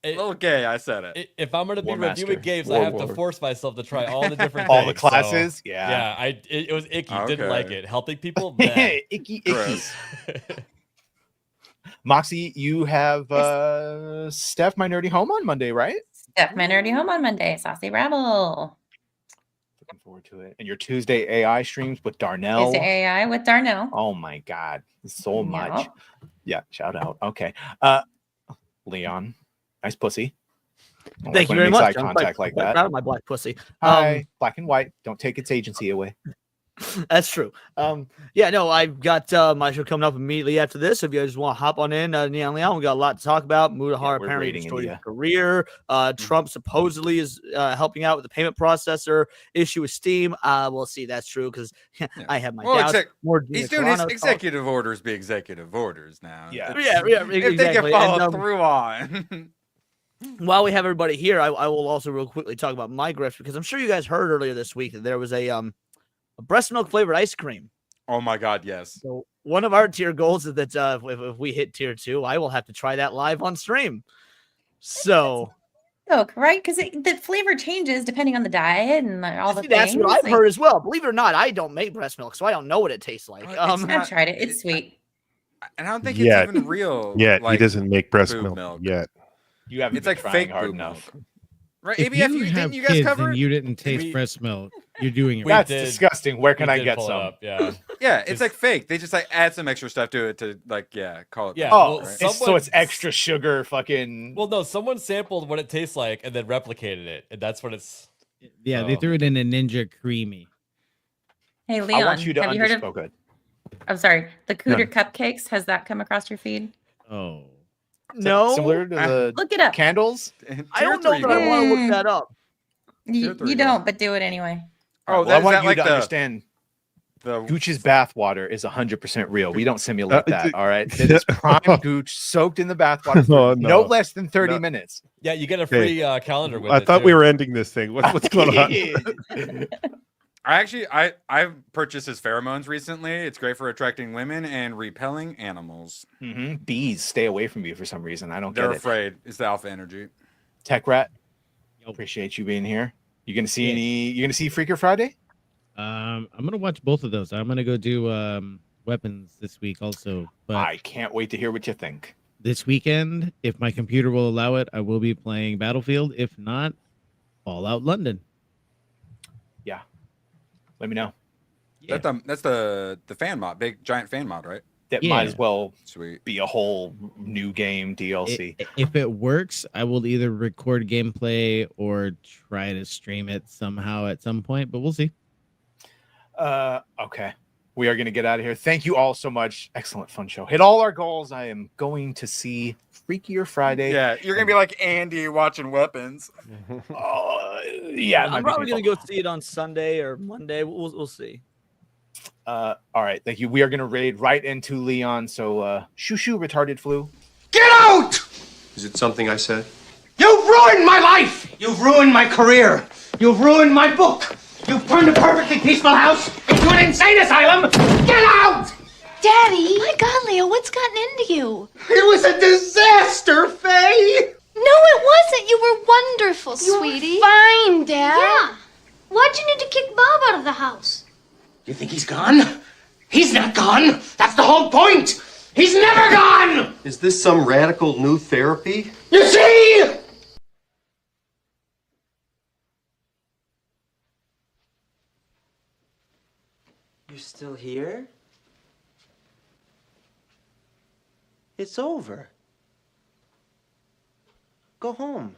Speaker 11: a little gay. I said it.
Speaker 17: If I'm going to be
Speaker 10: Warmaster.
Speaker 17: reviewing games, I have to
Speaker 10: Warlord.
Speaker 17: force myself to try all the different
Speaker 10: All
Speaker 17: things.
Speaker 10: the classes?
Speaker 17: So,
Speaker 10: Yeah.
Speaker 17: it was icky. Didn't like
Speaker 11: Okay.
Speaker 17: it. Helping people, bad.
Speaker 10: Icky.
Speaker 11: Gross.
Speaker 10: Moxie, you have Steph, my nerdy home on Monday, right?
Speaker 16: Steph, my nerdy home on Monday. Saucy Rebel.
Speaker 10: Looking forward to it. And your Tuesday AI streams with Darnell.
Speaker 16: Tuesday AI with Darnell.
Speaker 10: Oh my God, so much.
Speaker 16: Yep.
Speaker 10: Yeah, shout out. Okay, Leon, nice pussy. I
Speaker 12: Thank you
Speaker 10: when it
Speaker 12: very
Speaker 10: makes
Speaker 12: much.
Speaker 10: Eye
Speaker 12: I'm
Speaker 10: contact
Speaker 12: quite
Speaker 10: like that.
Speaker 12: proud of my black pussy.
Speaker 10: Hi, black and white. Don't take its agency away.
Speaker 12: That's true. Yeah, no, I've got my show coming up immediately after this. If you guys want to hop on in, Neon Leon, we got a lot to talk about. Mudahar
Speaker 10: we're
Speaker 12: apparently
Speaker 10: raiding
Speaker 12: destroyed his
Speaker 10: India.
Speaker 12: career. Trump supposedly is helping out with the payment processor issue with Steam. We'll see. That's true because I have my
Speaker 11: Well,
Speaker 12: doubts. More Gina
Speaker 11: he's doing his
Speaker 12: Carano
Speaker 11: executive orders be executive orders now.
Speaker 10: Yeah.
Speaker 11: If they
Speaker 12: exactly.
Speaker 11: get followed
Speaker 12: And,
Speaker 11: through on.
Speaker 12: while we have everybody here, I will also real quickly talk about my gripes because I'm sure you guys heard earlier this week that there was a breast milk flavored ice cream.
Speaker 11: Oh my God, yes.
Speaker 12: So one of our tier goals is that if we hit tier 2, I will have to try that live on stream. So
Speaker 16: Milk, right? Because the flavor changes depending on the diet and all the
Speaker 12: see,
Speaker 16: things.
Speaker 12: that's what I've
Speaker 16: like-
Speaker 12: heard as well. Believe it or not, I don't make breast milk, so I don't know what it tastes like.
Speaker 16: I've tried it. It's sweet.
Speaker 11: And I don't think
Speaker 13: Yeah.
Speaker 11: it's even real.
Speaker 13: Yeah,
Speaker 11: like,
Speaker 13: he doesn't make breast
Speaker 11: boob
Speaker 13: milk yet.
Speaker 10: You haven't
Speaker 11: It's
Speaker 10: been
Speaker 11: like
Speaker 10: trying
Speaker 11: fake
Speaker 10: hard
Speaker 11: boob
Speaker 10: enough.
Speaker 11: milk. Right,
Speaker 19: If
Speaker 11: ABF,
Speaker 19: you
Speaker 11: didn't
Speaker 19: have
Speaker 11: you guys
Speaker 19: kids
Speaker 11: cover
Speaker 19: and
Speaker 11: it?
Speaker 19: you didn't taste
Speaker 17: We-
Speaker 19: breast milk, you're doing it
Speaker 17: We
Speaker 19: right.
Speaker 10: That's
Speaker 17: did-
Speaker 10: disgusting. Where can
Speaker 17: we
Speaker 10: I
Speaker 17: did
Speaker 10: get
Speaker 17: pull it
Speaker 10: some?
Speaker 17: up, yeah.
Speaker 11: Yeah, it's like fake. They just like add some extra stuff to it to call it.
Speaker 17: Yeah,
Speaker 10: Oh,
Speaker 17: well,
Speaker 10: so
Speaker 17: someone-
Speaker 10: it's extra sugar, fucking.
Speaker 17: Well, no, someone sampled what it tastes like and then replicated it, and that's what it's.
Speaker 19: Yeah, they
Speaker 17: Oh.
Speaker 19: threw it in a Ninja Creamy.
Speaker 16: Hey,
Speaker 10: I
Speaker 16: Leon,
Speaker 10: want you to
Speaker 16: have you heard
Speaker 10: understand.
Speaker 16: of?
Speaker 10: Oh, good.
Speaker 16: I'm sorry, the Cooter
Speaker 10: No.
Speaker 16: Cupcakes. Has that come across your feed?
Speaker 19: Oh.
Speaker 12: No,
Speaker 10: Similar to the
Speaker 16: Look it up.
Speaker 10: candles.
Speaker 12: I don't know that I want to look that up.
Speaker 16: You
Speaker 11: three,
Speaker 16: don't, but do it anyway.
Speaker 11: Oh,
Speaker 10: Well, I want
Speaker 11: that
Speaker 10: you
Speaker 11: like
Speaker 10: to
Speaker 11: the
Speaker 10: understand. Gooch's bathwater is 100% real. We don't simulate that. All right, it is prime Gooch soaked in the bathwater for no less than 30 minutes.
Speaker 17: Yeah, you get a free calendar with
Speaker 13: I
Speaker 17: it.
Speaker 13: thought
Speaker 17: too.
Speaker 13: we were ending this thing. What's going on?
Speaker 11: I've purchased his pheromones recently. It's great for attracting women and repelling animals.
Speaker 10: Bees stay away from you for some reason. I don't get it.
Speaker 11: They're afraid. It's the alpha energy.
Speaker 10: Techrat, appreciate you being here. You gonna see any? You gonna see Freaker Friday?
Speaker 19: I'm gonna watch both of those. I'm gonna go do weapons this week also. But
Speaker 10: I can't wait to hear what you think.
Speaker 19: this weekend, if my computer will allow it, I will be playing Battlefield. If not, Fallout London.
Speaker 10: Yeah, let me know.
Speaker 11: Yeah. That's the fan mod, big giant fan mod, right?
Speaker 10: That might as well
Speaker 11: Sweet.
Speaker 10: be a whole new game DLC.
Speaker 19: If it works, I will either record gameplay or try to stream it somehow at some point, but we'll see.
Speaker 10: Okay. We are going to get out of here. Thank you all so much. Excellent fun show. Hit all our goals. I am going to see Freakier Friday.
Speaker 11: Yeah, you're gonna be like Andy watching Weapons.
Speaker 10: Yeah,
Speaker 12: I'm probably gonna go see it on Sunday or Monday. We'll see.
Speaker 10: All right, thank you. We are going to raid right into Leon. So, shoo retarded flu.
Speaker 2: Get out!
Speaker 22: Is it something I said?
Speaker 2: You've ruined my life! You've ruined my career! You've ruined my book! You've turned a perfectly peaceful house into an insane asylum! Get out!
Speaker 4: Daddy! My God, Leo, what's gotten into you?
Speaker 2: It was a disaster, Faye!
Speaker 4: No, it wasn't. You were wonderful,
Speaker 23: You were
Speaker 4: sweetie.
Speaker 23: fine, Dad.
Speaker 4: Yeah.
Speaker 23: Why'd you need to kick Bob out of the house?
Speaker 2: You think he's gone? He's not gone! That's the whole point! He's never gone!
Speaker 22: Is this some radical new therapy?
Speaker 2: You see?
Speaker 24: You're still here? It's over. Go home.